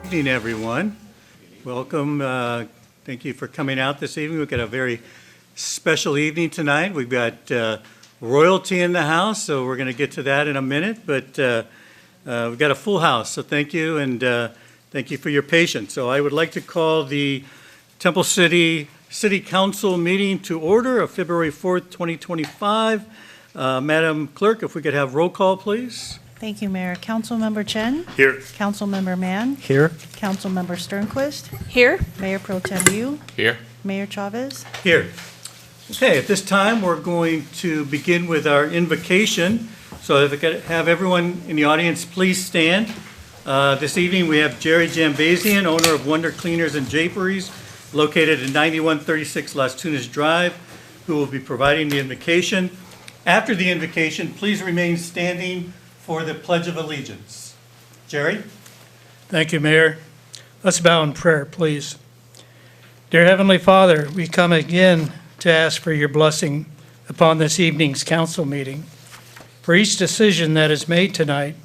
Good evening, everyone. Welcome. Thank you for coming out this evening. We've got a very special evening tonight. We've got royalty in the house, so we're going to get to that in a minute. But we've got a full house, so thank you, and thank you for your patience. So I would like to call the Temple City City Council meeting to order of February 4th, 2025. Madam Clerk, if we could have roll call, please. Thank you, Mayor. Councilmember Chen? Here. Councilmember Mann? Here. Councilmember Sternquist? Here. Mayor Pro Tem Yu? Here. Mayor Chavez? Here. Okay, at this time, we're going to begin with our invocation. So if I could have everyone in the audience, please stand. This evening, we have Jerry Jambazian, owner of Wonder Cleaners and Draperies, located at 9136 Las Tunas Drive, who will be providing the invocation. After the invocation, please remain standing for the Pledge of Allegiance. Jerry? Thank you, Mayor. Let's bow in prayer, please. Dear Heavenly Father, we come again to ask for your blessing upon this evening's council meeting. For each decision that is made tonight,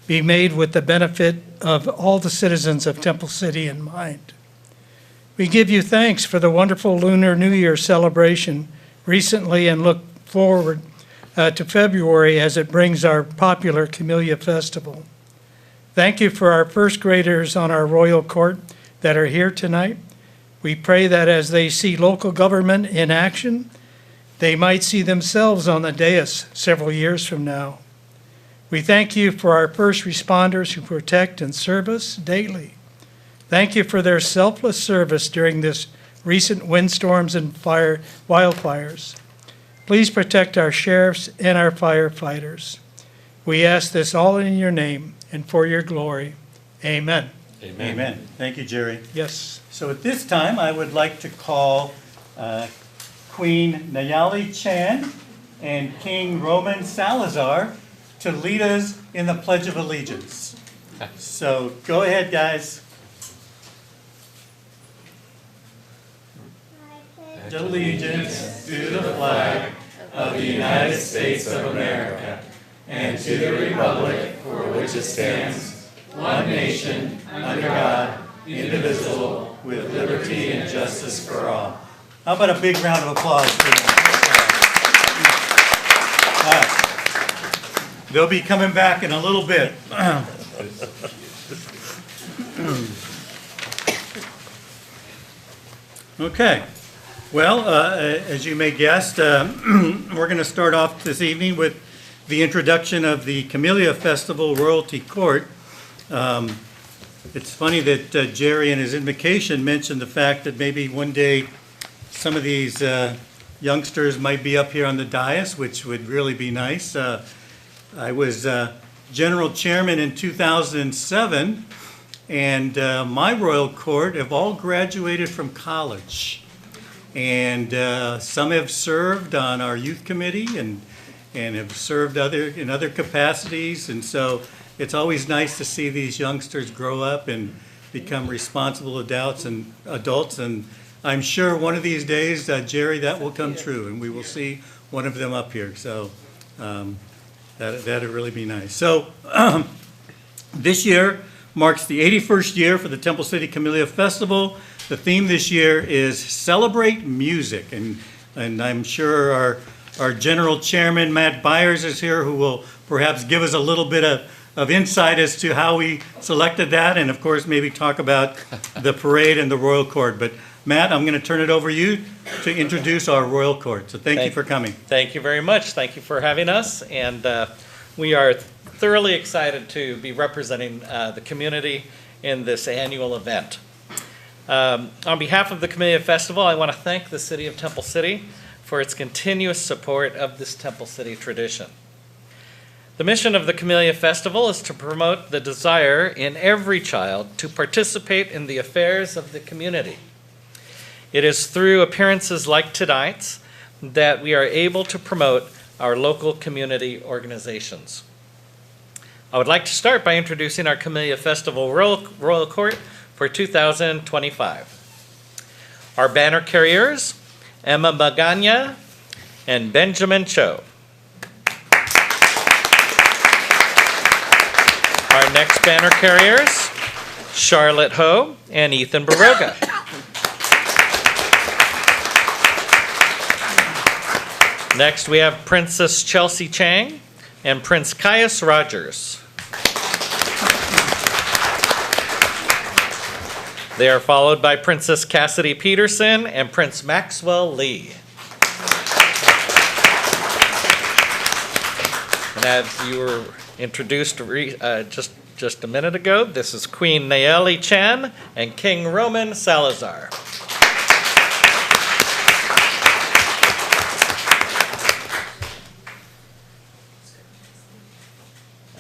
be made with the benefit of all the citizens of Temple City in mind. We give you thanks for the wonderful Lunar New Year celebration recently and look forward to February as it brings our popular Camellia Festival. Thank you for our first graders on our Royal Court that are here tonight. We pray that as they see local government in action, they might see themselves on the dais several years from now. We thank you for our first responders who protect and serve us daily. Thank you for their selfless service during this recent windstorms and wildfires. Please protect our sheriffs and our firefighters. We ask this all in your name and for your glory. Amen. Amen. Amen. Thank you, Jerry. Yes. So at this time, I would like to call Queen Nayeli Chan and King Roman Salazar to lead us in the Pledge of Allegiance. So go ahead, guys. Allegiance to the flag of the United States of America and to the republic for which it stands, one nation, under God, indivisible, with liberty and justice for all. How about a big round of applause for them? They'll be coming back in a little bit. Okay. Well, as you may guess, we're going to start off this evening with the introduction of the Camellia Festival Royalty Court. It's funny that Jerry in his invocation mentioned the fact that maybe one day some of these youngsters might be up here on the dais, which would really be nice. I was general chairman in 2007, and my royal court have all graduated from college. And some have served on our youth committee and have served in other capacities. And so it's always nice to see these youngsters grow up and become responsible adults. And I'm sure one of these days, Jerry, that will come true, and we will see one of them up here. So that'd really be nice. So this year marks the 81st year for the Temple City Camellia Festival. The theme this year is Celebrate Music, and I'm sure our General Chairman, Matt Byers, is here, who will perhaps give us a little bit of insight as to how we selected that, and of course maybe talk about the parade and the Royal Court. But Matt, I'm going to turn it over to you to introduce our Royal Court. So thank you for coming. Thank you very much. Thank you for having us, and we are thoroughly excited to be representing the community in this annual event. On behalf of the Camellia Festival, I want to thank the City of Temple City for its continuous support of this Temple City tradition. The mission of the Camellia Festival is to promote the desire in every child to participate in the affairs of the community. It is through appearances like tonight's that we are able to promote our local community organizations. I would like to start by introducing our Camellia Festival Royal Court for 2025. Our banner carriers, Emma Magana and Benjamin Cho. Our next banner carriers, Charlotte Ho, and Ethan Baroga. Next, we have Princess Chelsea Chang and Prince Caius Rogers. They are followed by Princess Cassidy Peterson and Prince Maxwell Lee. And as you were introduced just a minute ago, this is Queen Nayeli Chan and King Roman Salazar.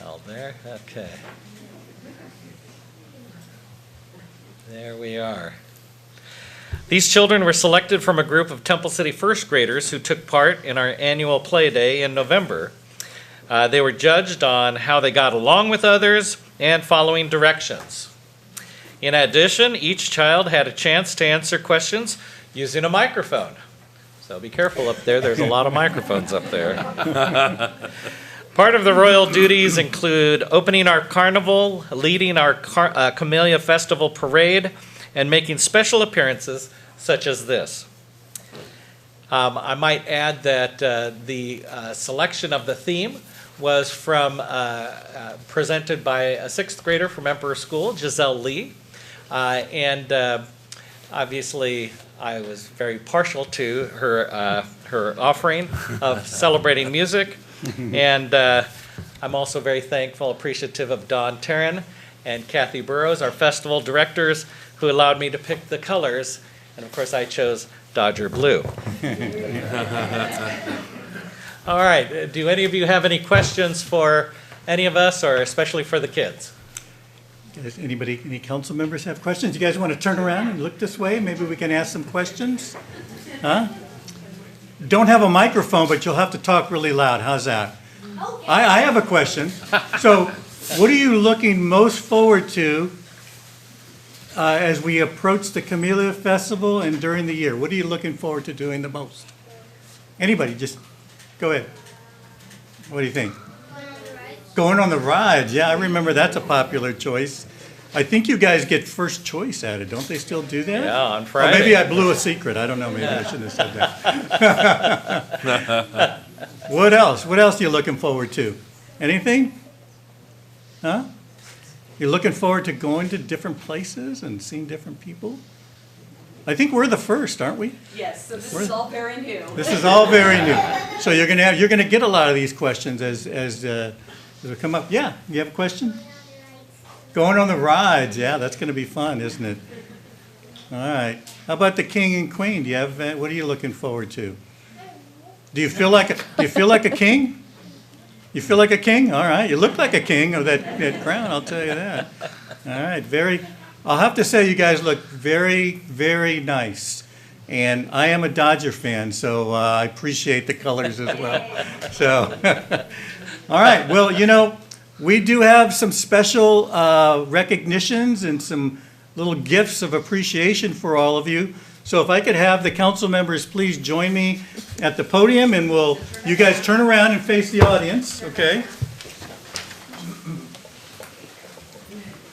All there, okay. There we are. These children were selected from a group of Temple City first graders who took part in our annual play day in November. They were judged on how they got along with others and following directions. In addition, each child had a chance to answer questions using a microphone. So be careful up there, there's a lot of microphones up there. Part of the royal duties include opening our carnival, leading our Camellia Festival parade, and making special appearances such as this. I might add that the selection of the theme was presented by a sixth grader from Emperor School, Giselle Lee. And obviously, I was very partial to her offering of celebrating music. And I'm also very thankful, appreciative of Dawn Taryn and Kathy Burrows, our festival directors, who allowed me to pick the colors. And of course, I chose Dodger Blue. All right, do any of you have any questions for any of us, or especially for the kids? Does anybody, any council members have questions? You guys want to turn around and look this way? Maybe we can ask some questions? Huh? Don't have a microphone, but you'll have to talk really loud. How's that? Okay. I have a question. So, what are you looking most forward to as we approach the Camellia Festival and during the year? What are you looking forward to doing the most? Anybody, just go ahead. What do you think? Going on the rides. Yeah, I remember that's a popular choice. I think you guys get first choice at it. Don't they still do that? Yeah, on Friday. Or maybe I blew a secret. I don't know. Maybe I shouldn't have said that. What else? What else are you looking forward to? Anything? Huh? You're looking forward to going to different places and seeing different people? I think we're the first, aren't we? Yes, so this is all very new. This is all very new. So you're gonna get a lot of these questions as they come up. Yeah, you have a question? Going on the rides, yeah, that's going to be fun, isn't it? All right. How about the king and queen? Do you have? What are you looking forward to? Do you feel like a king? You feel like a king? All right. You look like a king of that crown. I'll tell you that. All right. I'll have to say, you guys look very, very nice. And I am a Dodger fan, so I appreciate the colors as well. So, all right. Well, you know, we do have some special recognitions and some little gifts of appreciation for all of you. So if I could have the council members please join me at the podium, and you guys turn around and face the audience, okay?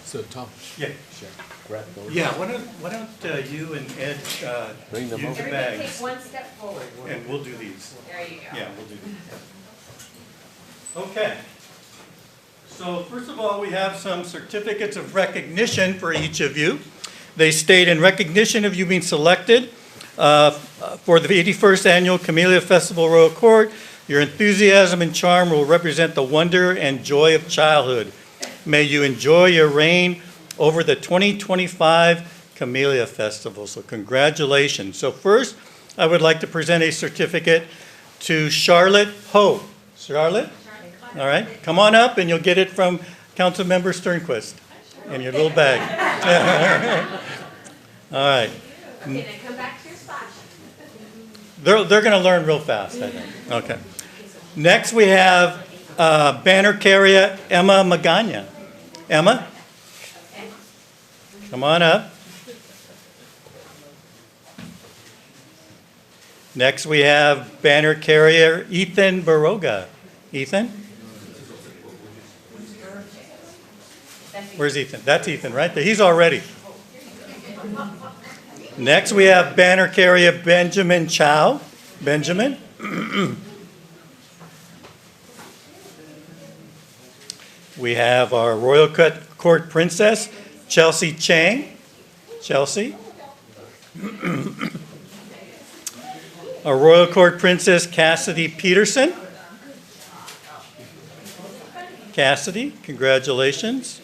So Tom, Yeah. sure. Grab those. Yeah, why don't you and Ed Bring them use the over. bags, Take one step forward. and we'll do these. There you go. Yeah, we'll do these. Okay. So first of all, we have some certificates of recognition for each of you. They state, in recognition of you being selected for the 81st Annual Camellia Festival Royal Court, your enthusiasm and charm will represent the wonder and joy of childhood. May you enjoy your reign over the 2025 Camellia Festival. So congratulations. So first, I would like to present a certificate to Charlotte Ho. Charlotte? All right, come on up and you'll get it from Councilmember Sternquist in your little bag. All right. Okay, then come back to your spot. They're going to learn real fast, I think. Okay. Next, we have banner carrier Emma Magana. Emma? Come on up. Next, we have banner carrier Ethan Baroga. Ethan? Then Where's Ethan? That's Ethan, right there. He's all ready. Next, we have banner carrier Benjamin Chow. Benjamin. We have our Royal Court Princess, Chelsea Chang. Chelsea. Our Royal Court Princess, Cassidy Peterson. Cassidy, congratulations.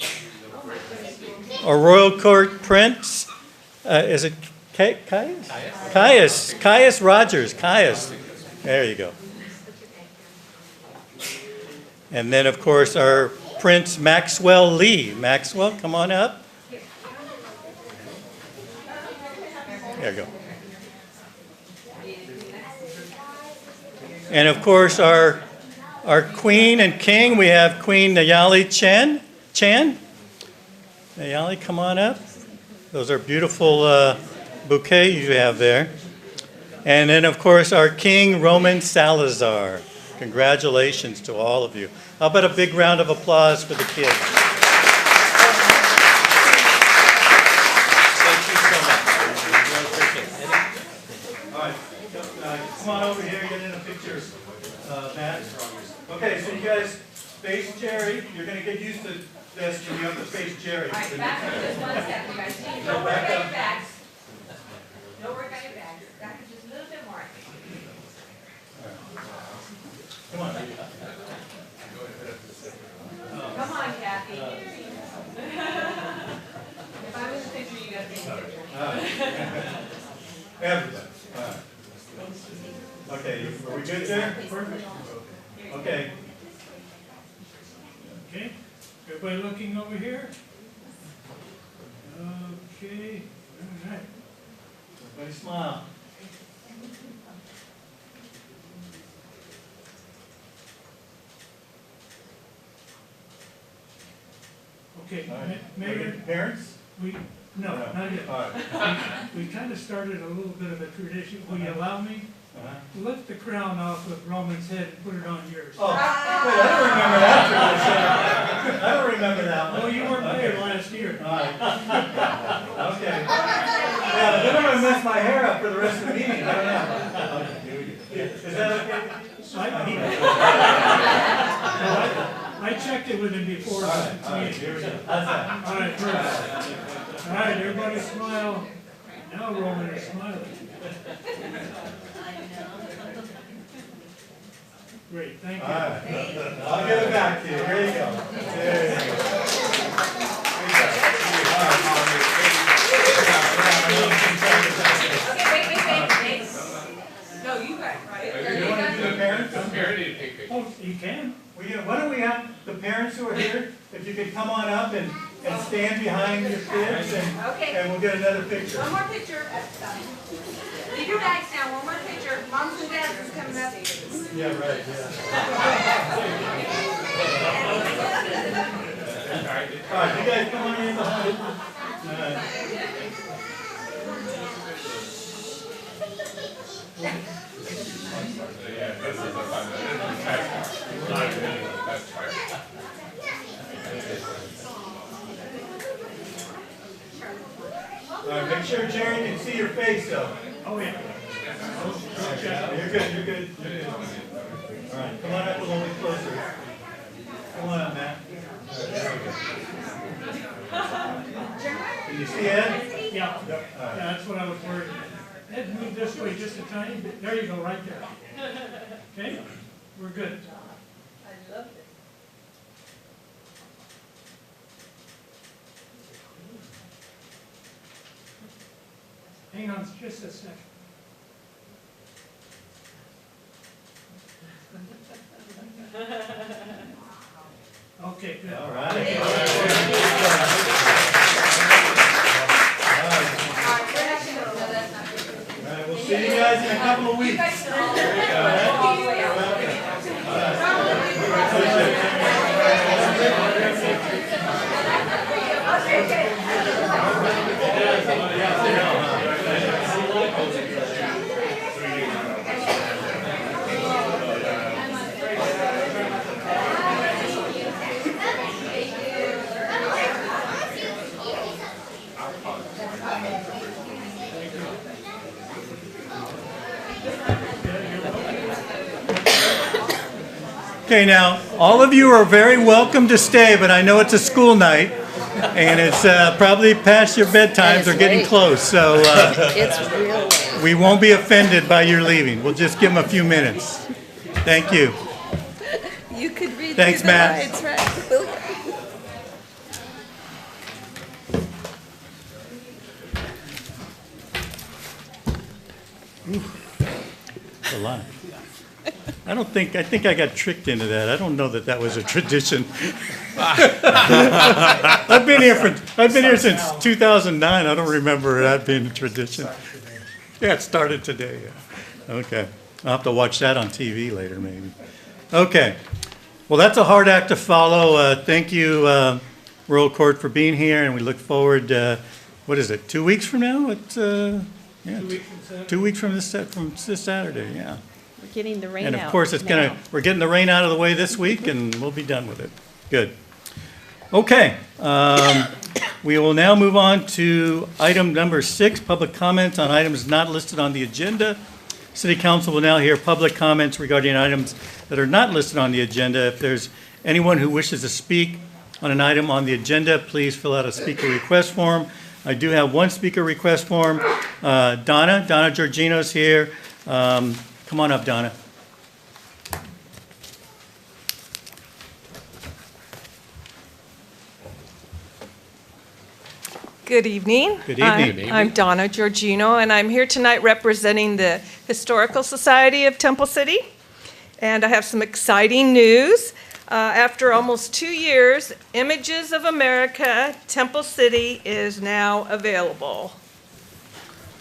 Our Royal Court Prince, is it Caius? Caius Rogers, Caius. There you go. And then, of course, our Prince Maxwell Lee. Maxwell, come on up. There you go. And of course, our Queen and King, we have Queen Nayeli Chan. Nayeli, come on up. Those are beautiful bouquets you have there. And then, of course, our King Roman Salazar. Congratulations to all of you. How about a big round of applause for the kids? Thank you so much. Really appreciate it. All right, come on over here, get in a picture, Matt. Okay, so you guys face Jerry. You're going to get used to this when you have to face Jerry. All right, back up just 1 second, you guys. Don't work on your backs. Don't work on your backs. Back up just a little bit more. Come on. Come on, Kathy. If I was a picture, you guys take a picture. Everybody. All right. Okay, are we good there? Perfect. Okay. Okay, everybody looking over here? Okay, all right. Everybody smile. Okay, All right. Mayor, Parents? no, not yet. All right. We kind of started a little bit of a tradition. Will you allow me? Uh-huh. Lift the crown off of Roman's head and put it on yours. Oh, wait, I don't remember that tradition. I don't remember that one. Oh, you weren't mayor last year. All right. Okay. Yeah, then I'm gonna mess my hair up for the rest of the meeting. I don't know. Okay, here we go. Is that okay? I checked it with him before. All right, here we go. How's that? All right, perfect. All right, everybody smile. Now Roman is smiling. Great, thank you. All right. I'll give it back to you. Here you go. There you go. Okay, wait. No, you guys, right? You want to do the parents? Oh, you can? Why don't we have the parents who are here, if you could come on up and stand behind your kids Okay. and we'll get another picture. One more picture. Leave your bags down. One more picture. Moms and dads is coming up. Yeah, right, yeah. All right, you guys come on in behind. All right. All right, make sure Jerry can see your face though. Oh, yeah. You're good. All right, come on up a little bit closer. Come on up, Matt. Can you see Ed? Yeah, that's what I was worried about. Ed, move this way just a tiny bit. There you go, right there. Okay, we're good. I love it. Hang on just a second. Okay, good. All right. All right, We're not gonna, no, that's not good. all right, we'll see you guys in a couple of You weeks. guys can all go all the way out. Okay, now, all of you are very welcome to stay, but I know it's a school night, and it's probably past your bedtimes or getting close, so It's real late. we won't be offended by your leaving. We'll just give them a few minutes. Thank you. You could read Thanks, through the Matt. lines, right? Will you? A lot. I think I got tricked into that. I don't know that that was a tradition. I've been here since 2009. I don't remember that being a tradition. Yeah, it started today, yeah. Okay. I'll have to watch that on TV later, maybe. Okay. Well, that's a hard act to follow. Thank you, Royal Court, for being here, and we look forward, what is it, 2 weeks from now? It's, yeah, 2 weeks from this Saturday, yeah. We're getting the rain out. And of course, we're getting the rain out of the way this week, and we'll be done with it. Good. Okay. We will now move on to item number 6, public comments on items not listed on the agenda. City Council will now hear public comments regarding items that are not listed on the agenda. If there's anyone who wishes to speak on an item on the agenda, please fill out a speaker request form. I do have one speaker request form. Donna Georgino's here. Come on up, Donna. Good evening. Good evening. I'm Donna Georgino, and I'm here tonight representing the Historical Society of Temple City. And I have some exciting news. After almost 2 years, Images of America, Temple City is now available.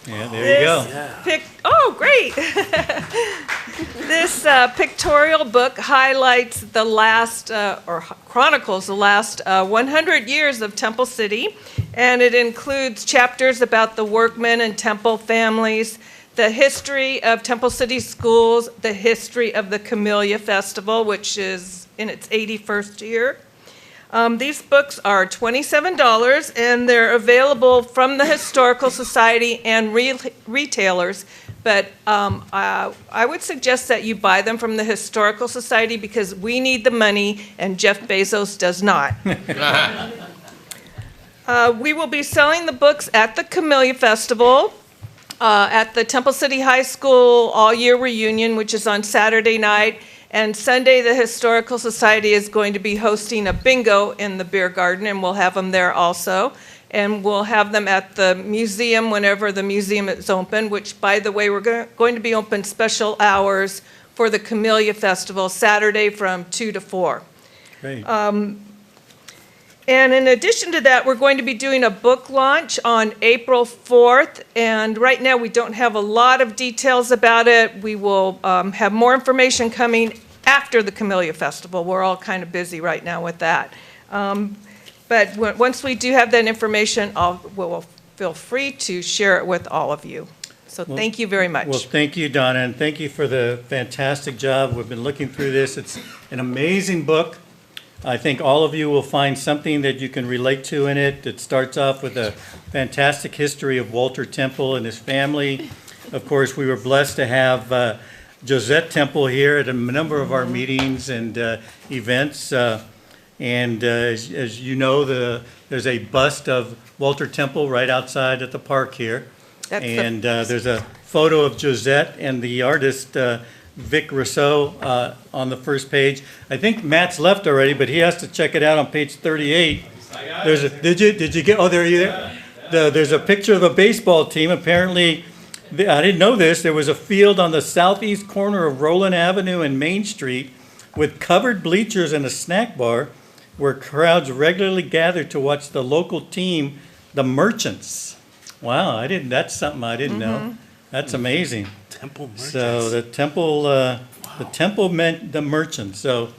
Yeah, there you go. Oh, great. This pictorial book highlights the last, or chronicles the last 100 years of Temple City, and it includes chapters about the workmen and temple families, the history of Temple City schools, the history of the Camellia Festival, which is in its 81st year. These books are $27, and they're available from the Historical Society and retailers. But I would suggest that you buy them from the Historical Society because we need the money and Jeff Bezos does not. We will be selling the books at the Camellia Festival, at the Temple City High School all-year reunion, which is on Saturday night. And Sunday, the Historical Society is going to be hosting a bingo in the beer garden, and we'll have them there also. And we'll have them at the museum whenever the museum is open, which, by the way, we're going to be open special hours for the Camellia Festival, Saturday from 2 to 4. Great. And in addition to that, we're going to be doing a book launch on April 4th. And right now, we don't have a lot of details about it. We will have more information coming after the Camellia Festival. We're all kind of busy right now with that. But once we do have that information, we'll feel free to share it with all of you. So thank you very much. Well, thank you, Donna, and thank you for the fantastic job. We've been looking through this. It's an amazing book. I think all of you will find something that you can relate to in it. It starts off with a fantastic history of Walter Temple and his family. Of course, we were blessed to have Josette Temple here at a number of our meetings and events. And as you know, there's a bust of Walter Temple right outside at the park here. And there's a photo of Josette and the artist Vic Rousseau on the first page. I think Matt's left already, but he has to check it out on page 38. Did you get? Oh, there you are. There's a picture of a baseball team. Apparently, I didn't know this. There was a field on the southeast corner of Roland Avenue and Main Street with covered bleachers and a snack bar, where crowds regularly gathered to watch the local team, the Merchants. Wow, that's something I didn't know. That's amazing. Temple Merchants. So the temple meant the Merchants. So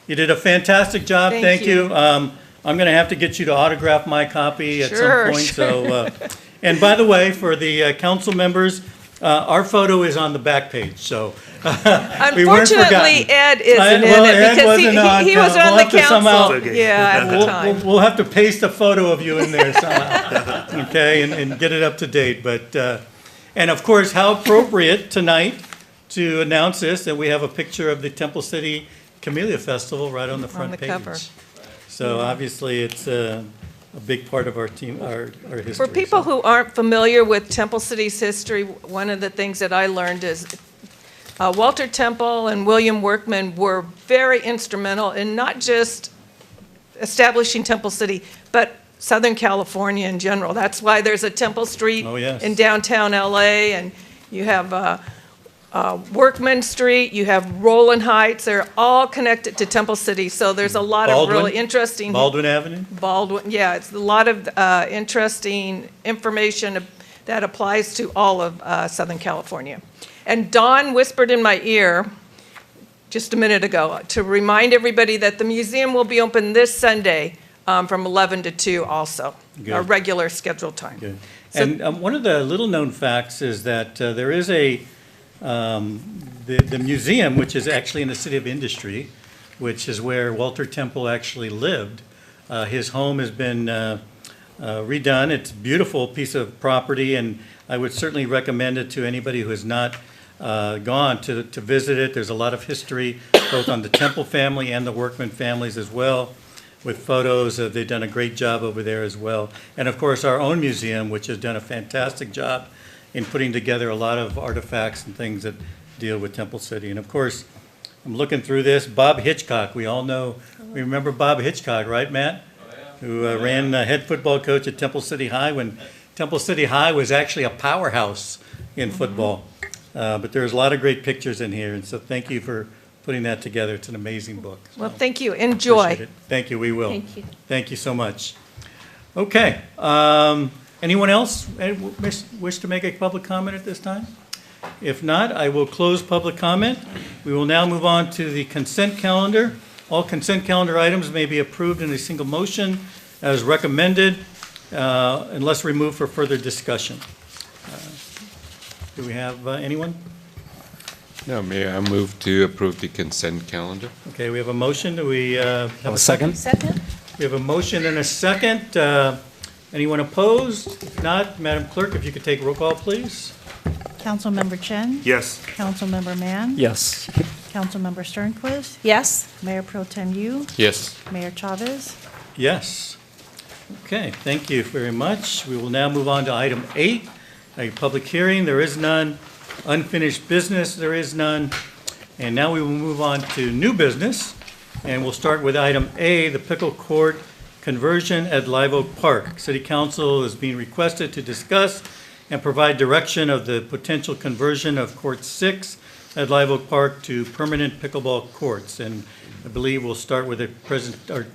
you did a fantastic job. Thank you. I'm going to have to get you to autograph my copy at Sure, some point. sure. So, and by the way, for the council members, our photo is on the back page. So we weren't forgotten. Unfortunately, Ed isn't Ed it because wasn't on he was council. on We'll the have to somehow- council. Yeah, at the time. We'll have to paste a photo of you in there somehow, okay, and get it up to date. But and of course, how appropriate tonight to announce this, that we have a picture of the Temple City Camellia Festival right on the front the page. cover. So obviously, it's a big part of our team, our history. For people so. who aren't familiar with Temple City's history, one of the things that I learned is Walter Temple and William Workman were very instrumental in not just establishing Temple City, but Southern California in general. That's why there's a Temple Street Oh, yes. in downtown LA, and you have Workman Street, you have Roland Heights. They're all connected to Temple City. So there's a lot of really interesting. Baldwin Avenue? Baldwin, yeah, it's a lot of interesting information that applies to all of Southern California. And Dawn whispered in my ear just a minute ago to remind everybody that the museum will be open this Sunday from 11 to 2 also, our Good. regular scheduled time. Good. So- And one of the little-known facts is that there is the museum, which is actually in the City of Industry, which is where Walter Temple actually lived. His home has been redone. It's a beautiful piece of property, and I would certainly recommend it to anybody who has not gone to visit it. There's a lot of history, both on the Temple family and the Workman families as well, with photos. They've done a great job over there as well. And of course, our own museum, which has done a fantastic job in putting together a lot of artifacts and things that deal with Temple City. And of course, I'm looking through this, Bob Hitchcock, we all know, we remember Bob Hitchcock, right, Matt? Who ran head football coach at Temple City High when Temple City High was actually a powerhouse in football. But there's a lot of great pictures in here, and so thank you for putting that together. It's an amazing book. So Well, thank you. appreciate Enjoy. it. Thank you, we will. Thank you. Thank you so much. Okay, anyone else wish to make a public comment at this time? If not, I will close public comment. We will now move on to the consent calendar. All consent calendar items may be approved in a single motion as recommended, unless removed for further discussion. Do we have anyone? No, Mayor, I move to approve the consent calendar. Okay, we have a motion. Do we have a second. Second? We have a motion and a second. Anyone opposed? If not, Madam Clerk, if you could take roll call, please. Councilmember Chen? Yes. Councilmember Mann? Yes. Councilmember Sternquist? Yes. Mayor Pro Tem Yu? Yes. Mayor Chavez? Yes. Okay, thank you very much. We will now move on to item 8, a public hearing. There is none. Unfinished business, there is none. And now we will move on to new business, and we'll start with item A, the pickle court conversion at Live Oak Park. City Council is being requested to discuss and provide direction of the potential conversion of Court 6 at Live Oak Park to permanent pickleball courts. And I believe we'll start with a or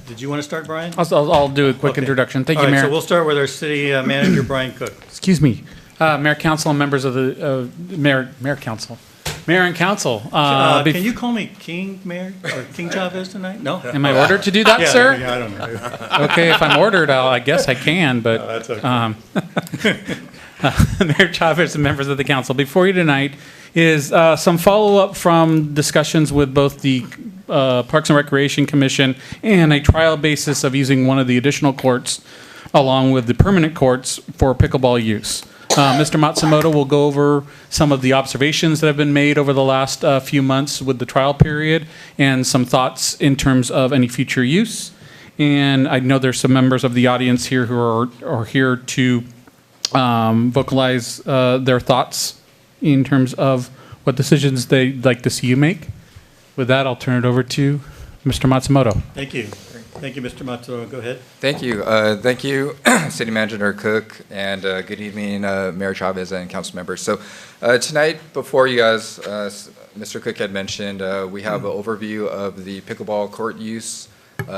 did you want to start, Brian? I'll do a quick Okay. introduction. Thank All you, right, so Mayor. we'll start with our city manager, Brian Cook. Excuse me, Mayor, Council, and members of the Mayor and Council. Can you call me King Mayor or King Chavez tonight? No? Am I ordered to do that, Yeah, sir? yeah, I don't know. Okay, if I'm ordered, I guess I can, but. That's okay. Mayor Chavez and members of the council, before you tonight is some follow-up from discussions with both the Parks and Recreation Commission and a trial basis of using one of the additional courts along with the permanent courts for pickleball use. Mr. Matsumoto will go over some of the observations that have been made over the last few months with the trial period and some thoughts in terms of any future use. And I know there's some members of the audience here who are here to vocalize their thoughts in terms of what decisions they'd like to see you make. With that, I'll turn it over to Mr. Matsumoto. Thank you. Thank you, Mr. Matsumoto. Go ahead. Thank you. Thank you, City Manager Cook, and good evening, Mayor Chavez and council members. So tonight, before you guys, Mr. Cook had mentioned, we have an overview of the pickleball court use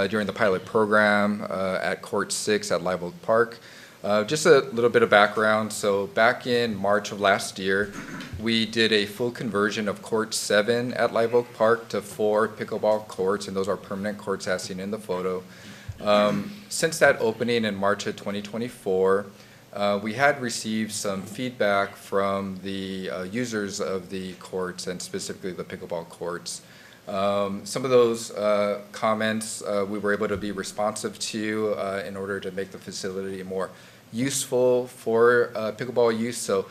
during the pilot program at Court 6 at Live Oak Park. Just a little bit of background. So back in March of last year, we did a full conversion of Court 7 at Live Oak Park to 4 pickleball courts, and those are permanent courts as seen in the photo. Since that opening in March of 2024, we had received some feedback from the users of the courts, and specifically the pickleball courts. Some of those comments we were able to be responsive to in order to make the facility more useful for pickleball use. So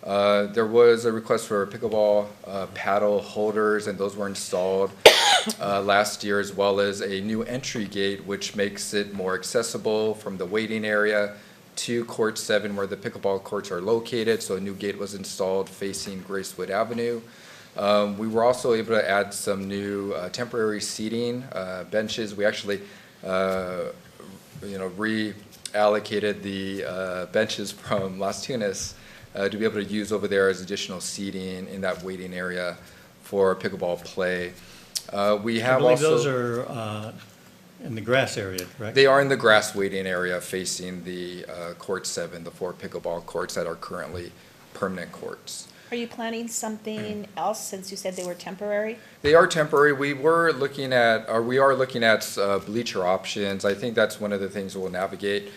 There was a request for pickleball paddle holders, and those were installed last year, as well as a new entry gate, which makes it more accessible from the waiting area to Court 7, where the pickleball courts are located. So a new gate was installed facing Gracewood Avenue. We were also able to add some new temporary seating benches. We actually, reallocated the benches from Las Tunas to be able to use over there as additional seating in that waiting area for pickleball play. We have I believe also, those are in the grass area, correct? they are in the grass waiting area facing the Court 7, the 4 pickleball courts that are currently permanent courts. Are you planning something else since you said they were temporary? They are temporary. We are looking at bleacher options. I think that's one of the things we'll navigate,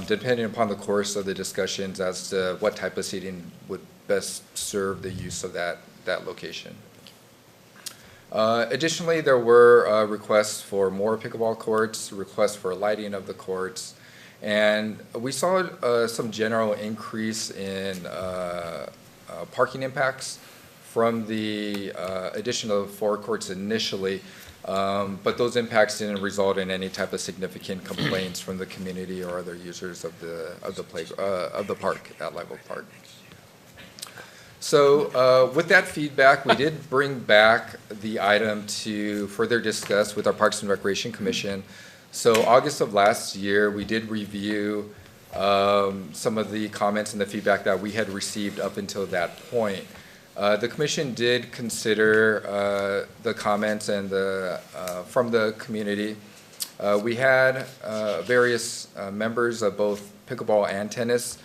depending upon the course of the discussions as to what type of seating would best serve the use of that location. Additionally, there were requests for more pickleball courts, requests for lighting of the courts, and we saw some general increase in parking impacts from the addition of 4 courts initially, but those impacts didn't result in any type of significant complaints from the community or other users of the park at Live Oak Park. So with that feedback, we did bring back the item to further discuss with our Parks and Recreation Commission. So August of last year, we did review some of the comments and the feedback that we had received up until that point. The commission did consider the comments and from the community. We had various members of both pickleball and tennis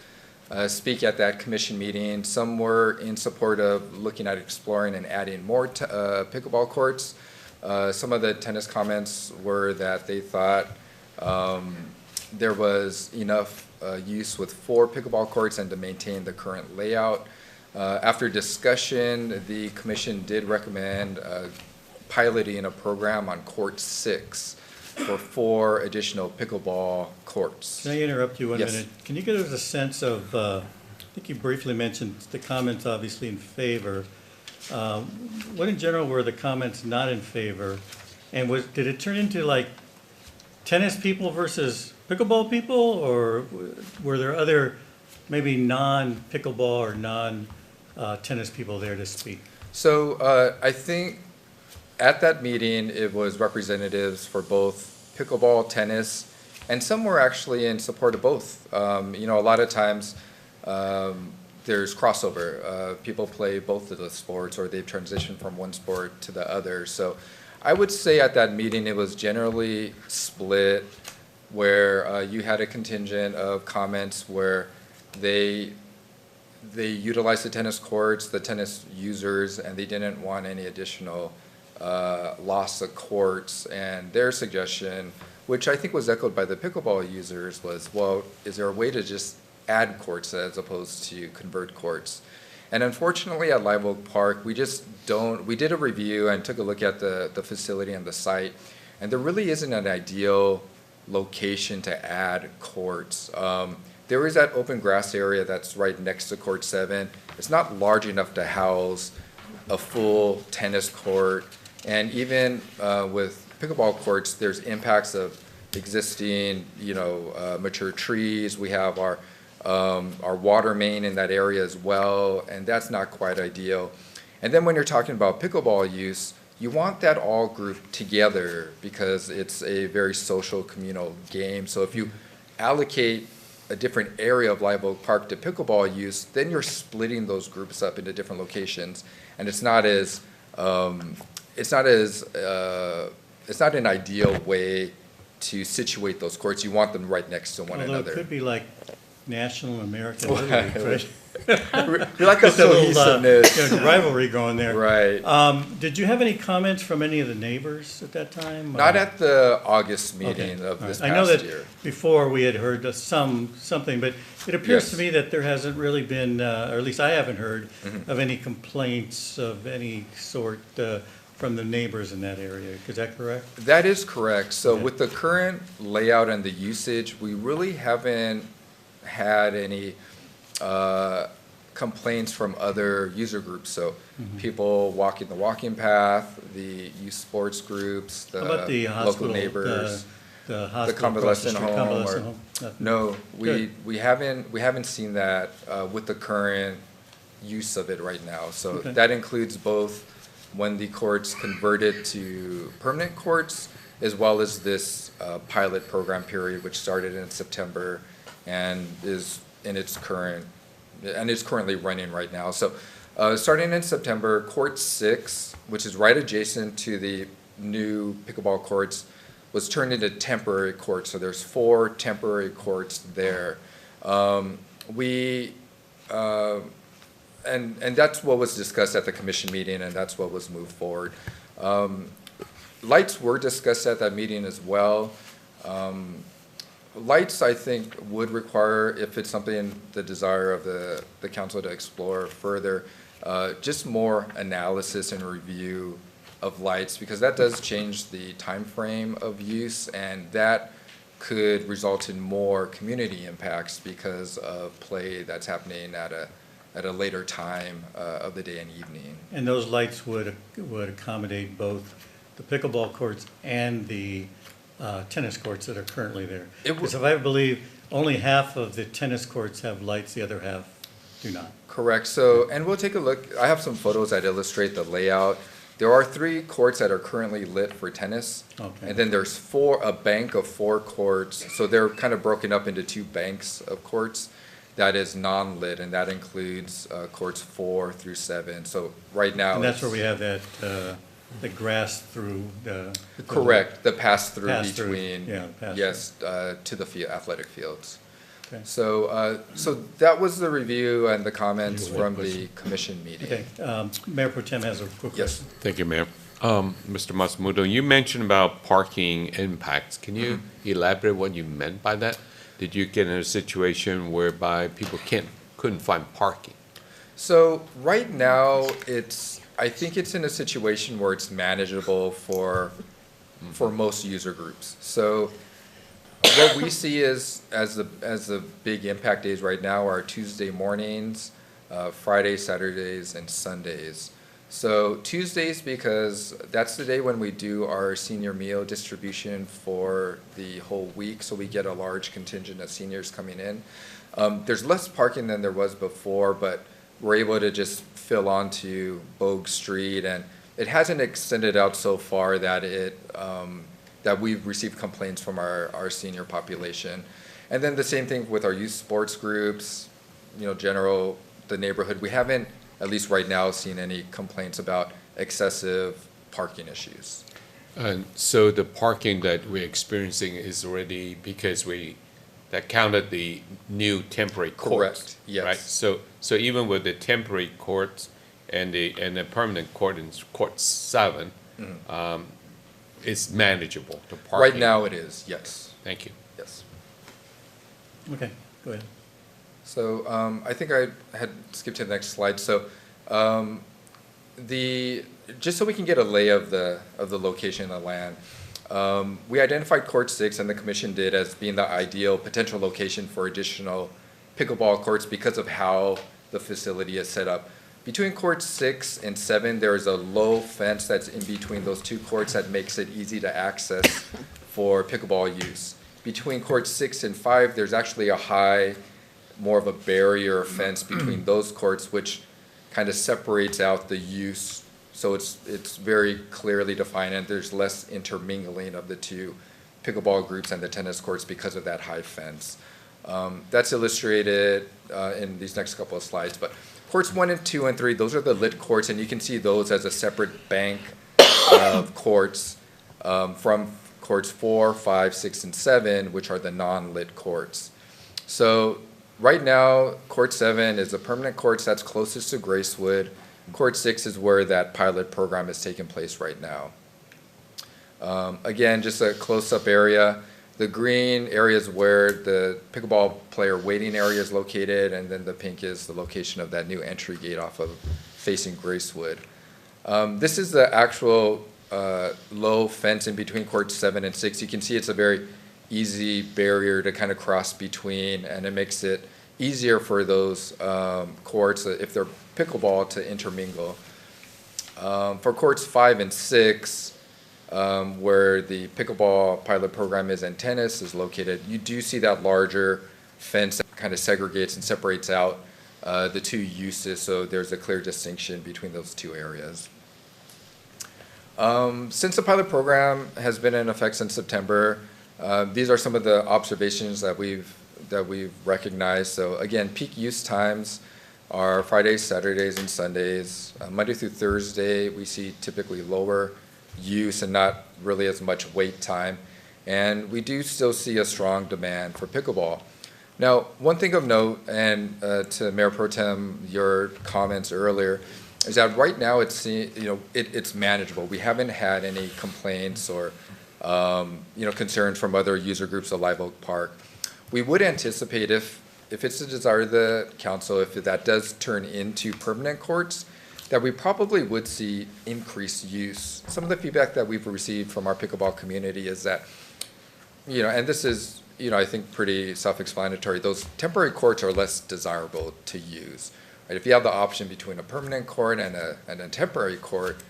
speak at that commission meeting. Some were in support of looking at exploring and adding more pickleball courts. Some of the tennis comments were that they thought there was enough use with 4 pickleball courts and to maintain the current layout. After discussion, the commission did recommend piloting a program on Court 6 for 4 additional pickleball courts. Can I interrupt you one Yes. minute? Can you give us a sense of, I think you briefly mentioned the comments obviously in favor. What in general were the comments not in favor? And did it turn into like tennis people versus pickleball people, or were there other maybe non-pickleball or non-tennis people there to speak? So I think at that meeting, it was representatives for both pickleball, tennis, and some were actually in support of both. A lot of times there's crossover. People play both of the sports, or they've transitioned from one sport to the other. So I would say at that meeting, it was generally split, where you had a contingent of comments where they utilized the tennis courts, the tennis users, and they didn't want any additional loss of courts. And their suggestion, which I think was echoed by the pickleball users, was, well, is there a way to just add courts as opposed to convert courts? And unfortunately at Live Oak Park, we just don't. We did a review and took a look at the facility and the site, and there really isn't an ideal location to add courts. There is that open grass area that's right next to Court 7. It's not large enough to house a full tennis court, and even with pickleball courts, there's impacts of existing, mature trees. We have our water main in that area as well, and that's not quite ideal. And then when you're talking about pickleball use, you want that all grouped together because it's a very social, communal game. So if you allocate a different area of Live Oak Park to pickleball use, then you're splitting those groups up into different locations, and it's not an ideal way to situate those courts. You want them right next to one Although another. it could be like National American Little League, right? We like the Just a little, cohesiveness. rivalry going there. Right. Did you have any comments from any of the neighbors at that time? Not at the August meeting Okay. of All this right. I know past that year. before we had heard something, but it appears to Yes. me that there hasn't really been, or at least I haven't heard, Mm-hmm. of any complaints of any sort from the neighbors in that area. Is that correct? That is correct. So Okay. with the current layout and the usage, we really haven't had any complaints from other user groups. So people walking the walking path, the youth sports groups, the How about the local hospital, neighbors. the The hospital across the convalescent street, home, convalescent or, home? Nothing. no, Good. we haven't seen that with the current use of it right now. So Okay. that includes both when the courts converted to permanent courts, as well as this pilot program period, which started in September and is in its current, and is currently running right now. So starting in September, Court 6, which is right adjacent to the new pickleball courts, was turned into temporary courts. So there's 4 temporary courts there. And that's what was discussed at the commission meeting, and that's what was moved forward. Lights were discussed at that meeting as well. Lights, I think, would require, if it's something the desire of the council to explore further, just more analysis and review of lights, because that does change the time frame of use, and that could result in more community impacts because of play that's happening at a later time of the day and evening. And those lights would accommodate both the pickleball courts and the tennis courts that are currently there. It would- Because if I believe, only half of the tennis courts have lights, the other half do not. Correct. So, and we'll take a look. I have some photos that illustrate the layout. There are 3 courts that are currently lit for tennis. Okay. And then there's a bank of 4 courts. So they're kind of broken up into 2 banks of courts that is non-lit, and that includes courts 4 through 7. So right now. And that's where it's- we have that, the grass through the. Correct, the pass-through Pass-through, between, yeah, pass-through. yes, to the athletic fields. Okay. So, so that was the review and the comments You have a from the question? commission meeting. Okay, Mayor Pro Tem has a quick Yes. question. Thank you, Mayor. Mr. Matsumoto, you mentioned about parking impacts. Can you elaborate what you meant by that? Did you get in a situation whereby people couldn't find parking? So right now, I think it's in a situation where it's manageable for most user groups. So what we see is, as the big impact days right now are Tuesday mornings, Fridays, Saturdays, and Sundays. So Tuesdays, because that's the day when we do our senior meal distribution for the whole week, so we get a large contingent of seniors coming in. There's less parking than there was before, but we're able to just fill onto Bogue Street, and it hasn't extended out so far that that we've received complaints from our senior population. And then the same thing with our youth sports groups, the neighborhood. We haven't, at least right now, seen any complaints about excessive parking issues. And so the parking that we're experiencing is already because that counted the new temporary courts. Correct, yes. Right? So even with the temporary courts and the permanent court in Court 7, it's manageable, the parking. Right now it is, yes, Thank you. yes. Okay, go ahead. So I think I had skipped to the next slide. So just so we can get a lay of the location of the land, we identified Court 6, and the commission did, as being the ideal potential location for additional pickleball courts because of how the facility is set up. Between Court 6 and 7, there is a low fence that's in between those 2 courts that makes it easy to access for pickleball use. Between Court 6 and 5, there's actually a high, more of a barrier fence between those courts, which kind of separates out the use. So it's very clearly defined, and there's less intermingling of the 2 pickleball groups and the tennis courts because of that high fence. That's illustrated in these next couple of slides. But courts 1 and 2 and 3, those are the lit courts, and you can see those as a separate bank of courts from courts 4, 5, 6, and 7, which are the non-lit courts. So right now, Court 7 is the permanent courts that's closest to Gracewood. Court 6 is where that pilot program is taking place right now. Again, just a close-up area. The green area is where the pickleball player waiting area is located, and then the pink is the location of that new entry gate off of facing Gracewood. This is the actual low fence in between Court 7 and 6. You can see it's a very easy barrier to kind of cross between, and it makes it easier for those courts, if they're pickleball, to intermingle. For courts 5 and 6, where the pickleball pilot program is and tennis is located, you do see that larger fence that kind of segregates and separates out the two uses, so there's a clear distinction between those two areas. Since the pilot program has been in effect since September, these are some of the observations that we've recognized. So again, peak use times are Fridays, Saturdays, and Sundays. Monday through Thursday, we see typically lower use and not really as much wait time. And we do still see a strong demand for pickleball. Now, one thing of note, and to Mayor Pro Tem, your comments earlier, is that right now it's manageable. We haven't had any complaints or concerns from other user groups of Live Oak Park. We would anticipate if it's the desire of the council, if that does turn into permanent courts, that we probably would see increased use. Some of the feedback that we've received from our pickleball community is that, and this is, I think pretty self-explanatory, those temporary courts are less desirable to use. Right? If you have the option between a permanent court and a temporary court,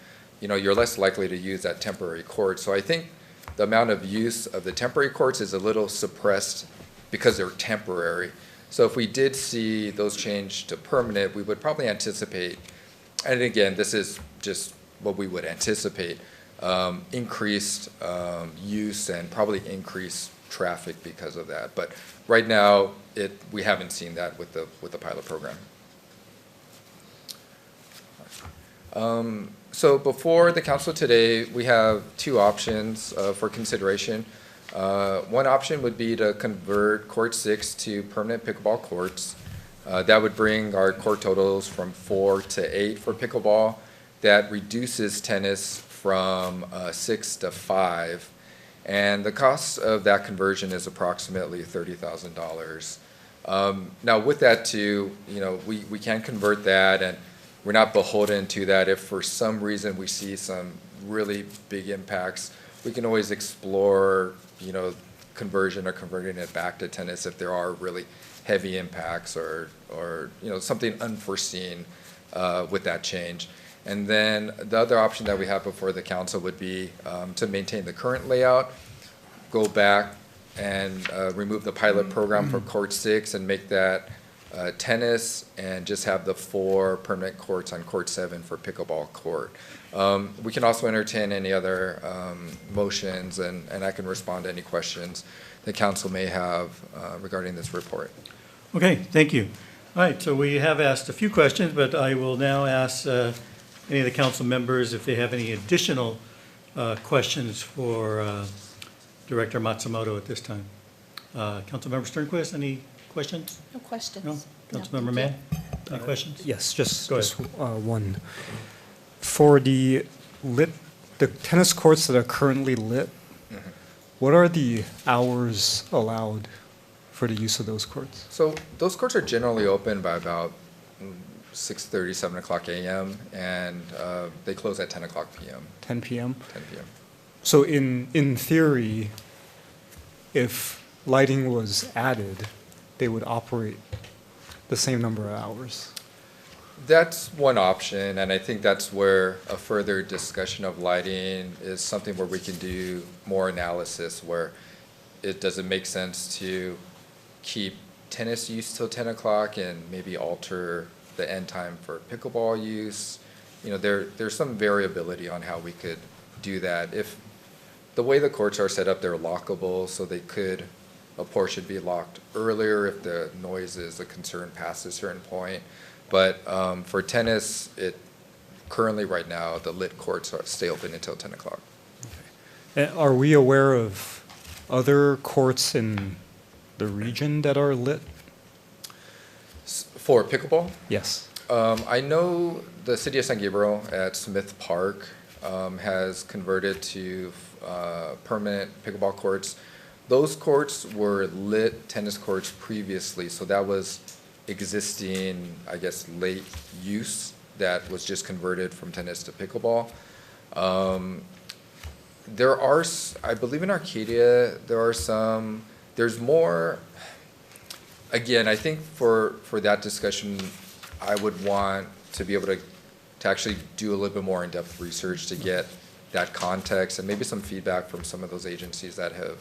you're less likely to use that temporary court. So I think the amount of use of the temporary courts is a little suppressed because they're temporary. So if we did see those change to permanent, we would probably anticipate, and again, this is just what we would anticipate, increased use and probably increased traffic because of that. But right now, we haven't seen that with the pilot program. So before the council today, we have two options for consideration. One option would be to convert Court 6 to permanent pickleball courts. That would bring our court totals from 4 to 8 for pickleball. That reduces tennis from 6 to 5. And the cost of that conversion is approximately $30,000. Now with that too, we can convert that, and we're not beholden to that. If for some reason we see some really big impacts, we can always explore, conversion or converting it back to tennis if there are really heavy impacts or something unforeseen with that change. And then the other option that we have before the council would be to maintain the current layout, go back and remove the pilot program for Court 6 and make that tennis, and just have the 4 permanent courts on Court 7 for pickleball court. We can also entertain any other motions, and I can respond to any questions the council may have regarding this report. Okay, thank you. All right, so we have asked a few questions, but I will now ask any of the council members if they have any additional questions for Director Matsumoto at this time. Councilmember Sternquist, any questions? No questions. No? Councilmember Mann, any questions? Yes, just, Go ahead. just one. For the tennis courts that are currently lit, what are the hours allowed for the use of those courts? So those courts are generally open by about 6:30, 7 o'clock a.m., and they close at 10 o'clock p.m. 10 p.m.? 10 p.m. So in theory, if lighting was added, they would operate the same number of hours? That's one option, and I think that's where a further discussion of lighting is something where we can do more analysis, where it doesn't make sense to keep tennis use till 10 o'clock and maybe alter the end time for pickleball use. There's some variability on how we could do that. If the way the courts are set up, they're lockable, so a portion be locked earlier if the noise is a concern past a certain point. But for tennis, currently right now, the lit courts stay open until 10 o'clock. Okay. Are we aware of other courts in the region that are lit? For pickleball? Yes. I know the city of San Gabriel at Smith Park has converted to permanent pickleball courts. Those courts were lit tennis courts previously, so that was existing, I guess, late use that was just converted from tennis to pickleball. There are, I believe in Arcadia, there's more, again, I think for that discussion, I would want to be able to actually do a little bit more in-depth research to get that context and maybe some feedback from some of those agencies that have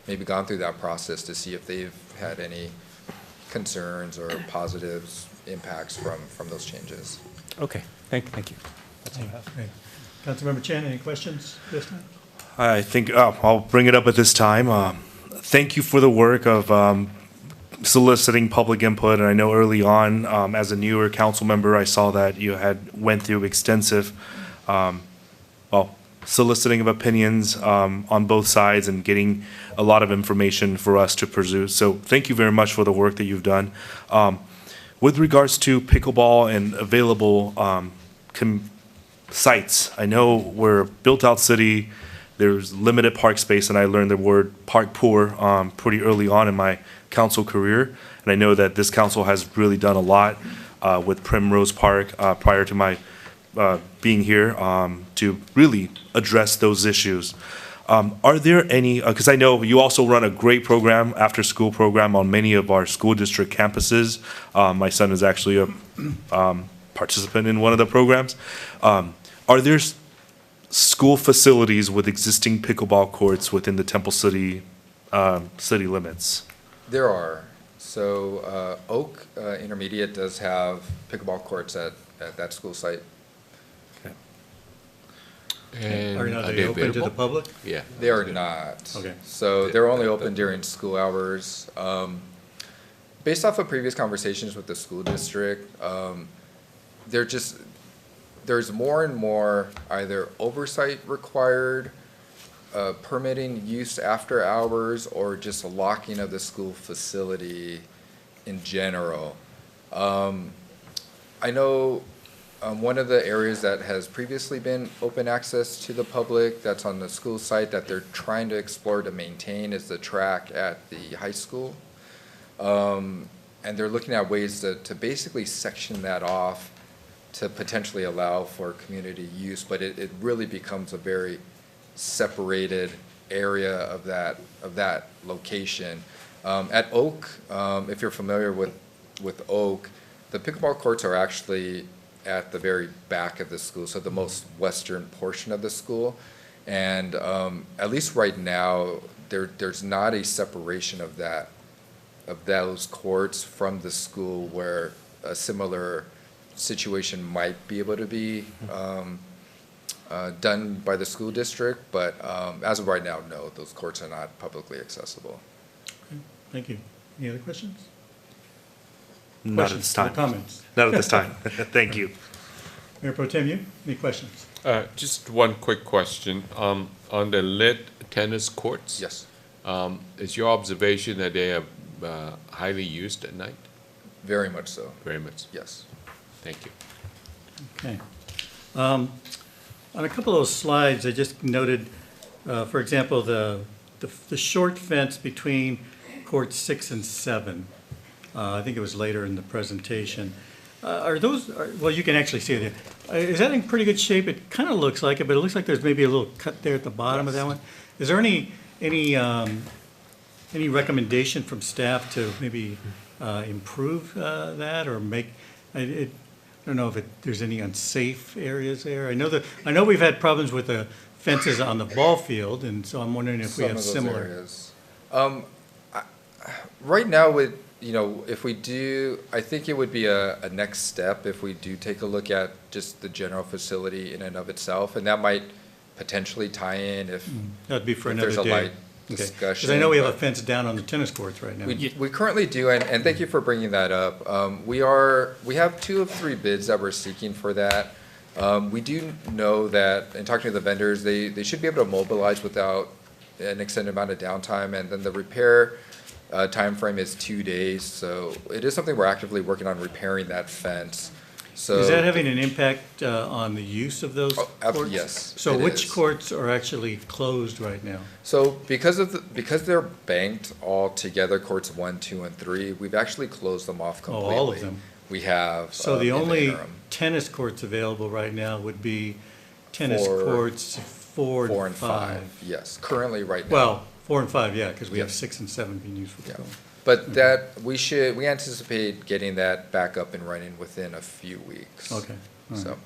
maybe gone through that process to see if they've had any concerns or positives, impacts from those changes. Okay, thank you. That's all I have. Okay. Councilmember Chen, any questions this time? I think I'll bring it up at this time. Thank you for the work of soliciting public input. And I know early on, as a newer council member, I saw that you had went through extensive, soliciting of opinions on both sides and getting a lot of information for us to pursue. So thank you very much for the work that you've done. With regards to pickleball and available sites, I know we're a built-out city. There's limited park space, and I learned the word park poor pretty early on in my council career. And I know that this council has really done a lot with Primrose Park prior to my being here to really address those issues. Are there any, because I know you also run a great program, after-school program on many of our school district campuses. My son is actually a participant in one of the programs. Are there school facilities with existing pickleball courts within the Temple City city limits? There are. So Oak Intermediate does have pickleball courts at that school site. And Are they open to the available? public? Yeah. They are not. Okay. So they're only open during school hours. Based off of previous conversations with the school district, there's more and more either oversight required, permitting use after hours, or just a locking of the school facility in general. I know one of the areas that has previously been open access to the public, that's on the school site that they're trying to explore to maintain, is the track at the high school. And they're looking at ways to basically section that off to potentially allow for community use, but it really becomes a very separated area of that location. At Oak, if you're familiar with Oak, the pickleball courts are actually at the very back of the school, so the most western portion of the school. And at least right now, there's not a separation of those courts from the school where a similar situation might be able to be done by the school district, but as of right now, no, those courts are not publicly accessible. Okay, thank you. Any other questions? Not at this time. Questions or comments? Not at this time. Thank you. Mayor Pro Tem, you, any questions? Just one quick question. On the lit tennis courts? Yes. Is your observation that they are highly used at night? Very much so. Very much. Yes. Thank you. Okay. On a couple of those slides, I just noted, for example, the short fence between courts 6 and 7. I think it was later in the presentation. Are those, well, you can actually see it there. Is that in pretty good shape? It kind of looks like it, but it looks like there's maybe a little cut there at the bottom of that one. Is there any recommendation from staff to maybe improve that or make, I don't know if there's any unsafe areas there. I know we've had problems with the fences on the ball field, and so I'm wondering if we have similar. Areas. Right now, if we do, I think it would be a next step if we do take a look at just the general facility in and of itself, and that might potentially tie in if That'd be for if another there's a day. light Okay. discussion. Because I know we have a but fence down on the tennis courts right now. we currently do, and thank you for bringing that up. We have 2 of 3 bids that we're seeking for that. We do know that, in talking to the vendors, they should be able to mobilize without an extended amount of downtime, and then the repair timeframe is 2 days. So it is something we're actively working on, repairing that fence. So Is that having an impact on the use of those courts? Yes. So it which is. courts are actually closed right now? So because they're banked all together, courts 1, 2, and 3, we've actually closed them off Oh, completely. all of them? We have. So the in only interim. tennis courts available right now would be tennis Four- courts 4 4 and 5. Yes, currently right now. Well, 4 and 5, yeah, because we have Yes. 6 and 7 being used for Yeah. pickleball. But we anticipate getting that back up and running within a few weeks. Okay. All So.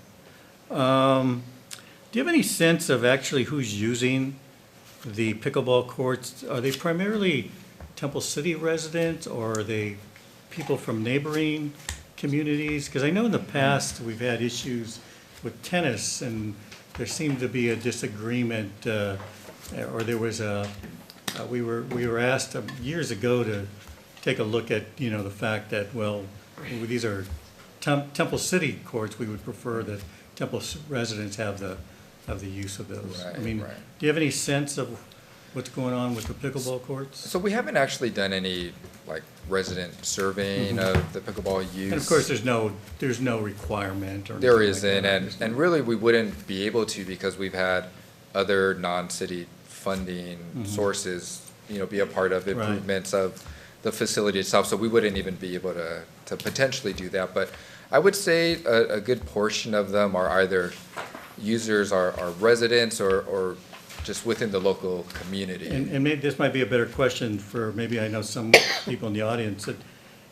right. Do you have any sense of actually who's using the pickleball courts? Are they primarily Temple City residents, or are they people from neighboring communities? Because I know in the past, we've had issues with tennis, and there seemed to be a disagreement, or there was we were asked years ago to take a look at, the fact that, well, these are Temple City courts, we would prefer that Temple residents have the use of those. Right, I mean, right. do you have any sense of what's going on with the pickleball courts? So we haven't actually done any resident surveying of the pickleball use. And of course, there's no requirement or anything There like isn't, that. and really we wouldn't be able to because we've had other non-city funding sources, be a part of improvements of the facility itself. So we wouldn't even be able to potentially do that. But I would say a good portion of them are either users are residents or just within the local community. And maybe this might be a better question for, maybe I know some people in the audience.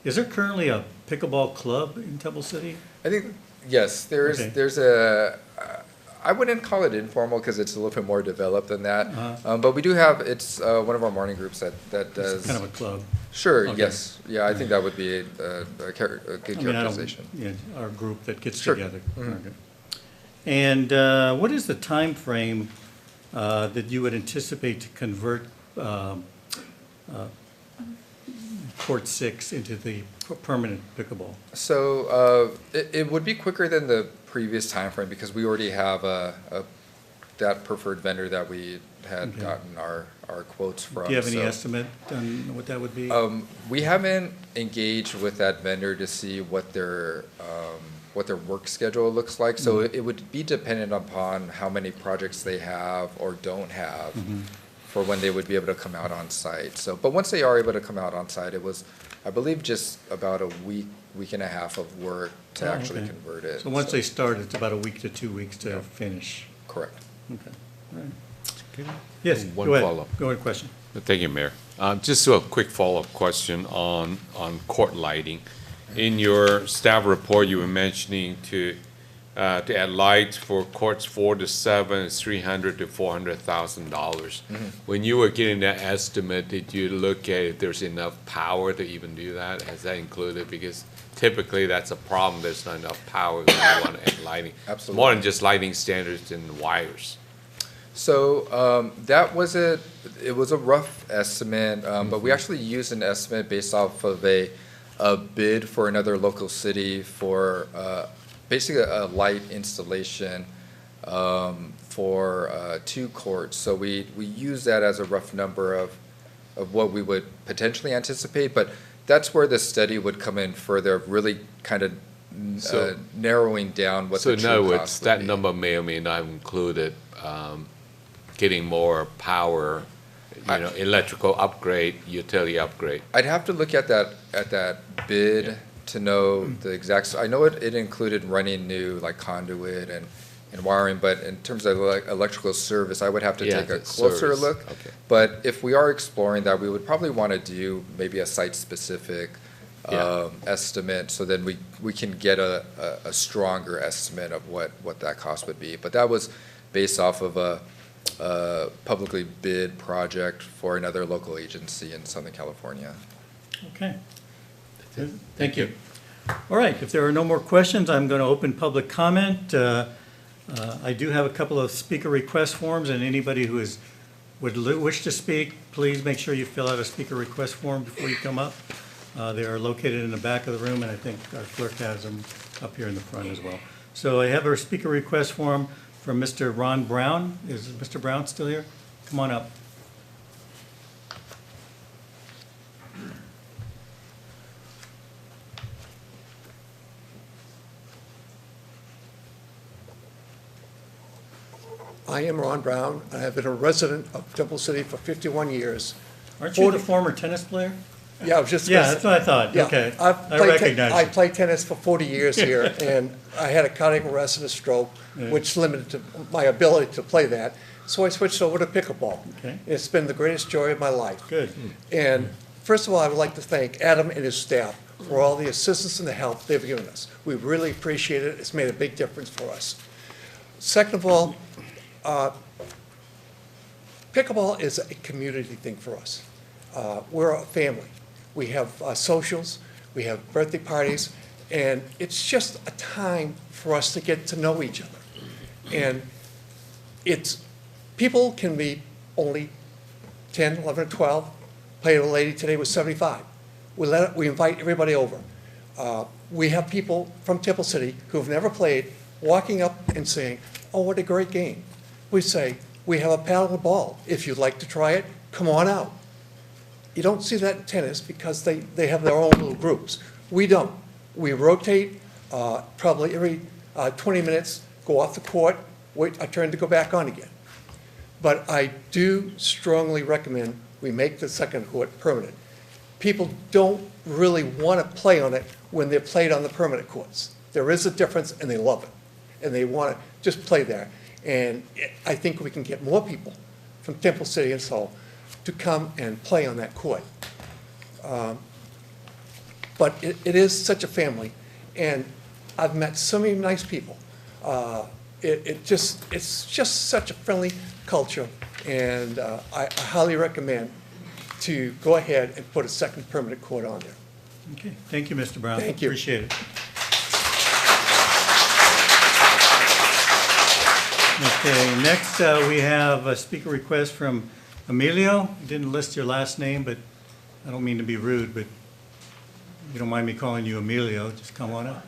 Is there currently a pickleball club in Temple City? I think, yes, there's I wouldn't call it informal because it's a little bit more developed than that. But we do have, it's one of our morning groups that does. It's kind of a club. Sure, Okay. yes. Yeah, I think that would be a good characterization. Our group that gets Sure. together. Mhm. Okay. And what is the time frame that you would anticipate to convert Court 6 into the permanent pickleball? So it would be quicker than the previous timeframe because we already have that preferred vendor that we had Okay. gotten our quotes from. Do you have any So, estimate on what that would be? We haven't engaged with that vendor to see what their work schedule looks like. So it would be dependent upon how many projects they have or don't have for when they would be able to come out on site. So, but once they are able to come out on site, it was, I believe, just about a week and a half of work to actually okay. convert it. So once they start, it's about a week to 2 weeks to finish? Correct. Okay, all right. Yes, One go ahead. follow-up. Go ahead, question. Thank you, Mayor. Just a quick follow-up question on court lighting. In your staff report, you were mentioning to add lights for courts 4 to 7 is $300,000 to $400,000. When you were getting that estimate, did you look at if there's enough power to even do that? Has that included? Because typically that's a problem. There's not enough power when you want to add lighting. Absolutely. More than just lighting standards and wires. So it was a rough estimate, but we actually used an estimate based off of a bid for another local city for basically a light installation for 2 courts. So we use that as a rough number of what we would potentially anticipate, but that's where the study would come in further, really kind of narrowing down what the true cost would be. So in other words, that number may or may not have included getting more power, electrical upgrade, utility upgrade. I'd have to look at that bid to know the exact, I know it included running new conduit and wiring, but in terms of electrical service, I would have to take a the closer service. look. Okay. But if we are exploring that, we would probably want to do maybe a site-specific estimate, so then we can get a stronger estimate of what that cost would be. But that was based off of a publicly bid project for another local agency in Southern California. Okay. Thank you. All right, if there are no more questions, I'm going to open public comment. I do have a couple of speaker request forms, and anybody who would wish to speak, please make sure you fill out a speaker request form before you come up. They are located in the back of the room, and I think our clerk has them up here in the front as well. So I have a speaker request form from Mr. Ron Brown. Is Mr. Brown still here? Come on up. I am Ron Brown. I have been a resident of Temple City for 51 years. Aren't you the former tennis player? Yeah, I was just. Yeah, that's what I thought. Yeah. Okay. I recognize I you. played tennis for 40 years here, and I had a cardiac arrest and a stroke, Yeah. which limited my ability to play that. So I switched over to pickleball. Okay. It's been the greatest joy of my life. Good. And First of all, I would like to thank Adam and his staff for all the assistance and the help they've given us. We really appreciate it. It's made a big difference for us. Second of all, pickleball is a community thing for us. We're a family. We have socials, we have birthday parties, and it's just a time for us to get to know each other. And people can be only 10, 11, or 12. Played a lady today was 75. We invite everybody over. We have people from Temple City who've never played walking up and saying, "Oh, what a great game." We say, "We have a paddle ball. If you'd like to try it, come on out." You don't see that in tennis because they have their own little groups. We don't. We rotate probably every 20 minutes, go off the court, wait a turn to go back on again. But I do strongly recommend we make the second court permanent. People don't really want to play on it when they're played on the permanent courts. There is a difference, and they love it, and they want to just play there. And I think we can get more people from Temple City and Seoul to come and play on that court. But it is such a family, and I've met so many nice people. It's just such a friendly culture, and I highly recommend to go ahead and put a second permanent court on there. Okay, thank you, Mr. Brown. Thank you. Appreciate it. Okay, next we have a speaker request from Emilio. You didn't list your last name, but I don't mean to be rude, but if you don't mind me calling you Emilio, just come on up.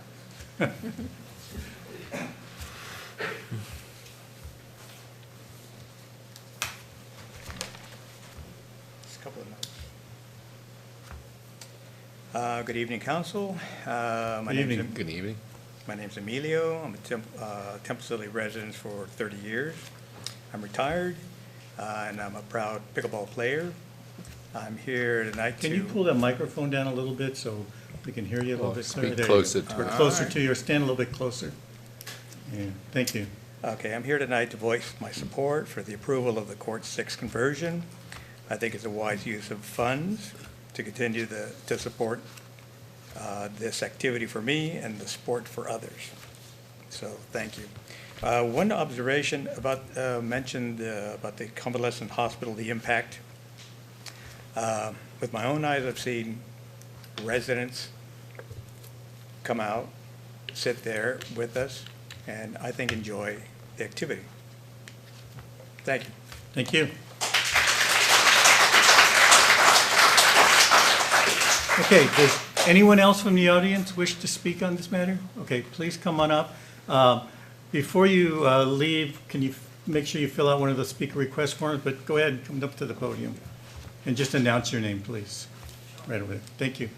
Good evening, Council. Good evening. Good evening. My name's Emilio. I'm a Temple City resident for 30 years. I'm retired, and I'm a proud pickleball player. I'm here tonight Can you pull that microphone down a little bit so we can hear you a little bit clearer? Speak There you closer go. to We're it. closer All to you, or stand a little bit closer. Yeah, thank you. Okay, I'm here tonight to voice my support for the approval of the Court 6 conversion. I think it's a wise use of funds to continue to support this activity for me and the sport for others. So, thank you. One observation mentioned about the convalescent hospital, the impact. With my own eyes, I've seen residents come out, sit there with us, and I think enjoy the activity. Thank you. Thank you. Okay, does anyone else from the audience wish to speak on this matter? Okay, please come on up. Before you leave, can you make sure you fill out one of the speaker request forms, but go ahead and come up to the podium and just announce your name, please, right away. Thank you.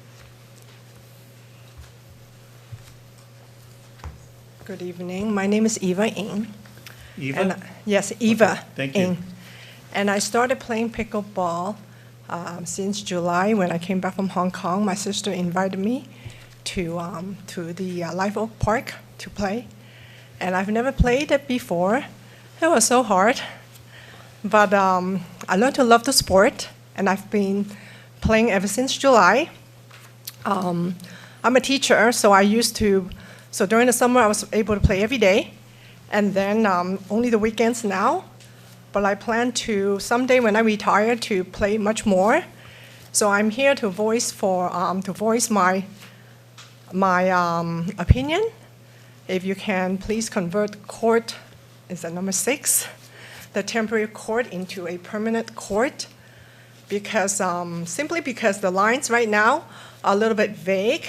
Good evening. My name is Eva Ng. Eva? And, yes, Eva. Okay, thank you. Ng. And I started playing pickleball since July when I came back from Hong Kong. My sister invited me to the Live Oak Park to play. And I've never played it before. It was so hard. But I learned to love the sport, and I've been playing ever since July. I'm a teacher, so so during the summer I was able to play every day, and then only the weekends now. But I plan to someday when I retire to play much more. So I'm here to voice my opinion. If you can please convert court, is that number 6, the temporary court into a permanent court, because simply because the lines right now are a little bit vague,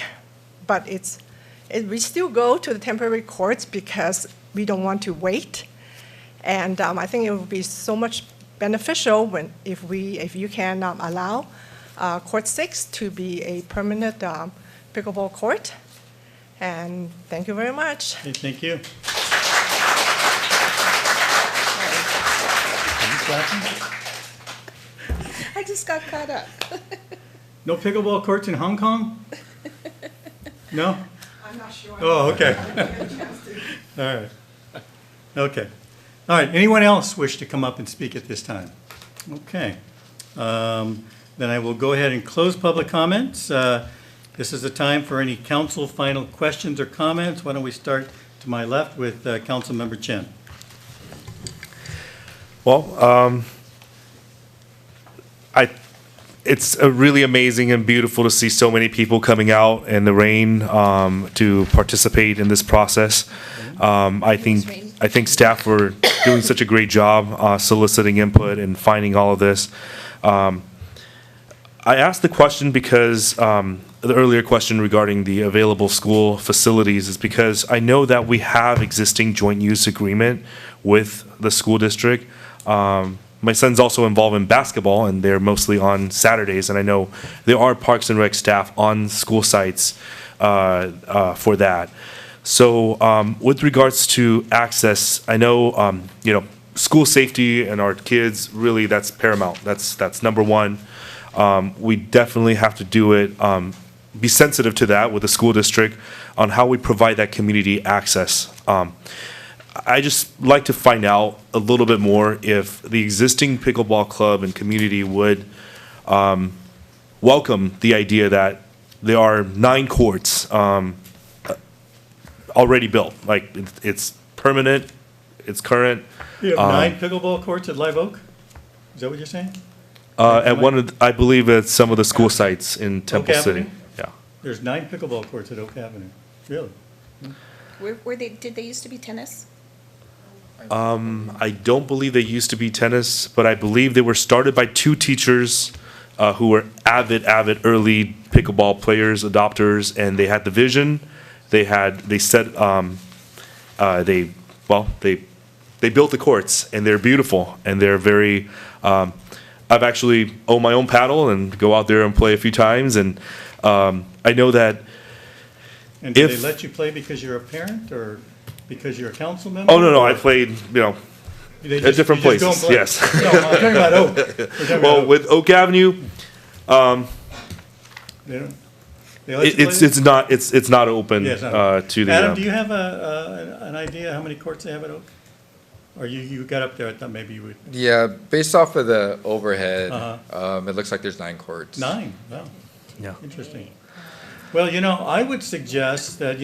but we still go to the temporary courts because we don't want to wait. And I think it would be so much beneficial if you can allow Court 6 to be a permanent pickleball court. And thank you very much. Okay, thank you. I just got caught up. No pickleball courts in Hong Kong? No? I'm not sure. Oh, okay. All right. Okay. All right, anyone else wish to come up and speak at this time? Okay. then I will go ahead and close public comments. This is the time for any council final questions or comments. Why don't we start to my left with Councilmember Chen. Well, it's really amazing and beautiful to see so many people coming out in the rain to participate in this process. I think staff were doing such a great job soliciting input and finding all of this. I asked the question because the earlier question regarding the available school facilities is because I know that we have existing joint use agreement with the school district. My son's also involved in basketball, and they're mostly on Saturdays, and I know there are Parks and Rec staff on school sites for that. So with regards to access, I know, school safety and our kids, really, that's paramount. That's number one. We definitely have to do it, be sensitive to that with the school district on how we provide that community access. I just like to find out a little bit more if the existing pickleball club and community would welcome the idea that there are 9 courts already built. Like, it's permanent, it's current. You have 9 pickleball courts at Live Oak? Is that what you're saying? At one of, I believe at some of the school sites in Temple Oak City. Avenue? Yeah. There's 9 pickleball courts at Oak Avenue. Really? Did they used to be tennis? I don't believe they used to be tennis, but I believe they were started by 2 teachers who were avid early pickleball players, adopters, and they had the vision. They built the courts, and they're beautiful, and they're very. I've actually owned my own paddle and go out there and play a few times, and I know that. And do they let you play because you're a parent or because you're a council member? Oh, no, I played, at different you just places, go and play? yes. No, I'm talking about Oak. We're talking about Well, Oak. with Oak Avenue, They don't- they let you play there? it's not open Yeah, it's not. to the. Adam, do you have an idea how many courts they have at Oak? Or you got up there, I thought maybe you would. Yeah, based off of the overhead, Uh-huh. it looks like there's 9 courts. 9, wow. Yeah. Interesting. Well, I would suggest that,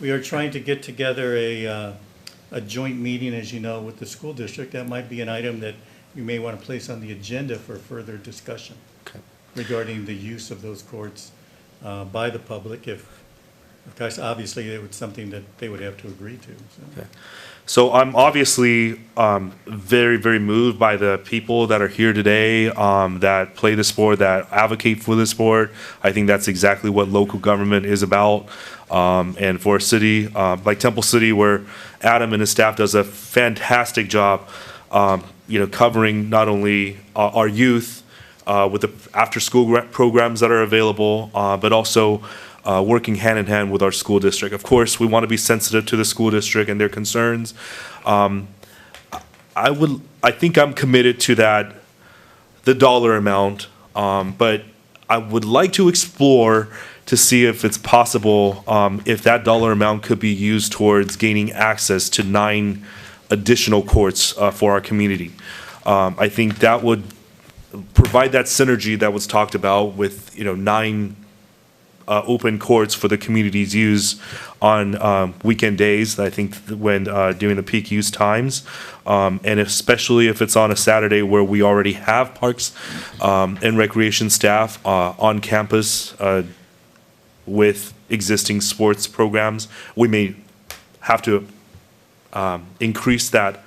we are trying to get together a joint meeting, as you know, with the school district. That might be an item that you may want to place on the agenda for further discussion regarding the use of those courts by the public. Of course, obviously, it was something that they would have to agree to. So. Okay. So I'm obviously very, very moved by the people that are here today that play the sport, that advocate for the sport. I think that's exactly what local government is about. And for a city like Temple City, where Adam and his staff does a fantastic job, covering not only our youth with the after-school programs that are available, but also working hand in hand with our school district. Of course, we want to be sensitive to the school district and their concerns. I think I'm committed to the dollar amount, but I would like to explore to see if it's possible, if that dollar amount could be used towards gaining access to 9 additional courts for our community. I think that would provide that synergy that was talked about with 9 open courts for the community's use on weekend days. I think when during the peak use times, and especially if it's on a Saturday where we already have parks and recreation staff on campus with existing sports programs, we may have to increase that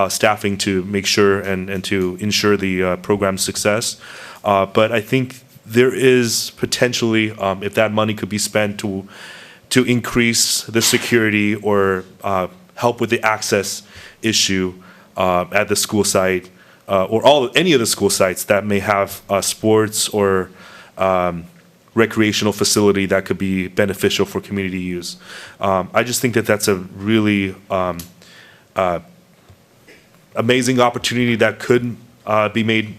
staffing to make sure and to ensure the program's success. But I think there is potentially, if that money could be spent to increase the security or help with the access issue at the school site, or any of the school sites that may have sports or recreational facility that could be beneficial for community use. I just think that that's a really amazing opportunity that could be made,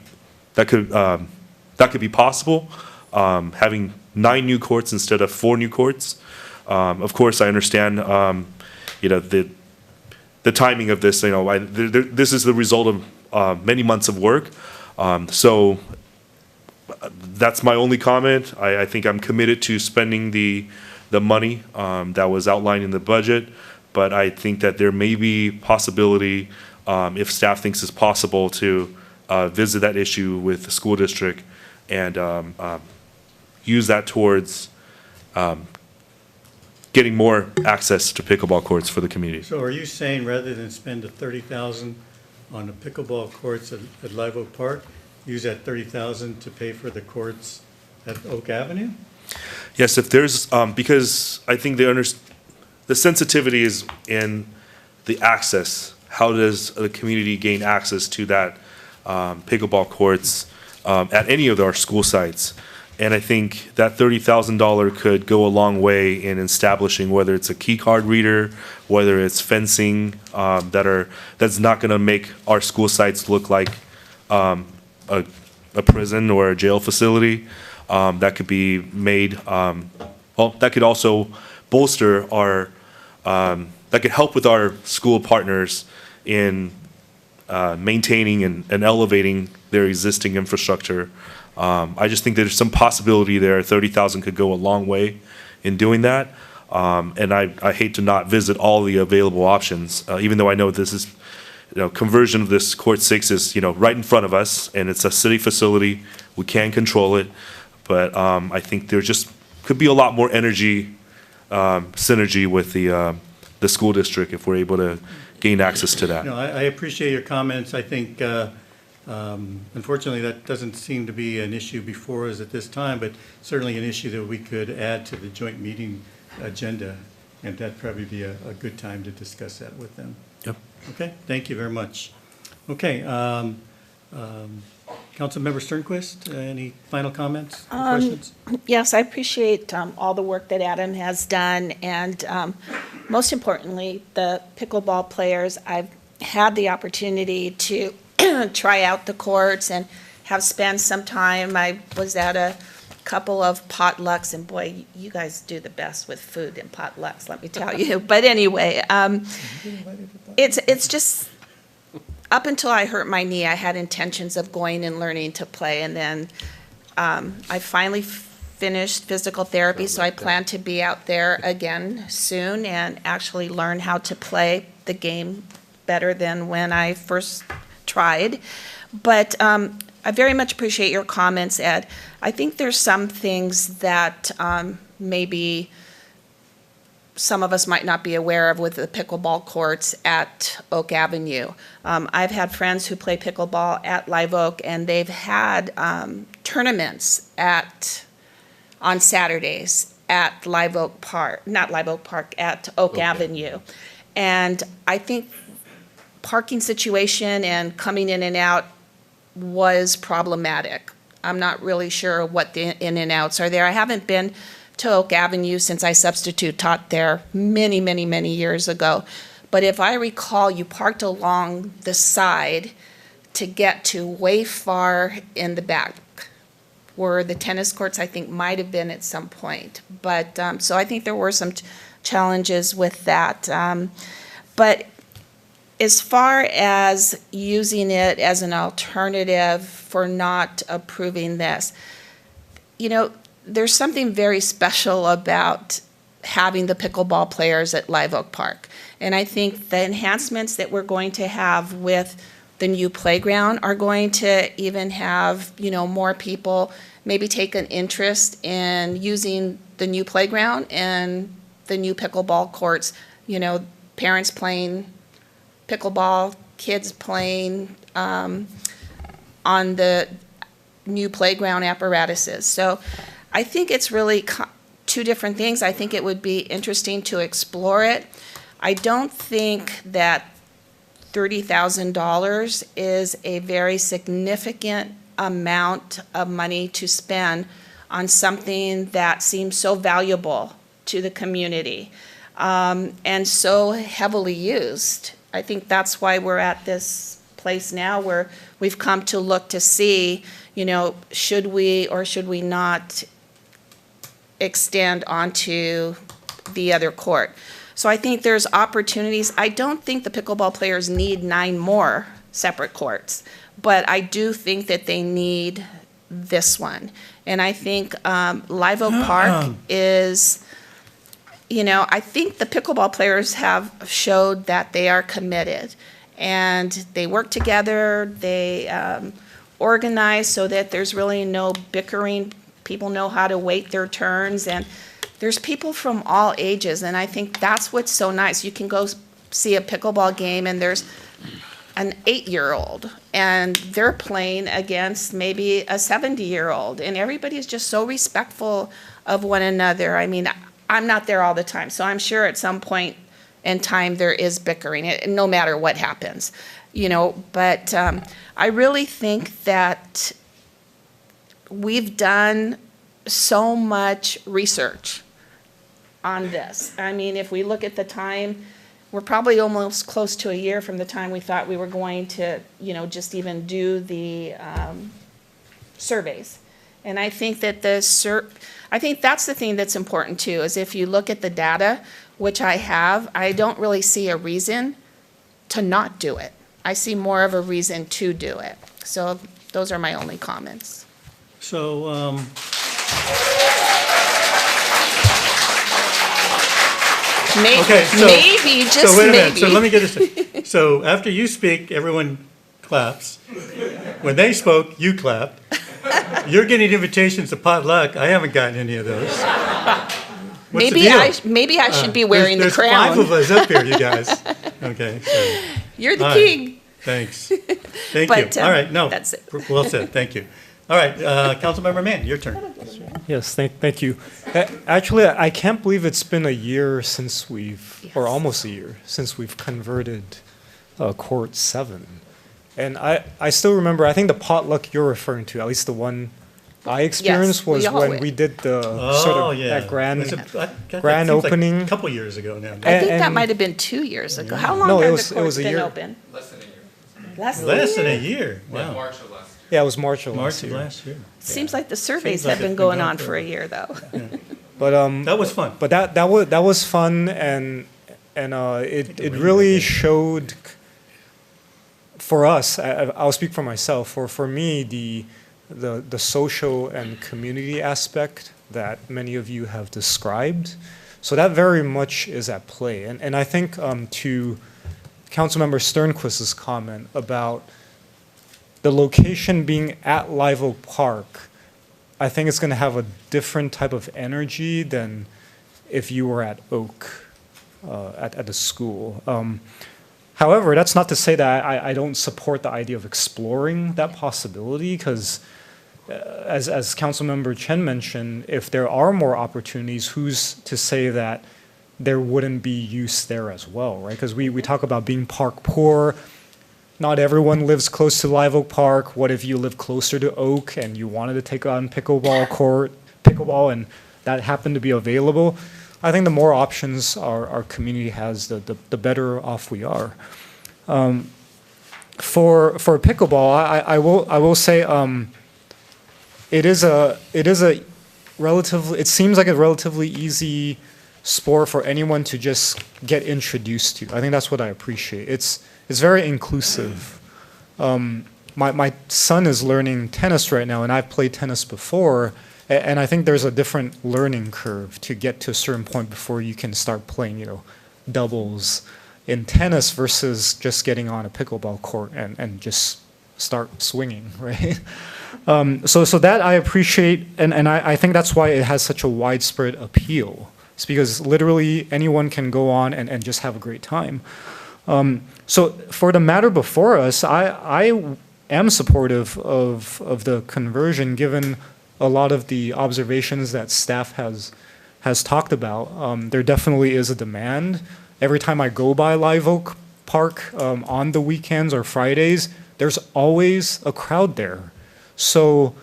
that could be possible, having 9 new courts instead of 4 new courts. Of course, I understand, the timing of this. This is the result of many months of work. So that's my only comment. I think I'm committed to spending the money that was outlined in the budget, but I think that there may be possibility, if staff thinks it's possible, to visit that issue with the school district and use that towards getting more access to pickleball courts for the community. So are you saying rather than spend the $30,000 on the pickleball courts at Live Oak Park, use that $30,000 to pay for the courts at Oak Avenue? Yes, if there's, because I think the sensitivity is in the access. How does the community gain access to that pickleball courts at any of our school sites? And I think that $30,000 could go a long way in establishing whether it's a key card reader, whether it's fencing that's not going to make our school sites look like a prison or a jail facility. That could be made. That could also bolster our. That could help with our school partners in maintaining and elevating their existing infrastructure. I just think there's some possibility there. 30,000 could go a long way in doing that. And I hate to not visit all the available options, even though I know this is, conversion of this Court 6 is, right in front of us, and it's a city facility. We can control it. But I think there just could be a lot more energy, synergy with the school district if we're able to gain access to that. I appreciate your comments. I think, unfortunately, that doesn't seem to be an issue before us at this time, but certainly an issue that we could add to the joint meeting agenda, and that'd probably be a good time to discuss that with them. Yep. Okay, thank you very much. Okay, Councilmember Sternquist, any final comments or questions? Yes, I appreciate all the work that Adam has done, and most importantly, the pickleball players. I've had the opportunity to try out the courts and have spent some time. I was at a couple of potlucks, and boy, you guys do the best with food and potlucks, let me tell you. But anyway, it's just, up until I hurt my knee, I had intentions of going and learning to play, and then I finally finished physical therapy, so I plan to be out there again soon and actually learn how to play the game better than when I first tried. But I very much appreciate your comments, Ed. I think there's some things that maybe some of us might not be aware of with the pickleball courts at Oak Avenue. I've had friends who play pickleball at Live Oak, and they've had tournaments on Saturdays at Live Oak Park, not Live Oak Park, at Oak Avenue. And I think parking situation and coming in and out was problematic. I'm not really sure what the in and outs are there. I haven't been to Oak Avenue since I substitute taught there many, many, many years ago. But if I recall, you parked along the side to get to way far in the back, where the tennis courts, I think, might have been at some point. But, so I think there were some challenges with that. But as far as using it as an alternative for not approving this, there's something very special about having the pickleball players at Live Oak Park. And I think the enhancements that we're going to have with the new playground are going to even have, more people maybe take an interest in using the new playground and the new pickleball courts. Parents playing pickleball, kids playing on the new playground apparatuses. So I think it's really two different things. I think it would be interesting to explore it. I don't think that $30,000 is a very significant amount of money to spend on something that seems so valuable to the community and so heavily used. I think that's why we're at this place now where we've come to look to see, should we or should we not extend onto the other court. So I think there's opportunities. I don't think the pickleball players need 9 more separate courts, but I do think that they need this one. And I think Live Oak Park is, I think the pickleball players have showed that they are committed. And they work together, they organize so that there's really no bickering. People know how to wait their turns, and there's people from all ages, and I think that's what's so nice. You can go see a pickleball game, and there's an 8-year-old, and they're playing against maybe a 70-year-old, and everybody's just so respectful of one another. I mean, I'm not there all the time, so I'm sure at some point in time there is bickering, no matter what happens, but I really think that we've done so much research on this. I mean, if we look at the time, we're probably almost close to a year from the time we thought we were going to, just even do the surveys. And I think that I think that's the thing that's important too, is if you look at the data, which I have, I don't really see a reason to not do it. I see more of a reason to do it. So those are my only comments. So, okay, so, maybe, just so wait a minute. maybe. So let me get this straight. So after you speak, everyone claps. When they spoke, you clapped. You're getting invitations to potluck. I haven't gotten any of those. What's the deal? Maybe I should be wearing the crown. There's 5 of us up here, you guys. Okay. So. You're the All king. Right. Thanks. Thank But, you. All right. No. that's it. Well said. Thank you. All right. Councilmember Mann, your turn. Yes, thank you. Actually, I can't believe it's been a year since or almost a year, since we've converted Court 7. And I still remember, I think the potluck you're referring to, at least the one I experienced, was when we did the sort of that grand opening. A couple years ago now. I think that might have been 2 years ago. How long has the court's been open? Less than a year. Less than a year. Wow. March of last year. Yeah, it was March of March of last year. Seems like the surveys have been going on for a year, though. But that was fun. But that was fun, and it really showed for us. I'll speak for myself. For me, the social and community aspect that many of you have described. So that very much is at play, and I think to Councilmember Sternquist's comment about the location being at Live Oak Park, I think it's going to have a different type of energy than if you were at Oak, at the school. However, that's not to say that I don't support the idea of exploring that possibility, because as Councilmember Chen mentioned, if there are more opportunities, who's to say that there wouldn't be use there as well, right? Because we talk about being park poor. Not everyone lives close to Live Oak Park. What if you live closer to Oak and you wanted to take on pickleball, and that happened to be available? I think the more options our community has, the better off we are. For pickleball, I will say it seems like a relatively easy sport for anyone to just get introduced to. I think that's what I appreciate. It's very inclusive. My son is learning tennis right now, and I've played tennis before, and I think there's a different learning curve to get to a certain point before you can start playing, doubles in tennis versus just getting on a pickleball court and just start swinging, right? So that I appreciate, and I think that's why it has such a widespread appeal. It's because literally anyone can go on and just have a great time. So for the matter before us, I am supportive of the conversion, given a lot of the observations that staff has talked about. There definitely is a demand. Every time I go by Live Oak Park on the weekends or Fridays, there's always a crowd there. So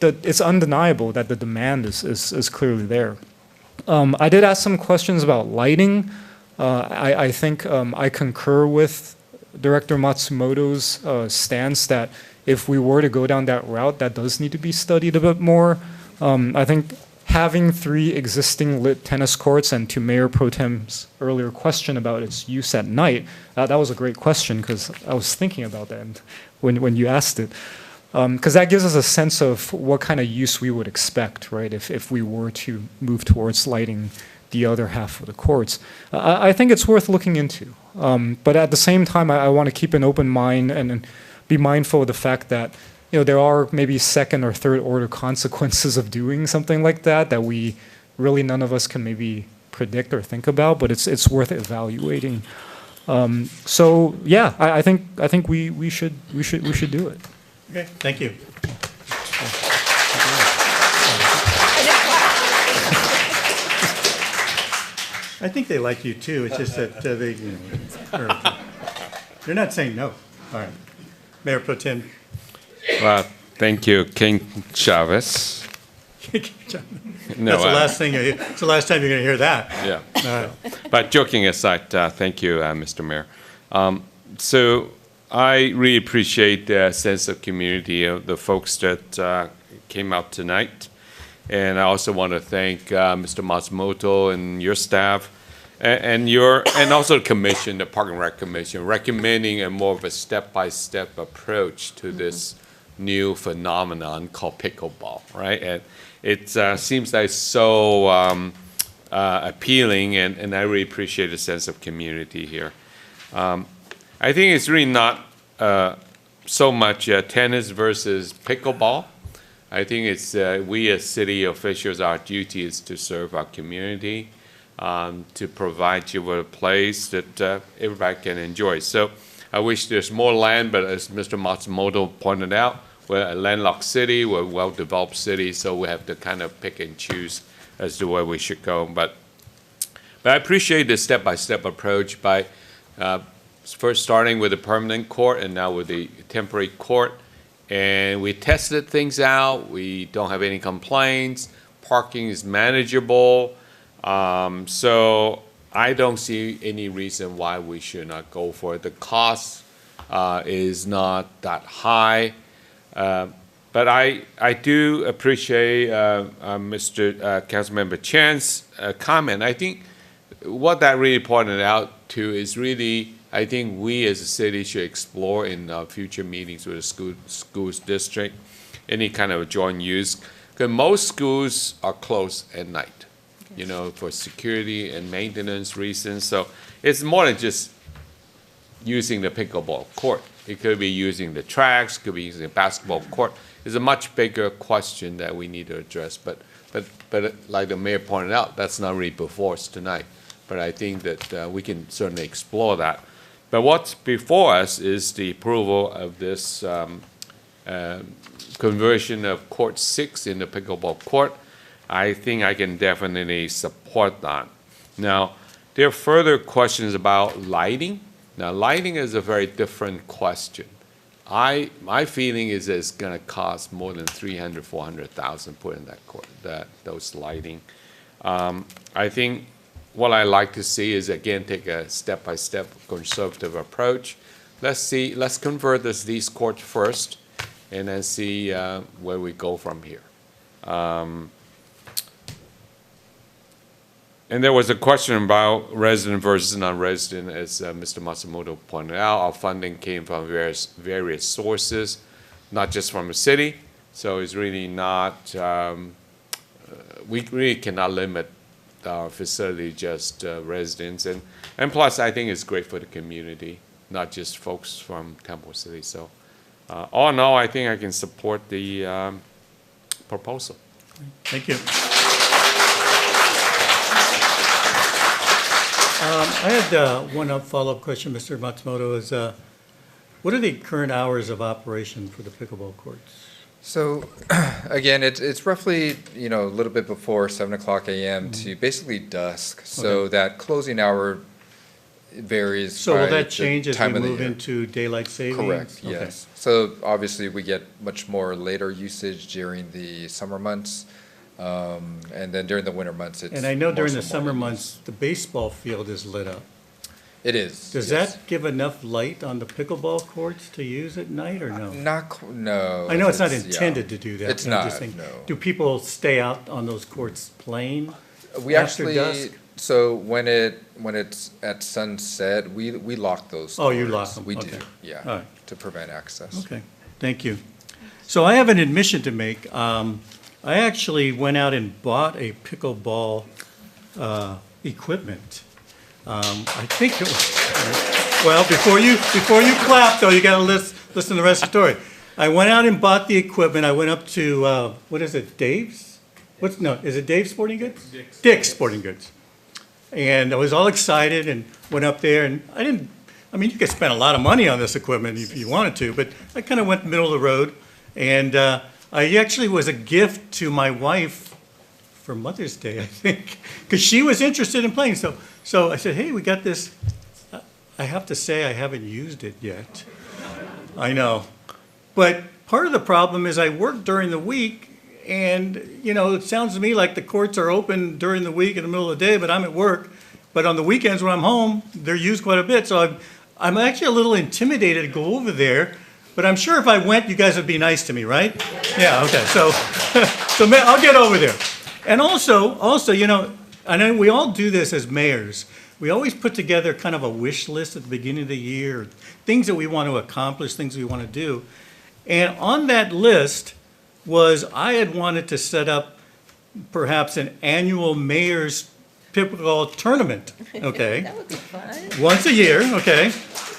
it's undeniable that the demand is clearly there. I did ask some questions about lighting. I think I concur with Director Matsumoto's stance that if we were to go down that route, that does need to be studied a bit more. I think having 3 existing lit tennis courts, and to Mayor Pro Tem's earlier question about its use at night, that was a great question, because I was thinking about that when you asked it. Because that gives us a sense of what kind of use we would expect, right, if we were to move towards lighting the other half of the courts. I think it's worth looking into. But at the same time, I want to keep an open mind and be mindful of the fact that, you know, there are maybe second or third order consequences of doing something like that we really none of us can maybe predict or think about, but it's worth evaluating. So yeah, I think we should do it. Okay, thank you. I think they like you too. It's just that they're not saying no. All right, Mayor Pro Tem. Well, thank you, King Chavez. No, That's the last thing. It's the last time you're going to hear that. Yeah. All right. But joking aside, thank you, Mr. Mayor. So I really appreciate the sense of community of the folks that came out tonight. And I also want to thank Mr. Matsumoto and your staff and also the commission, the Park and Rec Commission, recommending a more of a step-by-step approach to this new phenomenon called pickleball, right? And it seems like so appealing, and I really appreciate the sense of community here. I think it's really not so much tennis versus pickleball. I think it's we as city officials, our duty is to serve our community, to provide you with a place that everybody can enjoy. So I wish there's more land, but as Mr. Matsumoto pointed out, we're a landlocked city, we're a well-developed city, so we have to kind of pick and choose as to where we should go. But I appreciate the step-by-step approach by first starting with the permanent court and now with the temporary court. And we tested things out. We don't have any complaints. Parking is manageable. So I don't see any reason why we should not go for it. The cost is not that high. But I do appreciate Mr. Councilmember Chan's comment. I think what that really pointed out to is really, I think we as a city should explore in future meetings with the schools district, any kind of joint use. Because most schools are closed at night, you know, for security and maintenance reasons. So it's more than just using the pickleball court. It could be using the tracks, could be using the basketball court. It's a much bigger question that we need to address. But like the mayor pointed out, that's not really before us tonight. But I think that we can certainly explore that. But what's before us is the approval of this conversion of Court 6 into pickleball court. I think I can definitely support that. Now, there are further questions about lighting. Now, lighting is a very different question. My feeling is that it's going to cost more than $300,000, $400,000 put in that court, those lighting. I think what I like to see is, again, take a step-by-step conservative approach. Let's convert these courts first, and then see where we go from here. And there was a question about resident versus non-resident, as Mr. Matsumoto pointed out. Our funding came from various sources, not just from the city. So it's really not, we really cannot limit our facility just residents. And plus, I think it's great for the community, not just folks from Temple City. So all in all, I think I can support the proposal. Thank you. I had one follow-up question, Mr. Matsumoto, is what are the current hours of operation for the pickleball courts? So, again, it's roughly, you know, a little bit before 7 o'clock a.m. to basically dusk. So Okay. that closing hour varies. So will by that the change as we time of the move year. into daylight savings? Correct, Okay. yes. So obviously, we get much more later usage during the summer months. And then during the winter months, it's And I know during more the so summer morning months, the baseball field is lit up. It is. Does yes. that give enough light on the pickleball courts to use at night or no? No. I know it's not yeah. intended to do that. It's but I'm not, just saying, no. do people stay out on those courts playing We after actually, dusk? so when it's at sunset, we lock those. Oh, you doors. lock them, We okay. do, yeah, All right. to prevent access. Okay, thank you. So I have an admission to make. I actually went out and bought a pickleball equipment. I think it was, well, before you clap, though, you got to listen to the rest of the story. I went out and bought the equipment. I went up to, what is it, Dave's? Is it Dave's Sporting Goods? Dick's Sporting Goods. And I was all excited and went up there, and you could spend a lot of money on this equipment if you wanted to, but I kind of went middle of the road. And I actually was a gift to my wife for Mother's Day, I think, because she was interested in playing. So I said, hey, we got this. I have to say I haven't used it yet. I know. But part of the problem is I work during the week, and, it sounds to me like the courts are open during the week in the middle of the day, but I'm at work. But on the weekends when I'm home, they're used quite a bit. So I'm actually a little intimidated to go over there. But I'm sure if I went, you guys would be nice to me, right? Yeah, okay. So I'll get over there. And also, I know we all do this as mayors. We always put together kind of a wish list at the beginning of the year, things that we want to accomplish, things we want to do. And on that list I had wanted to set up perhaps an annual mayor's pickleball tournament, okay? That would be fun. Once a year, okay?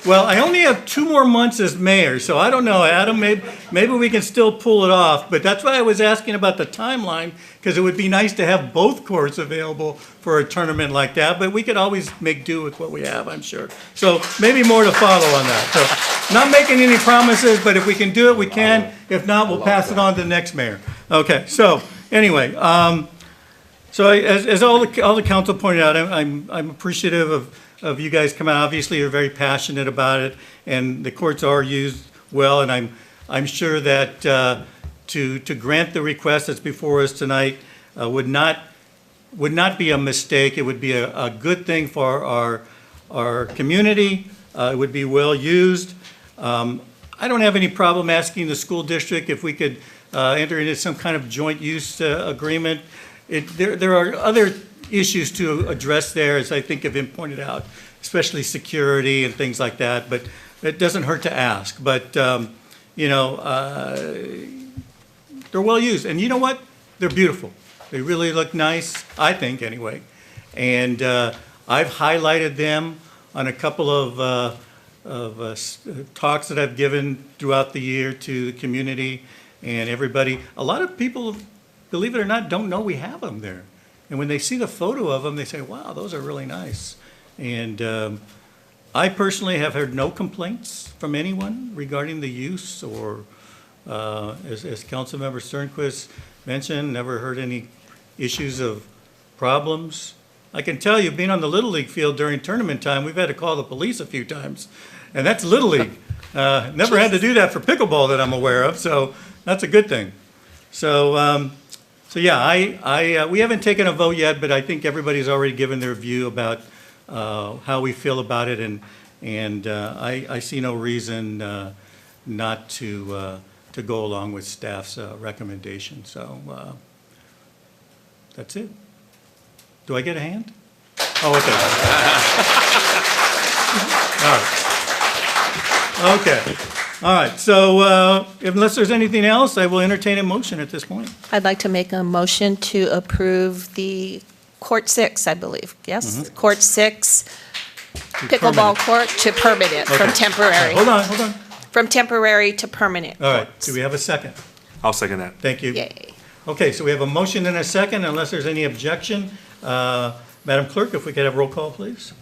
Well, I only have 2 more months as mayor, so I don't know, Adam, maybe we can still pull it off. But that's why I was asking about the timeline, because it would be nice to have both courts available for a tournament like that. But we could always make do with what we have, I'm sure. So maybe more to follow on that. So not making any promises, but if we can do it, we can. If not, we'll pass it on to the next mayor. Okay, so anyway, as all the council pointed out, I'm appreciative of you guys coming out. Obviously, you're very passionate about it, and the courts are used well, and I'm sure that to grant the request that's before us tonight would not be a mistake. It would be a good thing for our community. It would be well used. I don't have any problem asking the school district if we could enter into some kind of joint use agreement. There are other issues to address there, as I think have been pointed out, especially security and things like that, but it doesn't hurt to ask. But, they're well used. And you know what? They're beautiful. They really look nice, I think, anyway. And I've highlighted them on a couple of talks that I've given throughout the year to the community and everybody. A lot of people, believe it or not, don't know we have them there. And when they see the photo of them, they say, wow, those are really nice. And I personally have heard no complaints from anyone regarding the use or, as Councilmember Sternquist mentioned, never heard any issues of problems. I can tell you, being on the Little League field during tournament time, we've had to call the police a few times. And that's Little League. Never had to do that for pickleball that I'm aware of, so that's a good thing. So yeah, we haven't taken a vote yet, but I think everybody's already given their view about how we feel about it, and I see no reason not to go along with staff's recommendation. So that's it. Do I get a hand? Oh, okay. All right. Okay. All right. So unless there's anything else, I will entertain a motion at this point. I'd like to make a motion to approve the Court 6, I believe, yes? Mhm. Court 6 permit pickleball it. court to permit it from Okay. temporary. Hold on. From temporary to permanent. All right. Do we have a second? I'll second that. Thank you. Yay. Okay, so we have a motion and a second, unless there's any objection. Madam Clerk, if we could have roll call, please.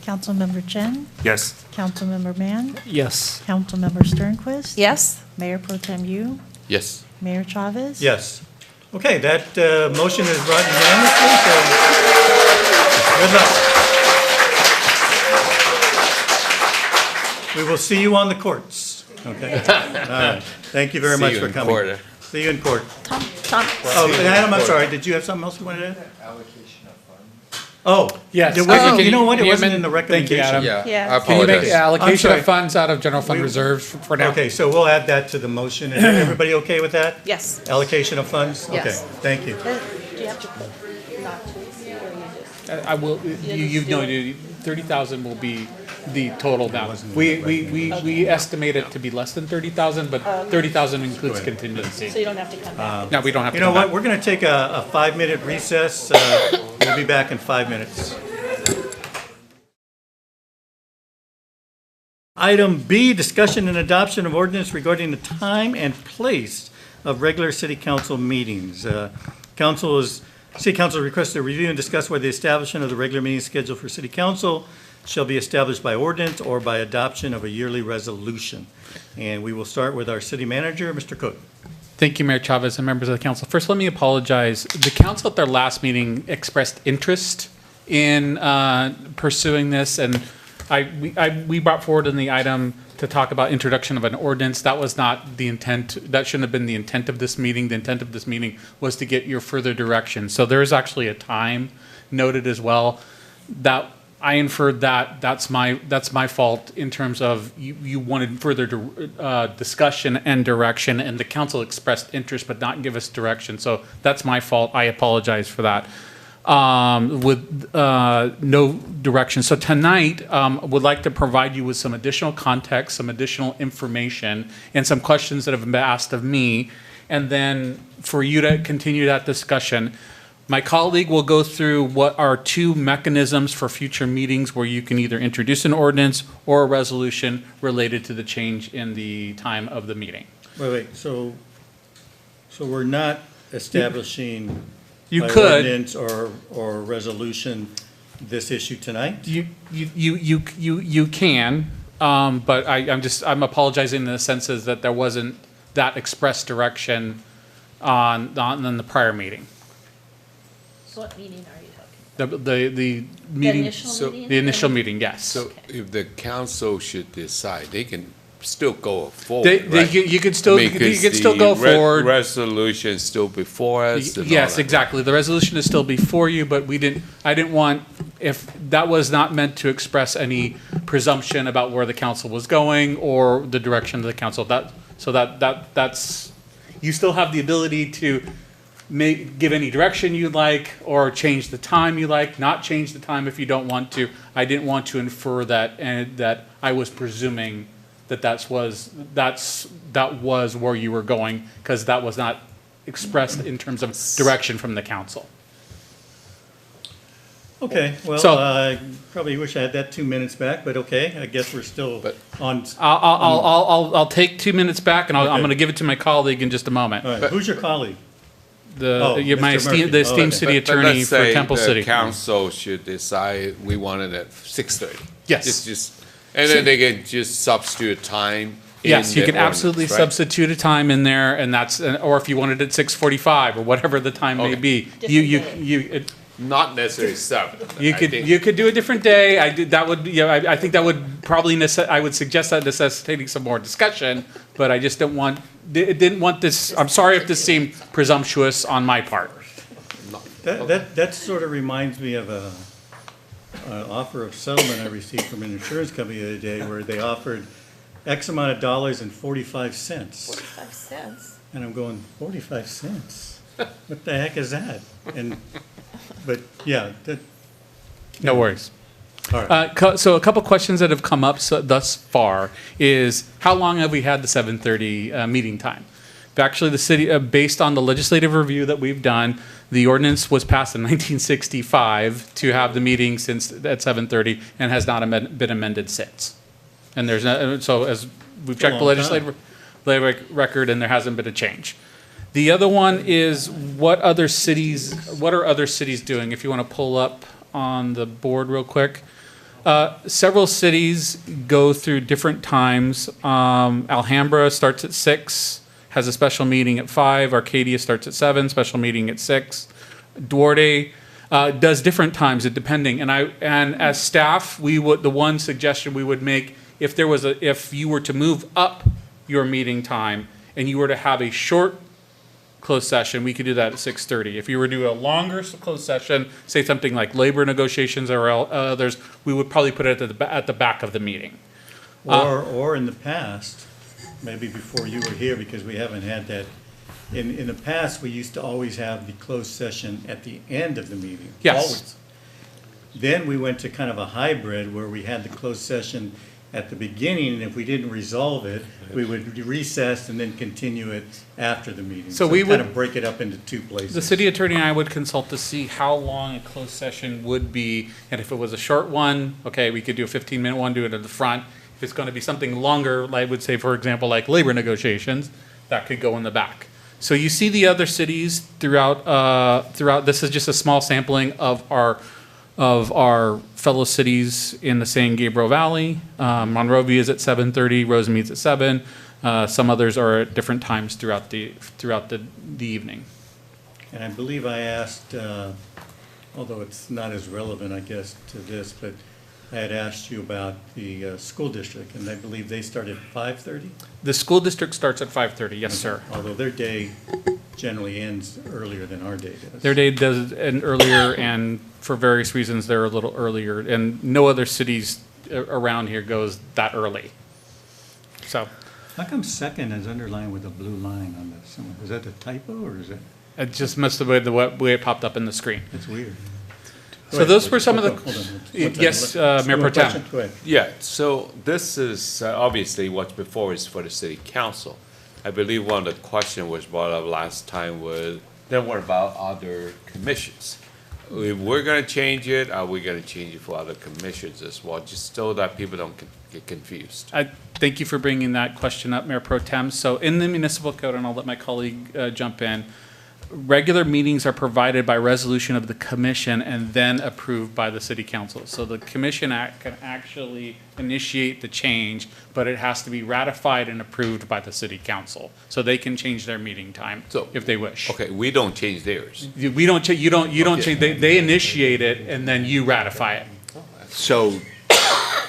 Councilmember Chen, Yes. Councilmember Mann, Yes. Councilmember Sternquist. Yes? Mayor Pro Tem Yu, Yes. Mayor Chavez. Yes. Okay, that motion is brought unanimously, so good luck. We will see you on the courts, okay? All right. Thank you very much for coming. See you in court. See you in court. Tom? Oh, and Adam, I'm sorry, did you have something else you wanted to add? Allocation of funds. Oh. Yes. There wasn't- Can You know what, it can wasn't amend- in the Thank you, recommendation. Adam. Yeah, Yeah. I Can you make apologize. the allocation sorry. of funds out of general fund We- reserves for now? Okay, so we'll add that to the motion. Is everybody okay with that? Yes. Allocation of funds? Yes. Okay, thank you. Do you have to not to, or you just? I will, you know, 30,000 will be the total now. We estimate it to be less than 30,000, but 30,000 includes contingency. So you don't have to come back. No, we don't have to. You know come what, back. we're going to take a 5-minute recess. We'll be back in 5 minutes. Item B, discussion and adoption of ordinance regarding the time and place of regular city council meetings. City council requests to review and discuss whether the establishment of the regular meeting schedule for city council shall be established by ordinance or by adoption of a yearly resolution. And we will start with our city manager, Mr. Cook. Thank you, Mayor Chavez and members of the council. First, let me apologize. The council at their last meeting expressed interest in pursuing this, and we brought forward in the item to talk about introduction of an ordinance. That was not the intent. That shouldn't have been the intent of this meeting. The intent of this meeting was to get your further direction. So there is actually a time noted as well. That I inferred that's my fault in terms of you wanted further discussion and direction, and the council expressed interest but not give us direction. So that's my fault. I apologize for that. With no direction. So tonight, would like to provide you with some additional context, some additional information, and some questions that have been asked of me, and then for you to continue that discussion. My colleague will go through what are two mechanisms for future meetings where you can either introduce an ordinance or a resolution related to the change in the time of the meeting. Wait, so we're not establishing You by could. ordinance or resolution this issue tonight? You can, but I'm apologizing in the senses that there wasn't that express direction on the prior meeting. So what meeting are you talking The meeting. initial meeting? The initial meeting, yes. So if the council should decide, they can still go forward, right? You could still, I mean, you 'cause could still go the forward. Resolution still before us. and all Yes, that. exactly. The resolution is still before you, but I didn't want, if that was not meant to express any presumption about where the council was going or the direction of the council. That's, you still have the ability to give any direction you'd like, or change the time you like, not change the time if you don't want to. I didn't want to infer that, and that I was presuming that was where you were going, because that was not expressed in terms of direction from the council. Okay, well, So- I probably wish I had that 2 minutes back, but okay, I guess we're still on. I'll take 2 minutes back, and I'm Okay. going to give it to my colleague in just a moment. All right, who's your colleague? My Mr. Murphy. esteemed Okay. city But attorney let's for say Temple the City. council should decide we want it at 6:30. Yes. It's just, and then they can just substitute a time. Yes, in you the can absolutely ordinance, right? substitute a time in there, and or if you wanted it 6:45 or whatever the time may Okay. be. Not necessarily 7. You could do a different day. I think that would probably I would suggest that necessitating some more discussion, but I just didn't want this. I'm sorry if this seemed presumptuous on my part. That sort of reminds me of an offer of settlement I received from an insurance company the other day, where they offered X amount of dollars and 45 cents. 45 cents? And I'm going, 45 cents? What the heck is that? But yeah. No worries. All right. So a couple questions that have come up thus far is, how long have we had the 7:30 meeting time? Actually, the city, based on the legislative review that we've done, the ordinance was passed in 1965 to have the meeting at 7:30 and has not been amended since. And so as we've checked the legislative record, and there hasn't been a change. The other one is, what are other cities doing? If you want to pull up on the board real quick. Several cities go through different times. Alhambra starts at 6, has a special meeting at 5. Arcadia starts at 7, special meeting at 6. Duarte does different times, depending. And as staff, the one suggestion we would make, if you were to move up your meeting time and you were to have a short closed session, we could do that at 6:30. If you were to do a longer closed session, say something like labor negotiations or others, we would probably put it at the back of the meeting. Or in the past, maybe before you were here, because we haven't had that, in the past, we used to always have the closed session at the end of the meeting. Yes. Always. Then we went to kind of a hybrid where we had the closed session at the beginning, and if we didn't resolve it, we would recess and then continue it after the meeting. So we kind would- of break it up into two places. The city attorney and I would consult to see how long a closed session would be, and if it was a short one, okay, we could do a 15-minute one, do it at the front. If it's going to be something longer, I would say, for example, like labor negotiations, that could go in the back. So you see the other cities throughout, this is just a small sampling of our fellow cities in the San Gabriel Valley. Monrovia is at 7:30, Rosemead's at 7. Some others are at different times throughout the evening. And I believe I asked, although it's not as relevant, I guess, to this, but I had asked you about the school district, and I believe they start at 5:30? The school district starts at 5:30, yes, sir. Although their day generally ends earlier than our day does. Their day does end earlier, and for various reasons, they're a little earlier, and no other cities around here goes that early. So, How come second is underlined with a blue line on this? Is that a typo, or is it? it just must have been the way it popped up in the screen. That's weird. So those were some of the, Hold on. One yes, second. Mayor Pro Tem. Question? Go ahead. Yeah, so this is, obviously what's before is for the city council. I believe one of the questions was brought up last time was, then what about other commissions? If we're gonna change it, are we gonna change it for other commissions as well, just so that people don't get confused? I thank you for bringing that question up, Mayor Pro Tem. So in the municipal code, and I'll let my colleague jump in, regular meetings are provided by resolution of the commission and then approved by the city council. So the commission can actually initiate the change, but it has to be ratified and approved by the city council. So they can change their meeting time if they wish. Okay, we don't change theirs. We don't, you don't change, they initiate it and then you ratify it. So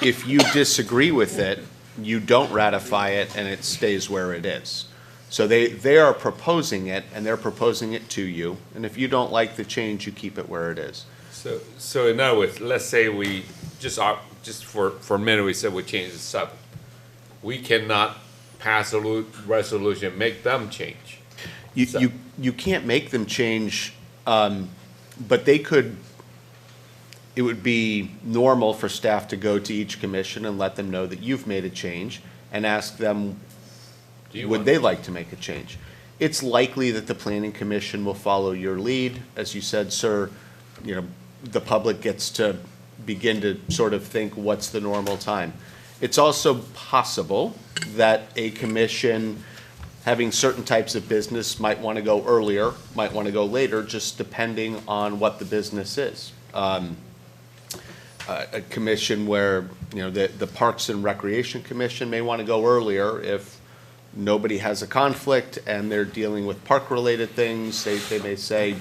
if you disagree with it, you don't ratify it and it stays where it is. So they are proposing it, and they're proposing it to you, and if you don't like the change, you keep it where it is. So in other words, let's say we, just for a minute, we said we change the 7th. We cannot pass a resolution, make them change. You can't make them change, but they could, it would be normal for staff to go to each commission and let them know that you've made a change and ask them, would they like to make a change? It's likely that the planning commission will follow your lead. As you said, sir, you know, the public gets to begin to sort of think, what's the normal time? It's also possible that a commission having certain types of business might want to go earlier, might want to go later, just depending on what the business is. A commission where, you know, the Parks and Recreation Commission may want to go earlier if nobody has a conflict and they're dealing with park-related things. They may say,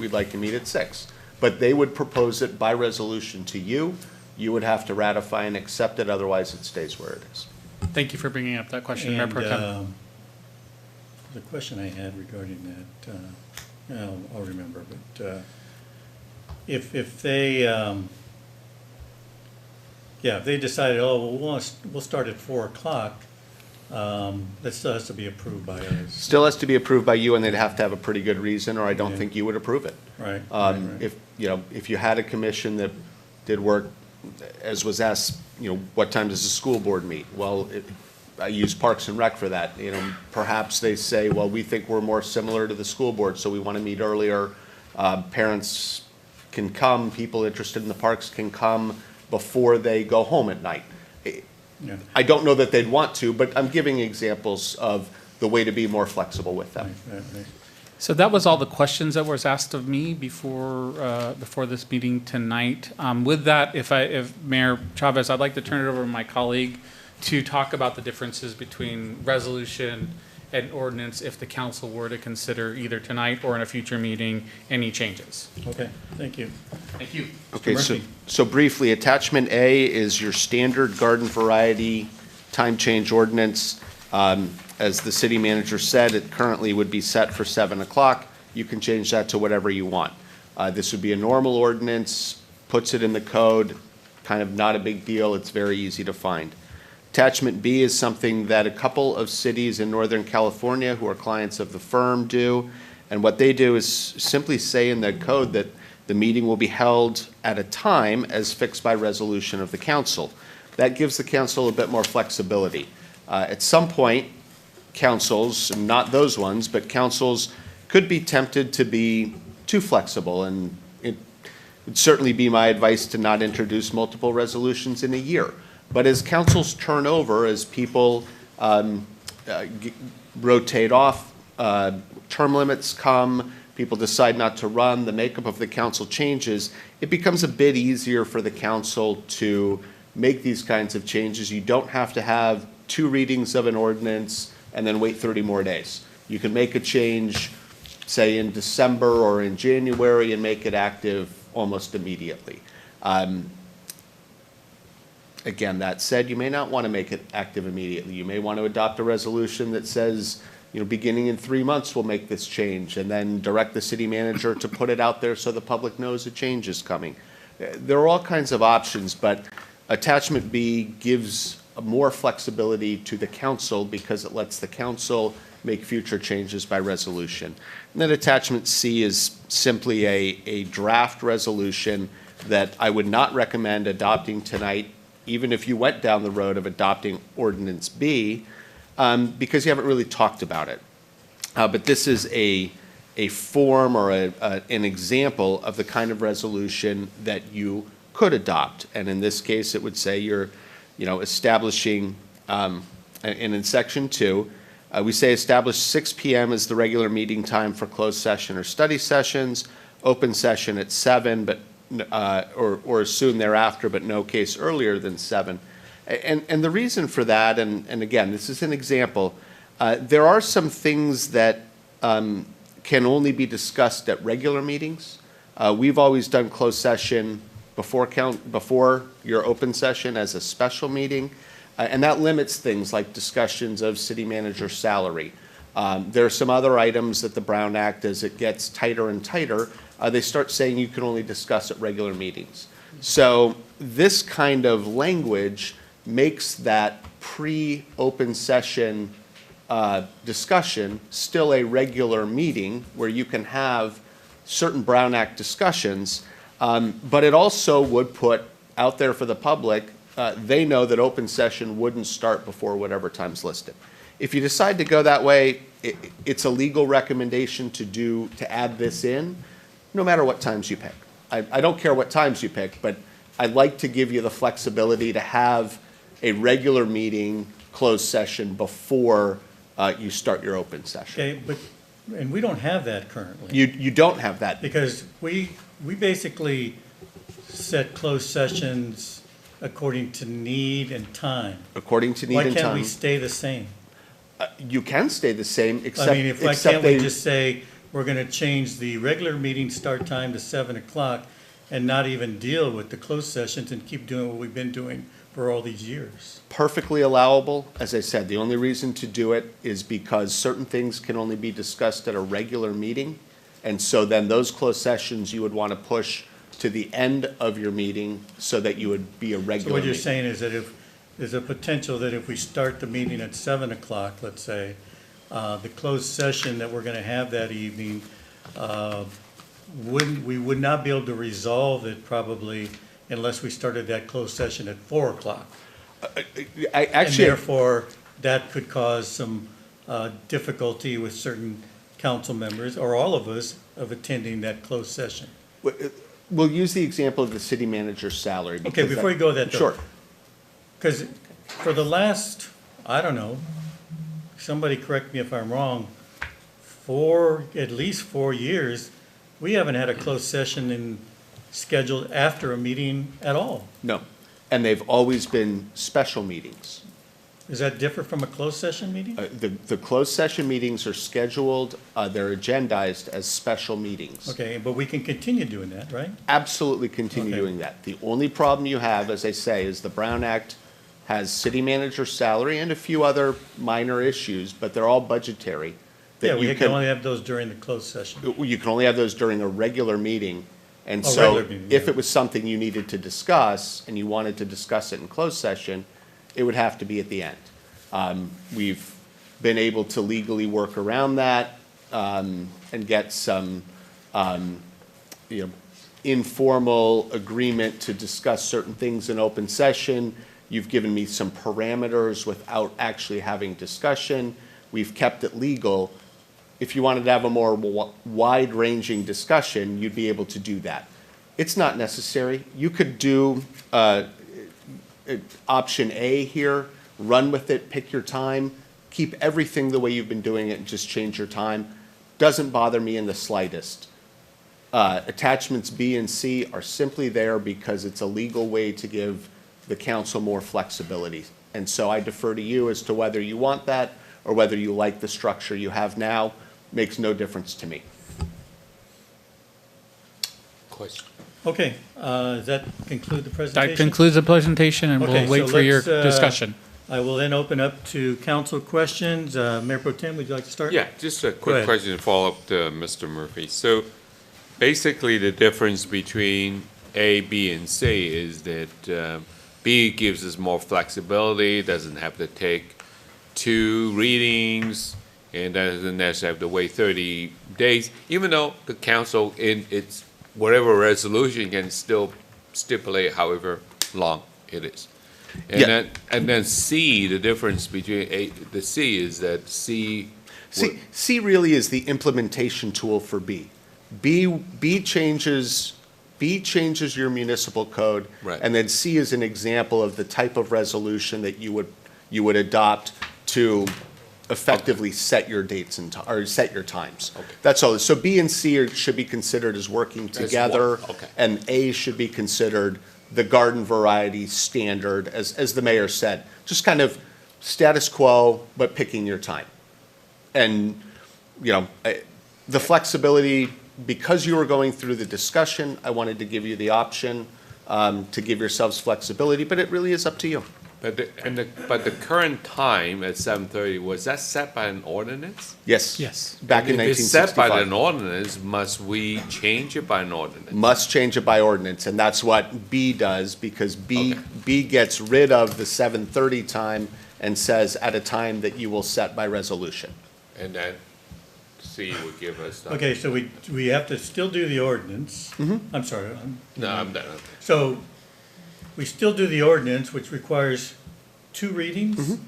we'd like to meet at 6. But they would propose it by resolution to you. You would have to ratify and accept it, otherwise it stays where it is. Thank you for bringing up that question, Mayor Pro Tem. The question I had regarding that, I'll remember, but if they, if they decided, oh, well, we'll start at 4 o'clock, that still has to be approved by us. Still has to be approved by you, and they'd have to have a pretty good reason, or I don't think you would approve it. Right. If, you know, if you had a commission that did work, as was asked, you know, what time does the school board meet? Well, I use Parks and Rec for that. You know, perhaps they say, well, we think we're more similar to the school board, so we want to meet earlier. Parents can come, people interested in the parks can come before they go home at night. Yeah. I don't know that they'd want to, but I'm giving examples of the way to be more flexible with them. Right. So that was all the questions that was asked of me before this meeting tonight. With that, if Mayor Chavez, I'd like to turn it over to my colleague to talk about the differences between resolution and ordinance if the council were to consider either tonight or in a future meeting any changes. Okay, thank you. Thank you. Okay, Mr. Murphy. so briefly, attachment A is your standard garden variety time change ordinance. As the city manager said, it currently would be set for 7 o'clock. You can change that to whatever you want. This would be a normal ordinance, puts it in the code, kind of not a big deal. It's very easy to find. Attachment B is something that a couple of cities in Northern California who are clients of the firm do. And what they do is simply say in the code that The meeting will be held at a time as fixed by resolution of the council. That gives the council a bit more flexibility. At some point, councils, not those ones, but councils could be tempted to be too flexible, and it would certainly be my advice to not introduce multiple resolutions in a year. But as councils turn over, as people rotate off, term limits come, people decide not to run, the makeup of the council changes, it becomes a bit easier for the council to make these kinds of changes. You don't have to have 2 readings of an ordinance and then wait 30 more days. You can make a change, say in December or in January, and make it active almost immediately. Again, that said, you may not want to make it active immediately. You may want to adopt a resolution that says, beginning in 3 months, we'll make this change, and then direct the city manager to put it out there so the public knows a change is coming. There are all kinds of options, but attachment B gives more flexibility to the council because it lets the council make future changes by resolution. And then attachment C is simply a draft resolution that I would not recommend adopting tonight, even if you went down the road of adopting ordinance B, because you haven't really talked about it. But this is a form or an example of the kind of resolution that you could adopt. And in this case, it would say you're establishing, and in section 2, we say establish 6 p.m. as the regular meeting time for closed session or study sessions, open session at 7, but or soon thereafter, but no case earlier than 7. And the reason for that, and again, this is an example, there are some things that can only be discussed at regular meetings. We've always done closed session before your open session as a special meeting, and that limits things like discussions of city manager's salary. There are some other items that the Brown Act, as it gets tighter and tighter, they start saying you can only discuss at regular meetings. So this kind of language makes that pre-open session discussion still a regular meeting where you can have certain Brown Act discussions, but it also would put out there for the public, they know that open session wouldn't start before whatever time's listed. If you decide to go that way, it's a legal recommendation to add this in, no matter what times you pick. I don't care what times you pick, but I'd like to give you the flexibility to have a regular meeting, closed session, before you start your open session. Okay, and we don't have that currently. You don't have that. Because we basically set closed sessions according to need and time. According to need and time. Why can't we stay the same? You can stay the same, except why can't we just say, we're going to change the regular meeting start time to 7 o'clock and not even deal with the closed sessions and keep doing what we've been doing for all these years? Perfectly allowable. As I said, the only reason to do it is because certain things can only be discussed at a regular meeting. And so then those closed sessions you would want to push to the end of your meeting so that you would be a regular So what you're meeting. saying is that if there's a potential that if we start the meeting at 7 o'clock, let's say, the closed session that we're going to have that evening, we would not be able to resolve it probably unless we started that closed session at 4 o'clock. And therefore, that could cause some difficulty with certain council members, or all of us, of attending that closed session. We'll use the example of the city manager's salary. Okay, before you go that, though. Sure. Because for the last, I don't know, somebody correct me if I'm wrong, at least 4 years, we haven't had a closed session scheduled after a meeting at all. No, and they've always been special meetings. Does that differ from a closed session meeting? The closed session meetings are scheduled, they're agendized as special meetings. Okay, but we can continue doing that, right? Absolutely continue doing that. The only problem you have, as I say, is the Brown Act has city manager's salary and a few other minor issues, but they're all budgetary. Yeah, we can only have those during the closed session. You can only have those during a regular meeting. And A so regular meeting, if yeah. it was something you needed to discuss and you wanted to discuss it in closed session, it would have to be at the end. We've been able to legally work around that and get some informal agreement to discuss certain things in open session. You've given me some parameters without actually having discussion. We've kept it legal. If you wanted to have a more wide-ranging discussion, you'd be able to do that. It's not necessary. You could do option A here, run with it, pick your time, keep everything the way you've been doing it, and just change your time. Doesn't bother me in the slightest. Attachments B and C are simply there because it's a legal way to give the council more flexibility. And so I defer to you as to whether you want that or whether you like the structure you have now. Makes no difference to me. Question. Okay, does that conclude the presentation? That concludes the presentation, and Okay, we'll wait so for your let's, discussion. I will then open up to council questions. Mayor Pro Tem, would you like to start? Yeah, just a Go quick ahead. question to follow up to Mr. Murphy. So basically, the difference between A, B, and C is that B gives us more flexibility, doesn't have to take 2 readings, and doesn't necessarily have to wait 30 days, even though the council in its whatever resolution can still stipulate however long it is. And Yeah. then C, the difference between the C is that C. C really is the implementation tool for B. B changes your municipal code. Right. And then C is an example of the type of resolution that you would adopt to effectively set your dates and, or set your times. Okay. That's all. So B and C should be considered as working As together. one, okay. And A should be considered the garden variety standard, as the mayor said. Just kind of status quo, but picking your time. And, you know, the flexibility, because you were going through the discussion, I wanted to give you the option to give yourselves flexibility, but it really is up to you. But the current time at 7:30, was that set by an ordinance? Yes. Yes. Back in If it's set by 1965. an ordinance, must we change it by an ordinance? Must change it by ordinance, and that's what B does, because B gets rid of the 7:30 time and says at a time that you will set by resolution. And then C would give us. the- Okay, so we have to still do the ordinance. I'm sorry. No, I'm done. So we still do the ordinance, which requires 2 readings,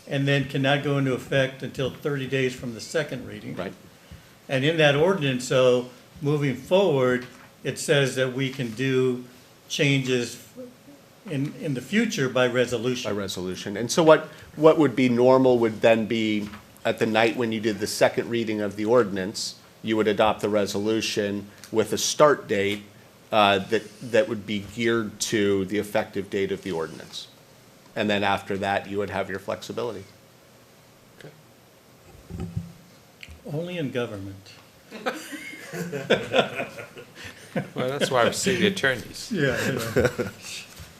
and then cannot go into effect until 30 days from the second reading. Right. And in that ordinance, so moving forward, it says that we can do changes in the future by resolution. By resolution. And so what would be normal would then be at the night when you did the second reading of the ordinance, you would adopt the resolution with a start date that would be geared to the effective date of the ordinance. And then after that, you would have your flexibility. Only in government. Well, that's why I'm city attorneys. Yeah.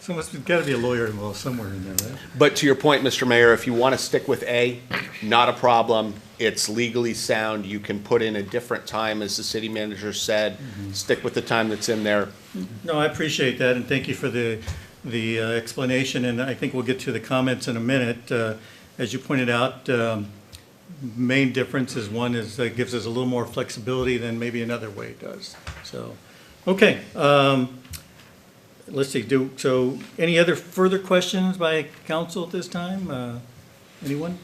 There's got to be a lawyer involved somewhere in there, right? But to your point, Mr. Mayor, if you want to stick with A, not a problem. It's legally sound. You can put in a different time, as the city manager said. Stick with the time that's in there. No, I appreciate that, and thank you for the explanation, and I think we'll get to the comments in a minute. As you pointed out, main difference is one is gives us a little more flexibility than maybe another way does. So, okay. Let's see, so any other further questions by council at this time? Anyone?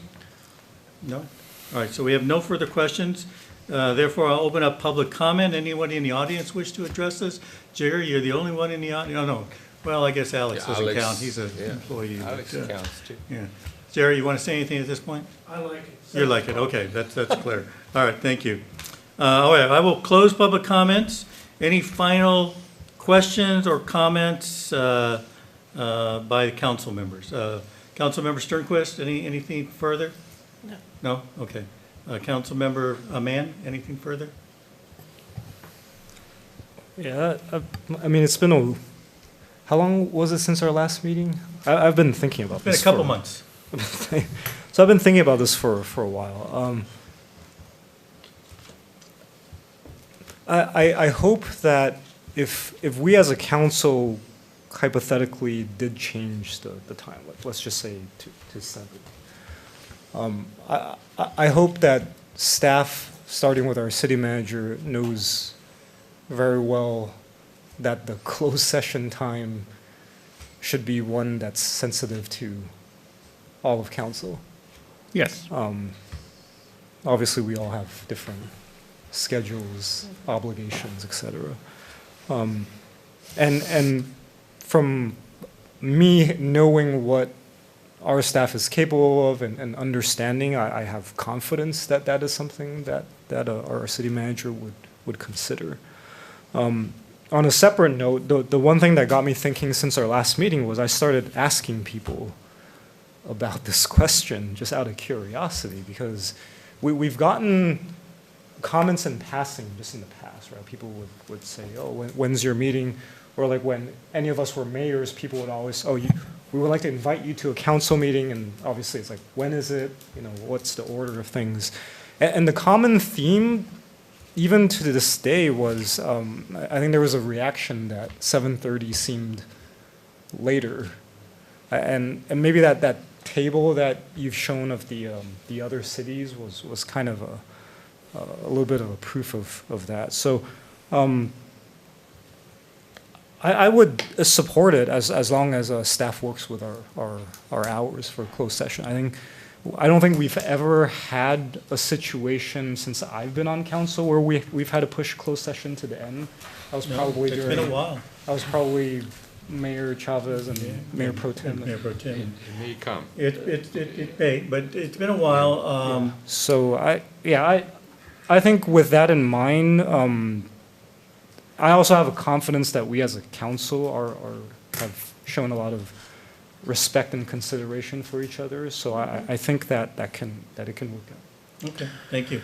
No? All right, so we have no further questions. Therefore, I'll open up public comment. Anybody in the audience wish to address us? Jerry, you're the only one in the audience? No. Well, I guess Alex Yeah, doesn't Alex, count. He's an yeah. employee. Alex but, counts too. Yeah. Jerry, you want to say anything at this point? I like it. You like it, okay, that's clear. All right, thank you. All right, I will close public comments. Any final questions or comments by the council members? Councilmember Sternquist, anything further? No. No? Okay. Councilmember Mann, anything further? Yeah, I mean, it's been how long was it since our last meeting? I've been thinking about It's been a couple months. So I've been thinking about this for a while. I hope that if we as a council hypothetically did change the time, let's just say to 7. I hope that staff, starting with our city manager, knows very well that the closed session time should be one that's sensitive to all of council. Yes. Obviously, we all have different schedules, obligations, et cetera. And from me knowing what our staff is capable of and understanding, I have confidence that that is something that our city manager would consider. On a separate note, the one thing that got me thinking since our last meeting was I started asking people about this question just out of curiosity, because we've gotten comments in passing just in the past, right? People would say, oh, when's your meeting? Or like when any of us were mayors, people would always, oh, we would like to invite you to a council meeting, and obviously it's like, when is it? You know, what's the order of things? And the common theme, even to this day, was I think there was a reaction that 7:30 seemed later, and maybe that table that you've shown of the other cities was kind of a little bit of a proof of that. So I would support it as long as staff works with our hours for closed session. I don't think we've ever had a situation since I've been on council where we've had to push closed session to the end. I was probably it's been a while. I was probably Mayor Chavez and Mayor Pro Tem. Mayor Pro Tem. It may come. It may, but it's been a while. So I think with that in mind, I also have a confidence that we as a council have shown a lot of respect and consideration for each other. So I think that it can work out. Okay, thank you.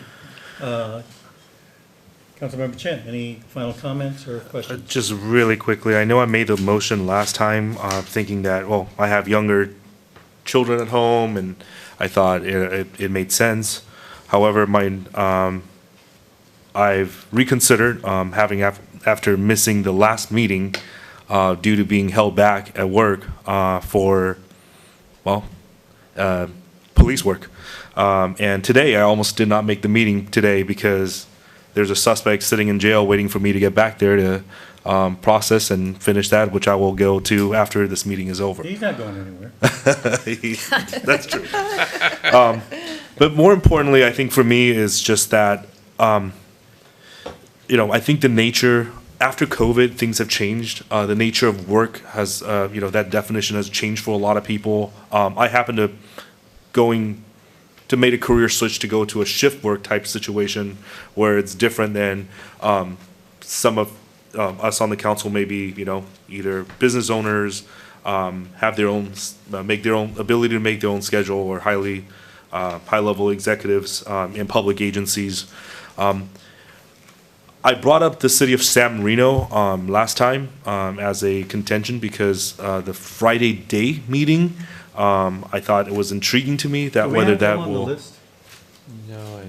Councilmember Chen, any final comments or questions? Just really quickly, I know I made the motion last time, thinking that, well, I have younger children at home, and I thought it made sense. However, I've reconsidered, after missing the last meeting, due to being held back at work, for, well, police work. And today, I almost did not make the meeting today because there's a suspect sitting in jail waiting for me to get back there to process and finish that, which I will go to after this meeting is over. He's not going anywhere. That's true. But more importantly, I think for me is just that, I think the nature, after COVID, things have changed. The nature of work has, that definition has changed for a lot of people. I happen to made a career switch to go to a shift work type situation where it's different than some of us on the council, maybe, either business owners, have their own, make their own ability to make their own schedule, or high-level executives in public agencies. I brought up the city of San Marino last time as a contention because the Friday day meeting, I thought it was intriguing to me that whether that will.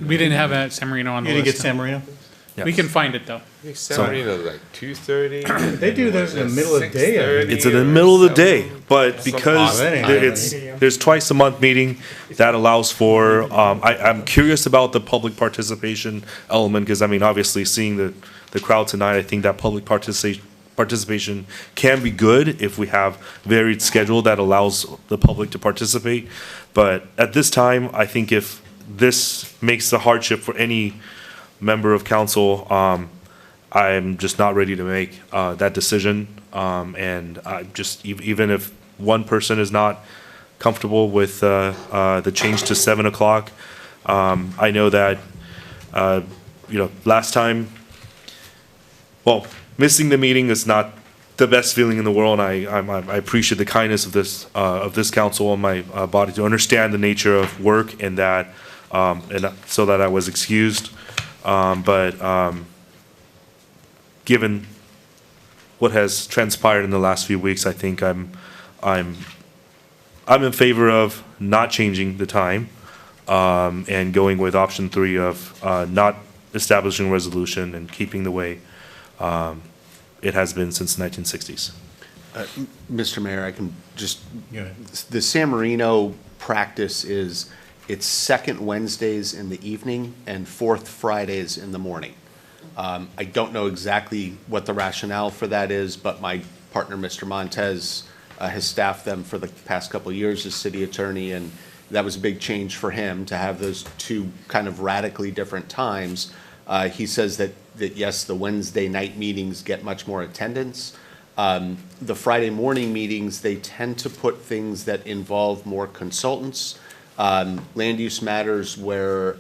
We didn't have a San Marino on the You list. didn't get San Marino? We can find it, though. I think San Marino is like 2:30. They do those in the middle of the day. It's in the middle of the day, but because Oh, that ain't happening. there's twice a month meeting, that allows for, I'm curious about the public participation element, because obviously seeing the crowd tonight, I think that public participation can be good if we have varied schedule that allows the public to participate. But at this time, I think if this makes the hardship for any member of council, I'm just not ready to make that decision. And I just, even if one person is not comfortable with the change to 7 o'clock, I know that, last time, well, missing the meeting is not the best feeling in the world. I appreciate the kindness of this council and my body to understand the nature of work, and that, and so that I was excused. But given what has transpired in the last few weeks, I think I'm in favor of not changing the time, and going with option 3 of not establishing a resolution and keeping the way it has been since the 1960s. Mr. Mayor, I can just, Yeah. the San Marino practice is it's second Wednesdays in the evening and fourth Fridays in the morning. I don't know exactly what the rationale for that is, but my partner, Mr. Montez, has staffed them for the past couple of years as city attorney, and that was a big change for him to have those two kind of radically different times. He says that yes, the Wednesday night meetings get much more attendance. The Friday morning meetings, they tend to put things that involve more consultants, land use matters where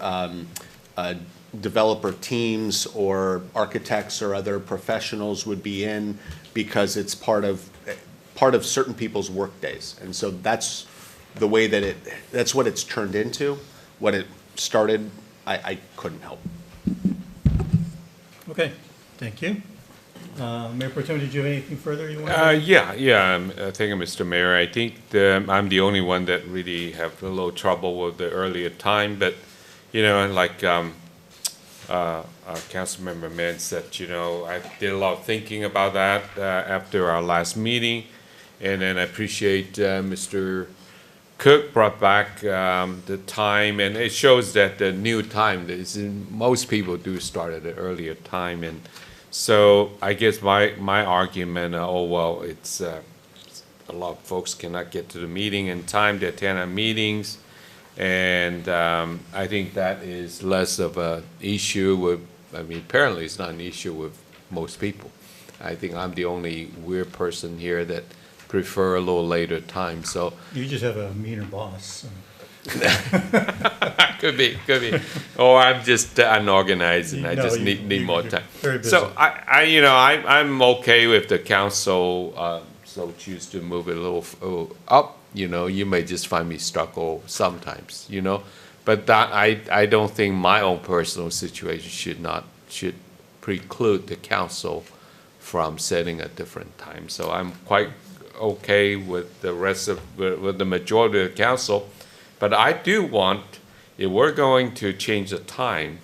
developer teams or architects or other professionals would be in, because it's part of certain people's work days. And so that's the way that that's what it's turned into. When it started, I couldn't help. Okay, thank you. Mayor Protem, did you have anything further you want to? Thank you, Mr. Mayor. I think I'm the only one that really have a little trouble with the earlier time, but, like Councilmember Mann said, I did a lot of thinking about that after our last meeting, and then I appreciate Mr. Cook brought back the time, and it shows that the new time is most people do start at an earlier time, and so I guess my argument, it's a lot of folks cannot get to the meeting in time to attend our meetings, and I think that is less of an issue with. Apparently it's not an issue with most people. I think I'm the only weird person here that prefer a little later time, so. You just have a meaner boss. Could be. Or I'm just unorganized and I just need more time. Very busy. So I'm okay with the council so choose to move it a little up. You may just find me stuck sometimes. But that I don't think my own personal situation should preclude the council from setting a different time. So I'm quite okay with the rest of with the majority of the council, but I do want, if we're going to change the time,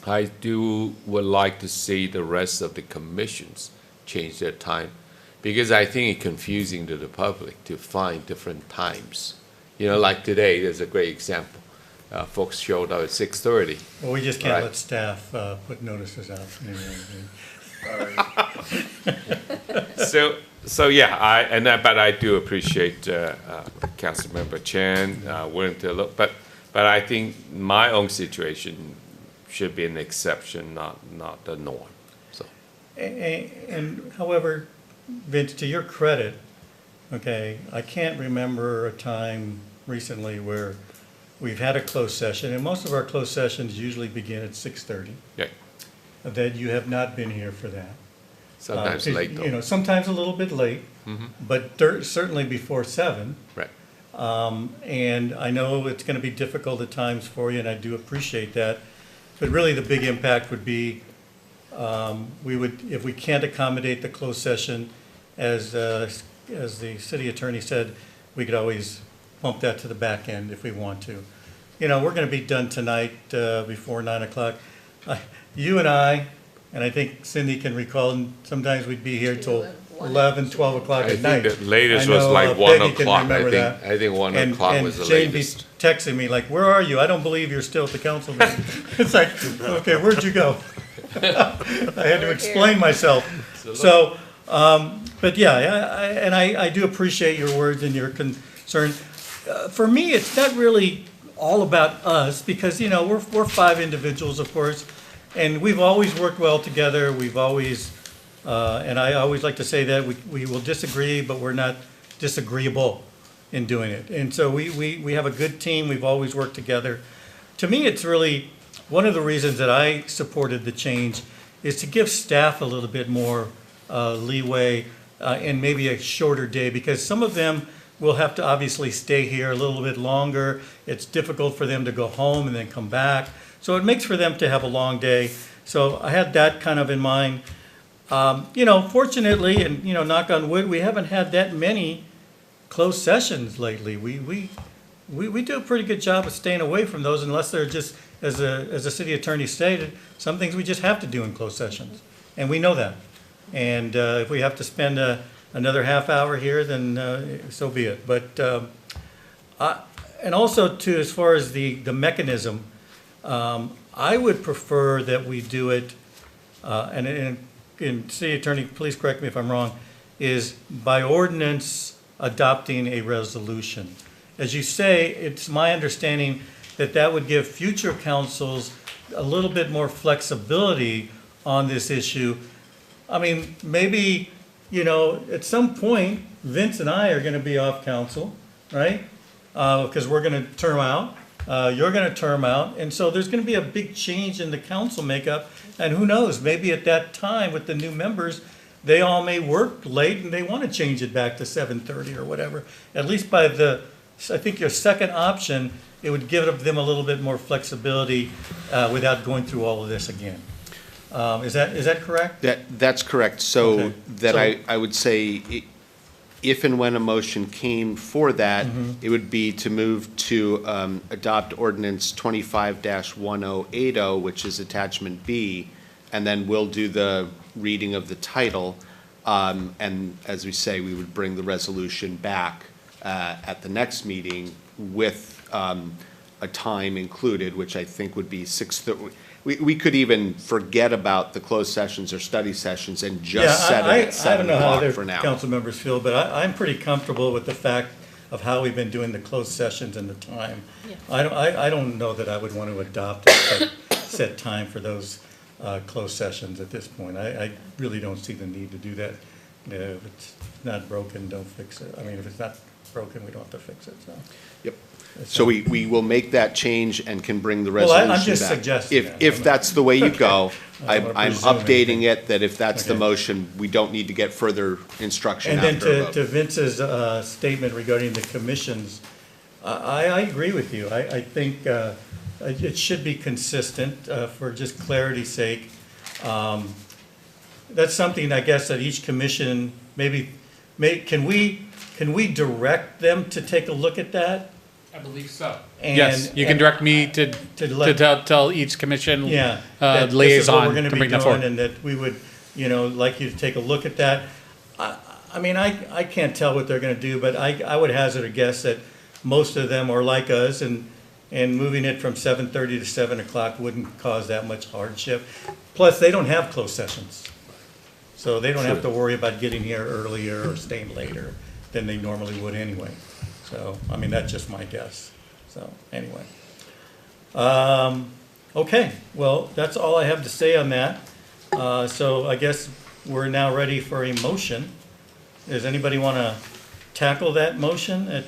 I would like to see the rest of the commissions change their time, because I think it's confusing to the public to find different times. Like today, there's a great example. Folks showed up at 6:30. Well, we just can't let staff put notices out. So yeah, but I do appreciate Councilmember Chan willing to look, but I think my own situation should be an exception, not the norm. So. And however, Vince, to your credit, okay, I can't remember a time recently where we've had a closed session, and most of our closed sessions usually begin at 6:30. Yeah. That you have not been here for that. Sometimes late, though. Sometimes a little bit late, but certainly before 7. Right. And I know it's going to be difficult at times for you, and I do appreciate that. But really, the big impact would be if we can't accommodate the closed session, as the city attorney said, we could always bump that to the back end if we want to. We're going to be done tonight before 9 o'clock. You and I think Cindy can recall, and sometimes we'd be here till 11, 12 o'clock at night. I think the latest was like 1 o'clock. I think 1 o'clock was the latest. And Jane be texting me like, "Where are you? I don't believe you're still at the council meeting." It's like, okay, where'd you go? I had to explain myself. So, but yeah, I do appreciate your words and your concern. For me, it's not really all about us, because we're 5 individuals, of course, and we've always worked well together. We've always, and I always like to say that we will disagree, but we're not disagreeable in doing it. And so we have a good team. We've always worked together. To me, it's really one of the reasons that I supported the change is to give staff a little bit more leeway and maybe a shorter day, because some of them will have to obviously stay here a little bit longer. It's difficult for them to go home and then come back. So it makes for them to have a long day. So I had that kind of in mind. Fortunately, and knock on wood, we haven't had that many closed sessions lately. We do a pretty good job of staying away from those, unless they're just, as the city attorney stated, some things we just have to do in closed sessions, and we know that. And if we have to spend another half hour here, then so be it. But and also too, as far as the mechanism, I would prefer that we do it and City Attorney, please correct me if I'm wrong, is by ordinance adopting a resolution. As you say, it's my understanding that that would give future councils a little bit more flexibility on this issue. I mean, maybe, at some point, Vince and I are gonna be off council, right? Because we're gonna term out, you're gonna term out, and so there's gonna be a big change in the council makeup. And who knows, maybe at that time with the new members, they all may work late and they wanna change it back to 7:30 or whatever. At least by I think your second option, it would give them a little bit more flexibility without going through all of this again. Is that correct? That's correct. So Okay. that So- I would say, if and when a motion came for that, it would be to move to adopt ordinance 25-1080, which is attachment B, and then we'll do the reading of the title. And as we say, we would bring the resolution back at the next meeting with a time included, which I think would be 6:30. We could even forget about the closed sessions or study sessions and just set it at 7 I don't know how o'clock other for now. council members feel, but I'm pretty comfortable with the fact of how we've been doing the closed sessions and the time. I don't know that I would want to adopt a set time for those closed sessions at this point. I really don't see the need to do that. If it's not broken, don't fix it. I mean, if it's not broken, we don't have to fix it, so. Yep. So we will make that change and can bring the Well, resolution back. I'm just suggesting that. If that's the way you go, I don't wanna I'm presume updating anything. it, that if that's the Okay. motion, we don't need to get further instruction And then after a to vote. Vince's statement regarding the commissions, I agree with you. I think it should be consistent for just clarity's sake. That's something, I guess, that each commission, can we direct them to take a look at that? I believe so. And- Yes, you can direct me to tell each commission Yeah. that this is what liaison we're gonna to be bring that doing, forward. and that we would, like you to take a look at that. I mean, I can't tell what they're gonna do, but I would hazard a guess that most of them are like us, and moving it from 7:30 to 7 o'clock wouldn't cause that much hardship. Plus, they don't have closed sessions. So they don't have to worry about getting here earlier or staying later than they normally would anyway. So, I mean, that's just my guess. So, anyway. Okay, well, that's all I have to say on that. So I guess we're now ready for a motion. Does anybody want to tackle that motion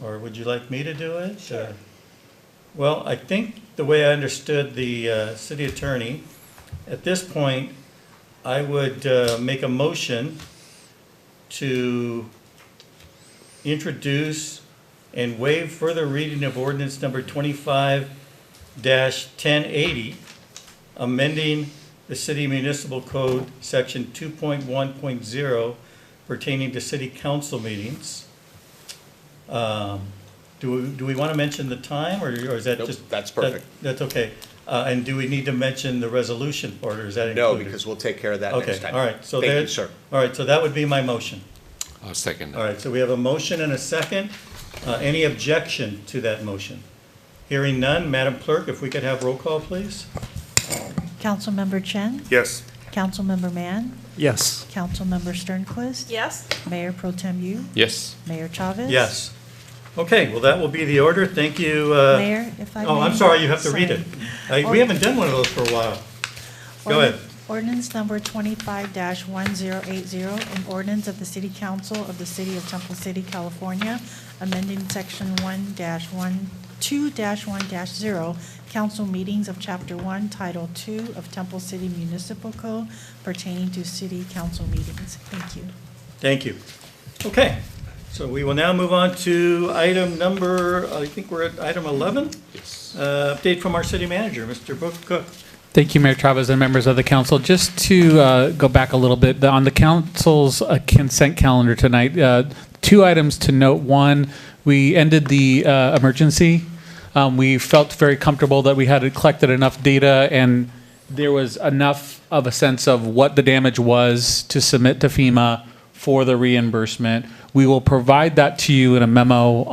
or would you like me to do it? Sure. Well, I think the way I understood the city attorney, at this point, I would make a motion to introduce and waive further reading of ordinance number 25-1080, amending the city municipal code, section 2.1.0, pertaining to city council meetings. Do we want to mention the time, or is that Nope, just? that's perfect. That's okay. And do we need to mention the resolution part, or is that No, included? because we'll take care of that Okay, next time. all right. So Thank there- you, sir. All right, so that would be my motion. I'll second All that. right, so we have a motion and a second. Any objection to that motion? Hearing none, Madam Clerk, if we could have roll call, please? Councilmember Chen? Yes. Councilmember Mann? Yes. Councilmember Sternquist? Yes? Mayor Pro Tem Yu? Yes. Mayor Chavez? Yes. Okay, well, that will be the order. Thank you. Mayor, if I may. Oh, I'm sorry, you have to read it. Sorry. We haven't done one of those for a while. Go ahead. Ordinance number 25-1080, an ordinance of the City Council of the City of Temple City, California, amending section 2-1-0, council meetings of chapter 1, title 2 of Temple City Municipal Code pertaining to city council meetings. Thank you. Thank you. Okay, so we will now move on to item number, I think we're at item 11? Yes. Update from our city manager, Mr. Cook. Thank you, Mayor Chavez and members of the council. Just to go back a little bit, on the council's consent calendar tonight, two items to note. One, we ended the emergency. We felt very comfortable that we had collected enough data and there was enough of a sense of what the damage was to submit to FEMA for the reimbursement. We will provide that to you in a memo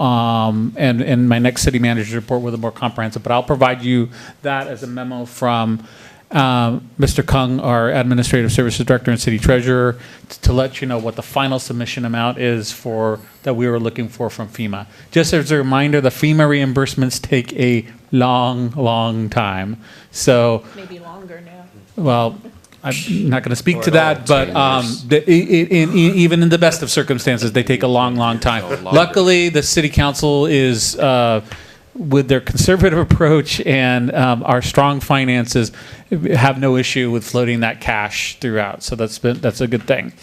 and in my next city manager's report with a more comprehensive, but I'll provide you that as a memo from Mr. Kung, our Administrative Services Director and City Treasurer, to let you know what the final submission amount is for, that we were looking for from FEMA. Just as a reminder, the FEMA reimbursements take a long, long time. So, Maybe longer now. well, I'm not going to speak Or to at all, that, but 10 years. even in the best of circumstances, they take a long, long time. longer. Luckily, the city council is, with their conservative approach and our strong finances, have no issue with floating that cash throughout. So that's a good thing.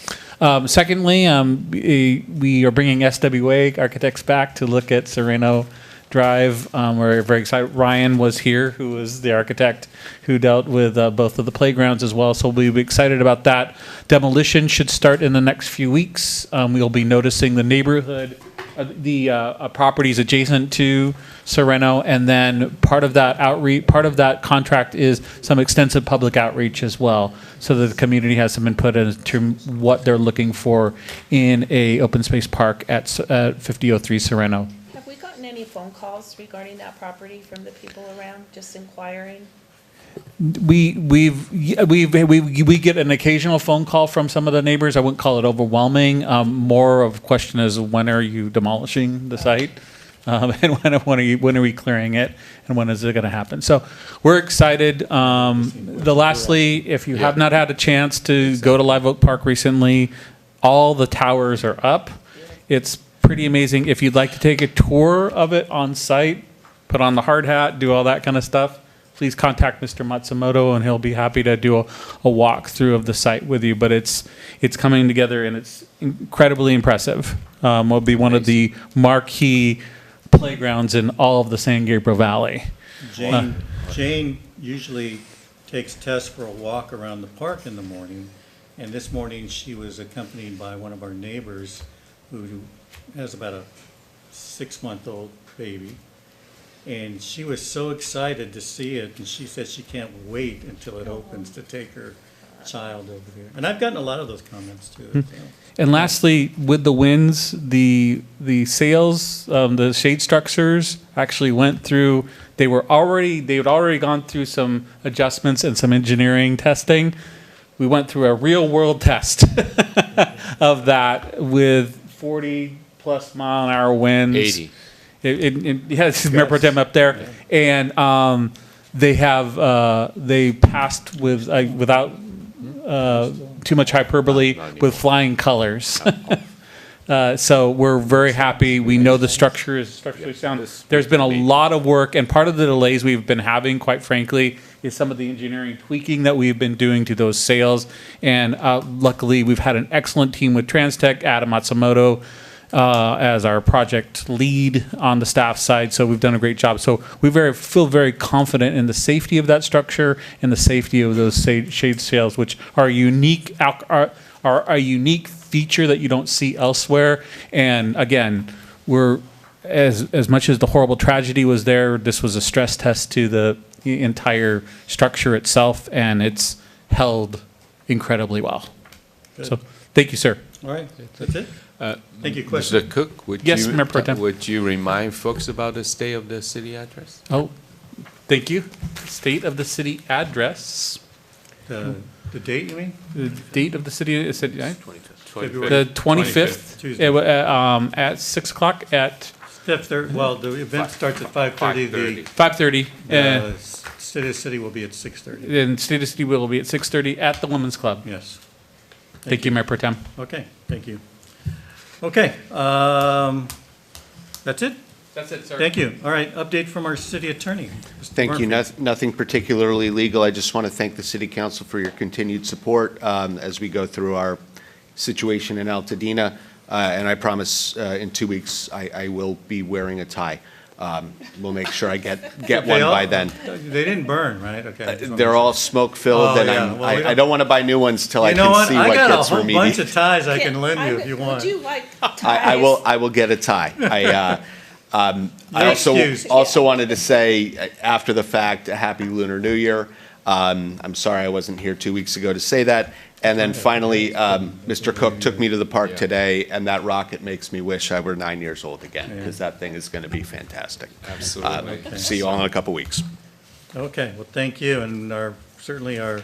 Secondly, we are bringing SWA architects back to look at Sereno Drive. We're very excited. Ryan was here, who was the architect who dealt with both of the playgrounds as well. So we'll be excited about that. Demolition should start in the next few weeks. We'll be noticing the neighborhood, the properties adjacent to Sereno, and then part of that contract is some extensive public outreach as well, so that the community has some input into what they're looking for in a open space park at 5003 Sereno. Have we gotten any phone calls regarding that property from the people around, just inquiring? We get an occasional phone call from some of the neighbors. I wouldn't call it overwhelming. More of a question is, when are you demolishing the site? And when are we clearing it? And when is it going to happen? So we're excited. Lastly, if you have not had a chance to go to Live Oak Park recently, all the towers are up. It's pretty amazing. If you'd like to take a tour of it on site, put on the hard hat, do all that kind of stuff, please contact Mr. Matsumoto, and he'll be happy to do a walkthrough of the site with you. But it's coming together, and it's incredibly impressive. Will be one of the marquee playgrounds in all of the San Gabriel Valley. Jane usually takes Tess for a walk around the park in the morning, and this morning she was accompanied by one of our neighbors who has about a 6-month-old baby. And she was so excited to see it, and she said she can't wait until it opens to take her child over there. And I've gotten a lot of those comments too. And lastly, with the winds, the sails, the shade structures actually went through. They had already gone through some adjustments and some engineering testing. We went through a real world test of that with 40+ mile an hour winds. 80. Yes, Mayor Pro Tem up there, and they passed with without too much hyperbole with flying colors. So we're very happy. We know the structure is structurally sound. There's been a lot of work, and part of the delays we've been having, quite frankly, is some of the engineering tweaking that we've been doing to those sails. And luckily, we've had an excellent team with Transtech, Adam Matsumoto, as our project lead on the staff side, so we've done a great job. So we feel very confident in the safety of that structure and the safety of those shade sails, which are unique, are a unique feature that you don't see elsewhere. And again, we're as much as the horrible tragedy was there, this was a stress test to the entire structure itself, and it's held incredibly well. Good. So thank you, sir. All right, that's it. Thank you. Question? Mr. Cook, would Yes, Mayor Pro Tem. would you remind folks about the state of the city address? Oh, thank you. State of the city address. The date, you mean? The date of the city, February the 25th, Tuesday. at 6 o'clock at Well, the event starts at 5:30. 5:30. State of City will be at 6:30. And State of City will be at 6:30 at the Women's Club. Yes. Thank you, Mayor Pro Tem. Okay, thank you. Okay, that's it? That's it, sir. Thank you. All right, update from our city attorney. Mr. Thank you. Murphy. Nothing particularly legal. I just want to thank the city council for your continued support as we go through our situation in Altadena. And I promise in 2 weeks, I will be wearing a tie. We'll make sure I get one by then. They didn't burn, right? Okay. They're all smoke-filled, and yeah. Well, I don't want to buy new ones till I You know can see what I got gets a whole remediated. bunch of ties I can lend you if you want. Would you like ties? I will get a tie. I excused. also wanted to say, after the fact, a happy Lunar New Year. I'm sorry I wasn't here 2 weeks ago to say that. And then finally, Mr. Cook took me to the park today, and that rocket makes me wish I were 9 years old again, because that thing is going to be fantastic. Absolutely. See you all in a couple weeks. Okay, well, thank you. And our certainly our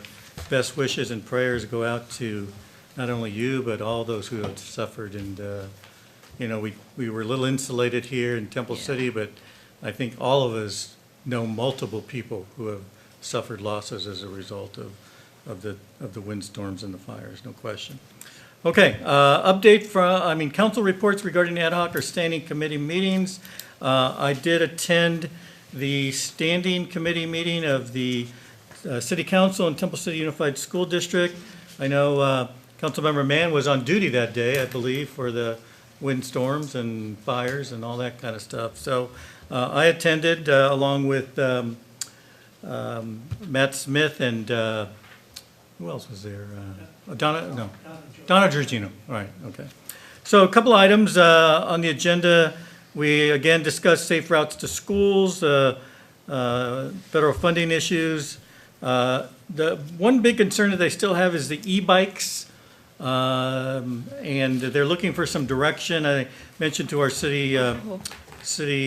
best wishes and prayers go out to not only you, but all those who have suffered. And, you know, we were a little insulated here in Temple City, but I think all of us know multiple people who have suffered losses as a result of the windstorms and the fires, no question. Okay, update from, council reports regarding ad hoc or standing committee meetings. I did attend the standing committee meeting of the City Council and Temple City Unified School District. I know Councilmember Mann was on duty that day, I believe, for the windstorms and fires and all that kind of stuff. So I attended along with Matt Smith and who else was there? Donna Giorgino. All right, okay. So a couple items on the agenda. We again discussed safe routes to schools, federal funding issues. The one big concern that they still have is the e-bikes, and they're looking for some direction. I mentioned to our city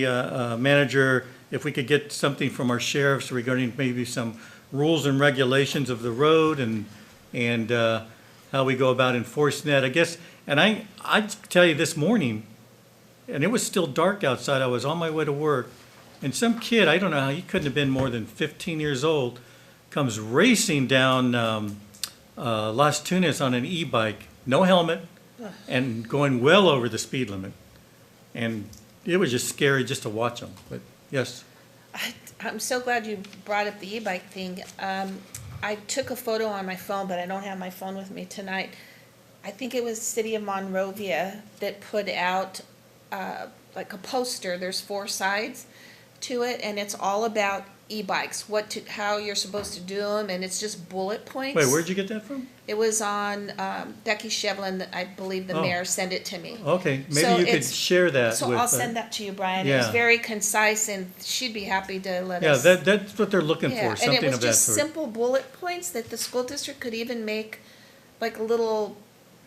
manager if we could get something from our sheriffs regarding maybe some rules and regulations of the road and how we go about enforcing that. I guess, and I tell you this morning, and it was still dark outside. I was on my way to work, and some kid, I don't know how, he couldn't have been more than 15 years old, comes racing down Las Tunas on an e-bike, no helmet, and going well over the speed limit. And it was just scary just to watch him. But yes. I'm so glad you brought up the e-bike thing. I took a photo on my phone, but I don't have my phone with me tonight. I think it was City of Monrovia that put out like a poster. There's 4 sides to it, and it's all about e-bikes, how you're supposed to do them, and it's just bullet points. Wait, where'd you get that from? It was on Becky Shevlin, I believe the mayor sent it to me. Okay, maybe So you could it's- share that So with. I'll send that to you, Brian. It's yeah. very concise, and she'd be happy to let Yeah, us. that's what they're looking Yeah, for, something and it was of that just sort. simple bullet points that the school district could even make like a little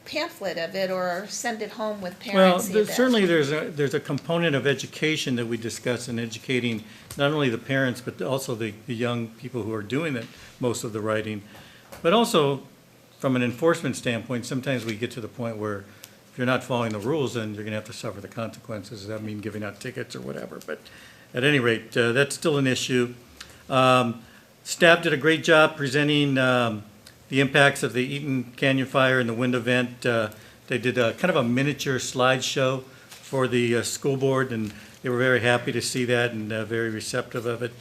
pamphlet of it or send it home with Well, parents. see that. certainly there's a component of education that we discuss in educating not only the parents, but also the young people who are doing it, most of the writing. But also, from an enforcement standpoint, sometimes we get to the point where if you're not following the rules, then you're gonna have to suffer the consequences. Does that mean giving out tickets or whatever? But at any rate, that's still an issue. Staff did a great job presenting the impacts of the Eaton Canyon Fire and the wind event. They did a kind of a miniature slideshow for the school board, and they were very happy to see that and very receptive of it.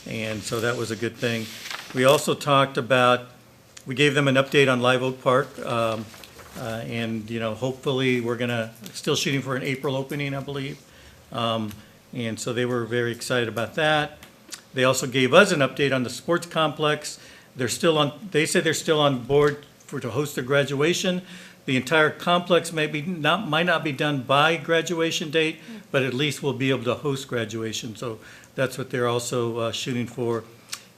And so that was a good thing. We also talked about, we gave them an update on Live Oak Park, and hopefully we're still shooting for an April opening, I believe. And so they were very excited about that. They also gave us an update on the sports complex. They said they're still on board to host their graduation. The entire complex might not be done by graduation date, but at least we'll be able to host graduation. So that's what they're also shooting for.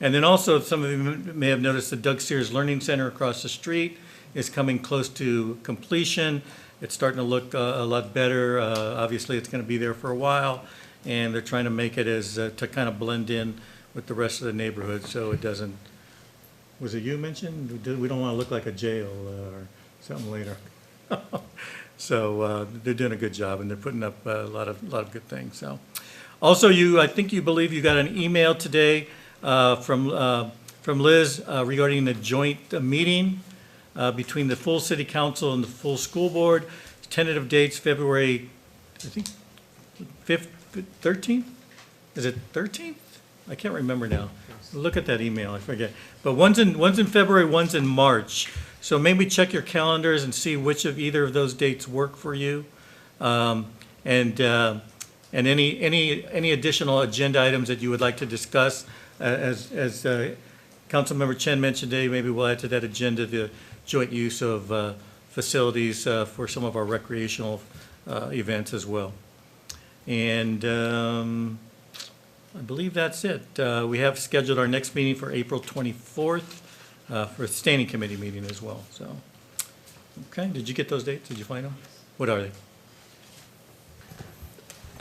And then also, some of you may have noticed the Doug Sears Learning Center across the street is coming close to completion. It's starting to look a lot better. Obviously, it's going to be there for a while, and they're trying to make it to kind of blend in with the rest of the neighborhood so it doesn't. Was it you mentioned? We don't want to look like a jail or something later. So they're doing a good job, and they're putting up a lot of good things. So, also, I think you believe you got an email today from Liz regarding the joint meeting between the full city council and the full school board. Tentative dates February, I think, 5th, 13th. Is it 13th? I can't remember now. Look at that email, I forget. But one's in February, one's in March. So maybe check your calendars and see which of either of those dates work for you. And any additional agenda items that you would like to discuss, as Councilmember Chen mentioned today, maybe we'll add to that agenda the joint use of facilities for some of our recreational events as well. And I believe that's it. We have scheduled our next meeting for April 24th for a standing committee meeting as well. So, okay, did you get those dates? Did you find them? What are they?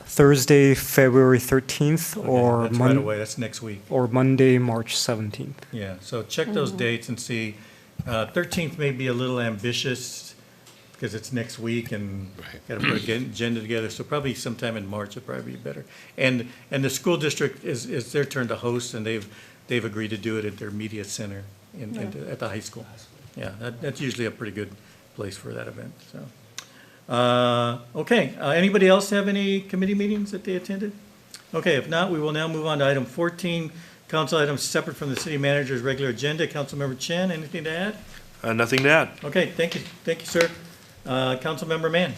Thursday, February 13th, Okay, or that's right away, that's next week. or Monday, March 17th. Yeah, so check those dates and see. 13th may be a little ambitious because it's next week and got to put an agenda together. So probably sometime in March would probably be better. And the school district is their turn to host, and they've agreed to do it at their media center at the high school. Yeah, that's usually a pretty good place for that event, so. Okay, anybody else have any committee meetings that they attended? Okay, if not, we will now move on to item 14, council items separate from the city manager's regular agenda. Councilmember Chen, anything to add? Nothing to add. Okay, thank you, sir. Councilmember Mann.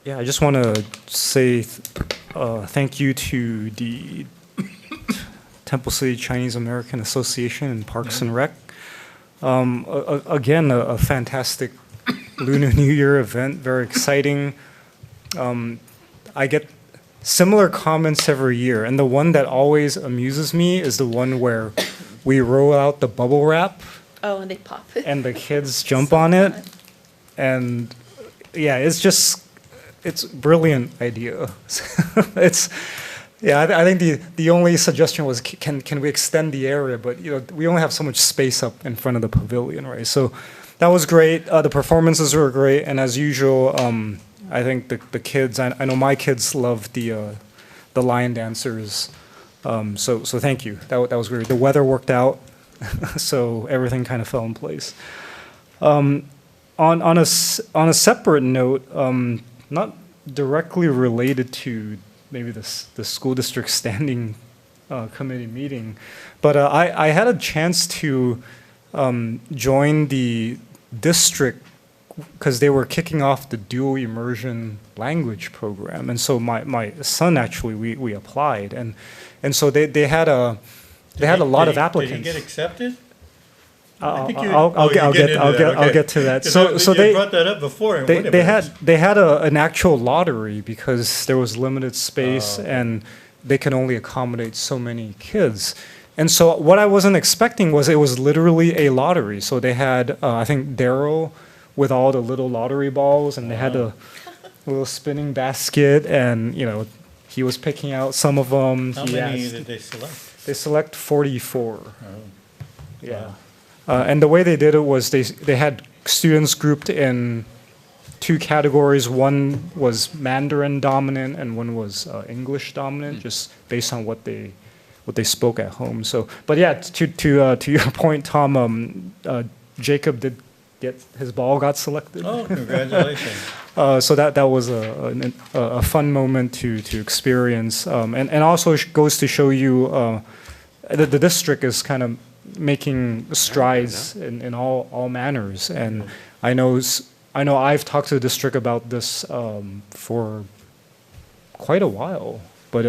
Yeah, I just want to say thank you to the Temple City Chinese American Association and Parks and Rec. Again, a fantastic Lunar New Year event, very exciting. I get similar comments every year, and the one that always amuses me is the one where we roll out the bubble wrap. Oh, and they pop. And the kids jump on it, and yeah, it's brilliant idea. I think the only suggestion was can we extend the area, but we only have so much space up in front of the pavilion, right? So that was great. The performances were great, and as usual, I think the kids. I know my kids loved the lion dancers. So thank you. That was great. The weather worked out, so everything kind of fell in place. On a separate note, not directly related to maybe the school district standing committee meeting, but I had a chance to join the district because they were kicking off the dual immersion language program, and so my son actually we applied, and so they had a lot of applicants. Did he get accepted? I'll get to that. So they brought that up before. They had an actual lottery because there was limited space and they can only accommodate so many kids. And so what I wasn't expecting was it was literally a lottery. So they had I think Daryl with all the little lottery balls, and they had a little spinning basket, and he was picking out some of them. How many did they select? They select 44. Oh. Yeah. And the way they did it was they had students grouped in two categories. One was Mandarin dominant and one was English dominant, just based on what they spoke at home. So, but yeah, to your point, Tom, Jacob did get his ball got selected. Oh, congratulations! So that was a fun moment to experience, and also goes to show you the district is kind of making strides in all manners, and I know I've talked to the district about this for quite a while, but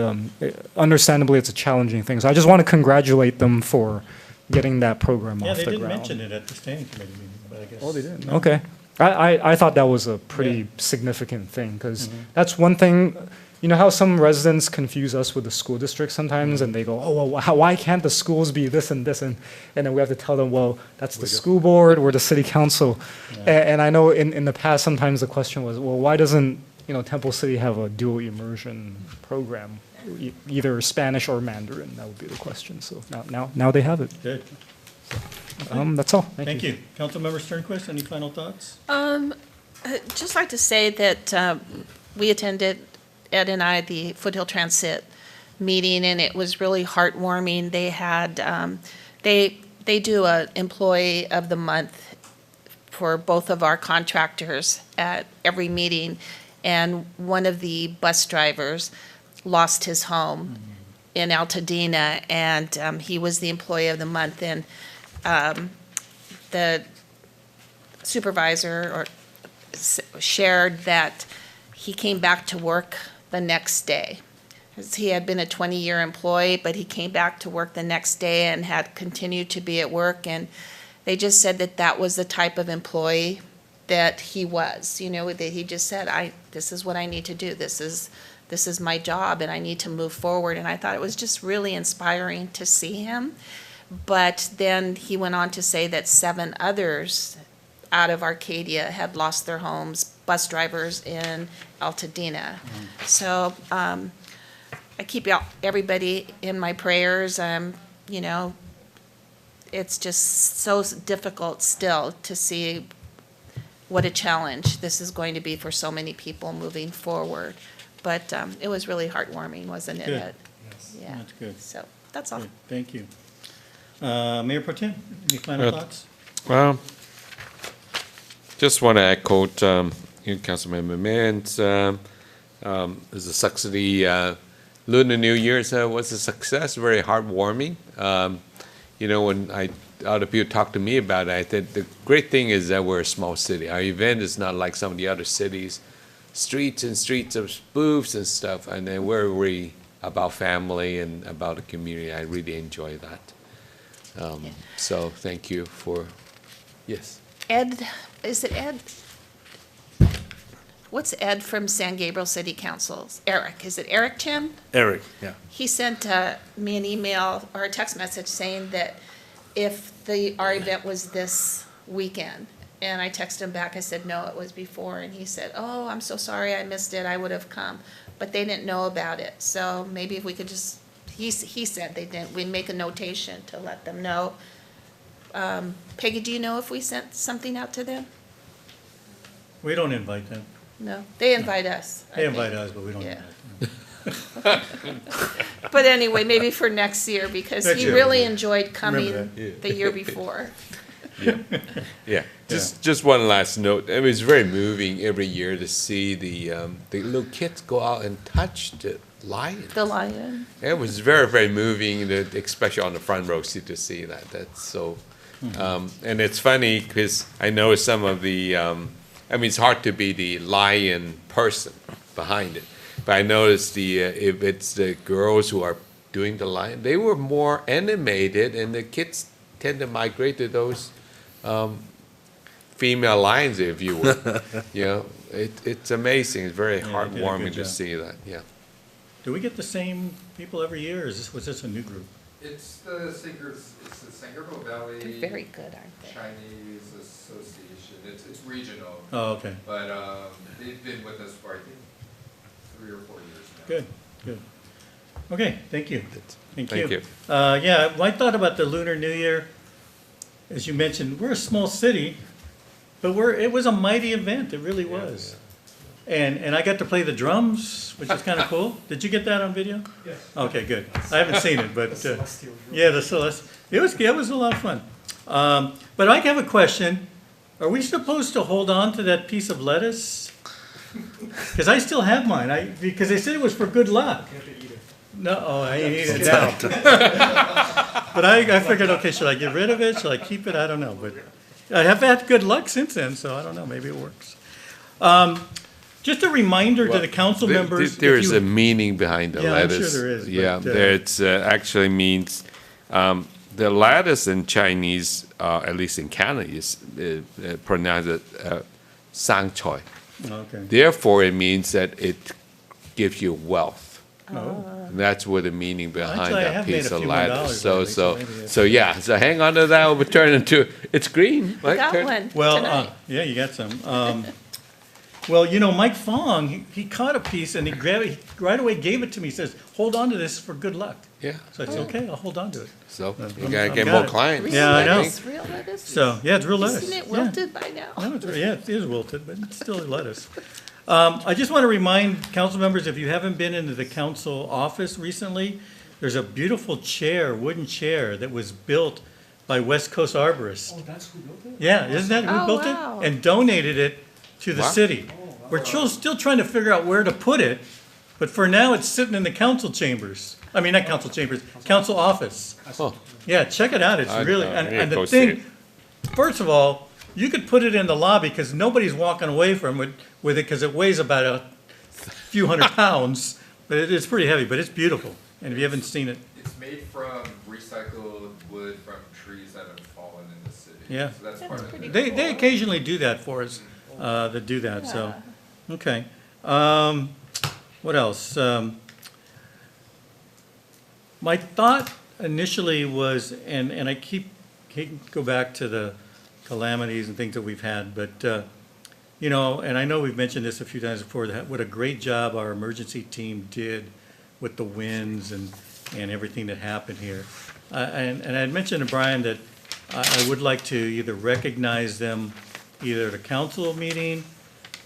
understandably it's a challenging thing. So I just want to congratulate them for getting that program off the ground. Yeah, they didn't mention it at the standing committee meeting, but I guess. Oh, they didn't. Okay, I thought that was a pretty significant thing because that's one thing. You know how some residents confuse us with the school district sometimes, and they go, "Oh, well, why can't the schools be this and this?" And then we have to tell them, "Well, that's the school board, we're the city council." Yeah. And I know in the past sometimes the question was, "Well, why doesn't Temple City have a dual immersion program, either Spanish or Mandarin?" That would be the question. So now they have it. Good. That's all. Thank you. Councilmember Sternquist, any final thoughts? I'd just like to say that we attended, Ed and I, the Foothill Transit meeting, and it was really heartwarming. They had they do an employee of the month for both of our contractors at every meeting, and one of the bus drivers lost his home in Altadena, and he was the employee of the month, and the supervisor shared that he came back to work the next day. He had been a 20-year employee, but he came back to work the next day and had continued to be at work. And they just said that was the type of employee that he was. That he just said, this is what I need to do. This is my job, and I need to move forward. And I thought it was just really inspiring to see him. But then he went on to say that 7 others out of Arcadia had lost their homes, bus drivers in Altadena. So I keep everybody in my prayers. You know, it's just so difficult still to see what a challenge this is going to be for so many people moving forward. But it was really heartwarming, wasn't it? Good. Yeah. That's good. So that's all. Good. Thank you. Mayor Pro Tem, any final thoughts? Well, just want to echo Councilmember Mann's. It's a success. The Lunar New Year's was a success, very heartwarming. You know, when other people talk to me about it, I think the great thing is that we're a small city. Our event is not like some of the other cities, streets and streets of booths and stuff, and then we're really about family and about the community. I really enjoy that. So thank you for, yes. Ed, is it Ed? What's Ed from San Gabriel City Council? Eric, is it Eric Tim? Eric, yeah. He sent me an email or a text message saying that if our event was this weekend, and I texted him back, I said, no, it was before, and he said, oh, I'm so sorry, I missed it, I would have come, but they didn't know about it, so maybe if we could just, he said they didn't, we make a notation to let them know. Peggy, do you know if we sent something out to them? We don't invite them. No, they invite us. I They think. invite us, but we don't Yeah. invite them. But anyway, maybe for next year, because Next he year, really yeah. enjoyed coming Remember that. Yeah. the year before. Yeah, just one last note. It was very moving every year to see the little kids go out and touch the lion. The lion. It was very, very moving, especially on the front row seat to see that. That's so, and it's funny because I know some of the, I mean, it's hard to be the lion person behind it, but I noticed if it's the girls who are doing the lion, they were more animated, and the kids tend to migrate to those female lions, if you will. You know, it's amazing. It's very Yeah, they did a heartwarming good to job. see that. Yeah. Do we get the same people every year, or was this a new group? It's the San Gabriel Valley. They're very good, aren't they? Chinese Association. It's regional. Oh, okay. But they've been with us for, I think, 3 or 4 years now. Good, good. Okay, thank you. Thank Thank you. you. Yeah, I thought about the Lunar New Year. As you mentioned, we're a small city, but it was a mighty event. It really was. And I got to play the drums, which is kind of cool. Did you get that on video? Yes. Okay, good. I haven't seen it, but yeah, the Celestial. It was a lot of fun. But I have a question. Are we supposed to hold on to that piece of lettuce? Because I still have mine. Because they said it was for good luck. No, I ain't eating it now. But I figured, okay, should I get rid of it? Should I keep it? I don't know. But I have had good luck since then, so I don't know. Maybe it works. Just a reminder to the council members. There if is you- a meaning behind the Yeah, I'm lettuce. sure there is, Yeah, but, there it's actually means, the lettuce in Chinese, at least in Canada, is pronounced sang choi. Okay. Therefore, it means that it gives you wealth. Oh. And that's what the meaning behind Actually, I that have made piece a of few more lettuce. dollars So, lately, so maybe that's- so yeah, so hang on to that, we'll turn into, it's green. We right? got Turn- one Well, tonight. yeah, you got some. Well, you know, Mike Fong, he caught a piece and he grabbed it, he right away gave it to me. He says, hold on to this for good luck. Yeah. So I said, okay, I'll hold on to it. So, I'm- you gotta I'm get got more it. clients. Yeah, I know. Lettuce, real lettuce. So, yeah, it's real lettuce. Isn't it Yeah. wilted by now? No, yeah, it is wilted, but it's still lettuce. I just want to remind council members, if you haven't been into the council office recently, there's a beautiful chair, wooden chair, that was built by West Coast Arborists. Oh, that's who built it? Yeah, isn't that who Oh, built wow. it? And donated it to the Wow. city. We're still trying to figure out where to put it, but for now, it's sitting in the council chambers. I mean, not council chambers, council office. Oh, Yeah, check it out, it's I really, know. and Yeah, go the see thing, first of all, you could put it in the lobby, because nobody's walking away from it with it, because it weighs about a few hundred pounds, but it's pretty heavy, but it's beautiful, and if you haven't seen it, It's made from recycled wood from trees that have fallen in the city. Yeah. So that's part of it. they occasionally do that for us, that do that, so, okay. What else? My thought initially was, and I keep go back to the calamities and things that we've had. But, you know, and I know we've mentioned this a few times before, that what a great job our emergency team did with the winds and everything that happened here. And I'd mentioned to Brian that I would like to either recognize them either at a council meeting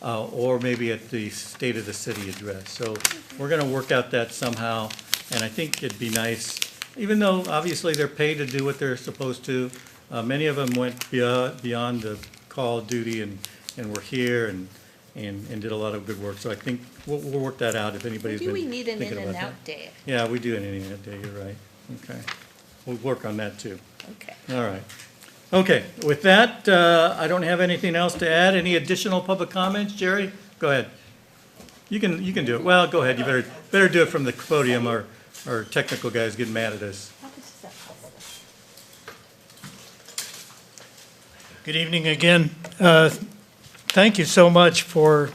or maybe at the State of the City address. So we're going to work out that somehow, and I think it'd be nice, even though obviously they're paid to do what they're supposed to. Many of them went beyond the call of duty and were here and did a lot of good work. So I think we'll work that out if anybody's been Maybe we need an thinking in about and that. out day. Yeah, we do an in and out day, you're right. Okay. We'll work on that too. Okay. All right. Okay, with that, I don't have anything else to add. Any additional public comments? Jerry, go ahead. You can do it. Well, go ahead. You better do it from the podium. Our technical guys get mad at us. Good evening again. Thank you so much for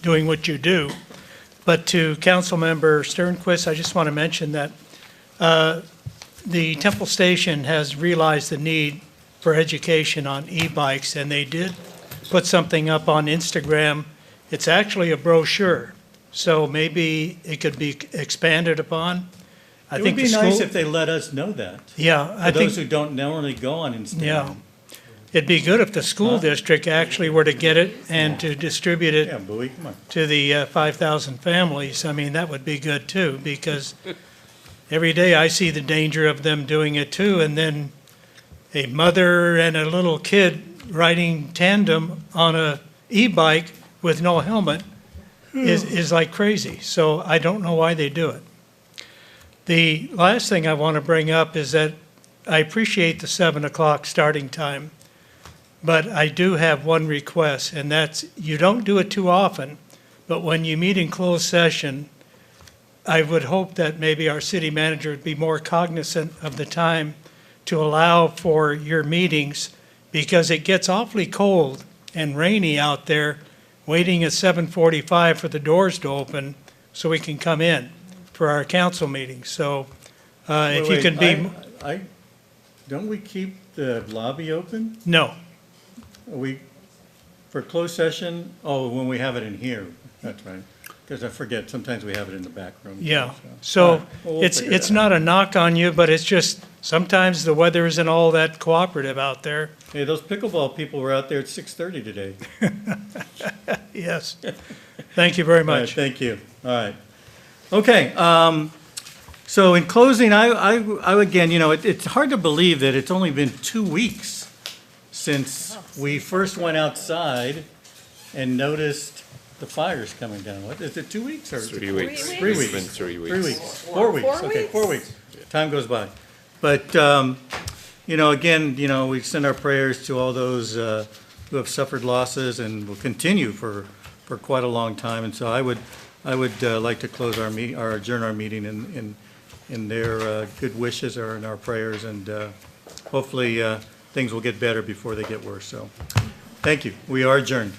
doing what you do. But to Councilmember Sternquist, I just want to mention that the Temple Station has realized the need for education on e-bikes, and they did put something up on Instagram. It's actually a brochure, so maybe it could be expanded upon. I It would think be the nice school- if they let us know that. Yeah, I For those think- who don't normally go on Instagram. Yeah. It'd be good if the school district actually were to get it and to distribute Yeah, it Bowie, come on. to the 5,000 families. I mean, that would be good too, because every day I see the danger of them doing it too, and then a mother and a little kid riding tandem on a e-bike with no helmet is like crazy. So I don't know why they do it. The last thing I want to bring up is that I appreciate the 7 o'clock starting time, but I do have one request, and that's you don't do it too often, but when you meet in closed session, I would hope that maybe our city manager would be more cognizant of the time to allow for your meetings, because it gets awfully cold and rainy out there, waiting at 7:45 for the doors to open so we can come in for our council meetings. So if you Wait, can be, don't we keep the lobby open? no, For closed session, when we have it in here, that's right. Because I forget, sometimes we have it in the back room. too, yeah. All So right, well, we'll it's figure it out. not a knock on you, but it's just sometimes the weather isn't all that cooperative out there. Hey, those pickleball people were out there at 6:30 today. Yes. Thank you very All right, much. thank you. All right. Okay, so in closing, I again, you know, it's hard to believe that it's only been 2 weeks since we first went outside and noticed the fires coming down. What, is it 2 weeks or? 3 weeks. 3 It's weeks. been 3 weeks. 3 weeks. 4 weeks, okay, 4 weeks. Time goes by. But, you know, again, you know, we send our prayers to all those who have suffered losses and will continue for quite a long time. And so I would like to close our meeting, or adjourn our meeting in their good wishes or in our prayers. And hopefully, things will get better before they get worse. So, thank you. We are adjourned.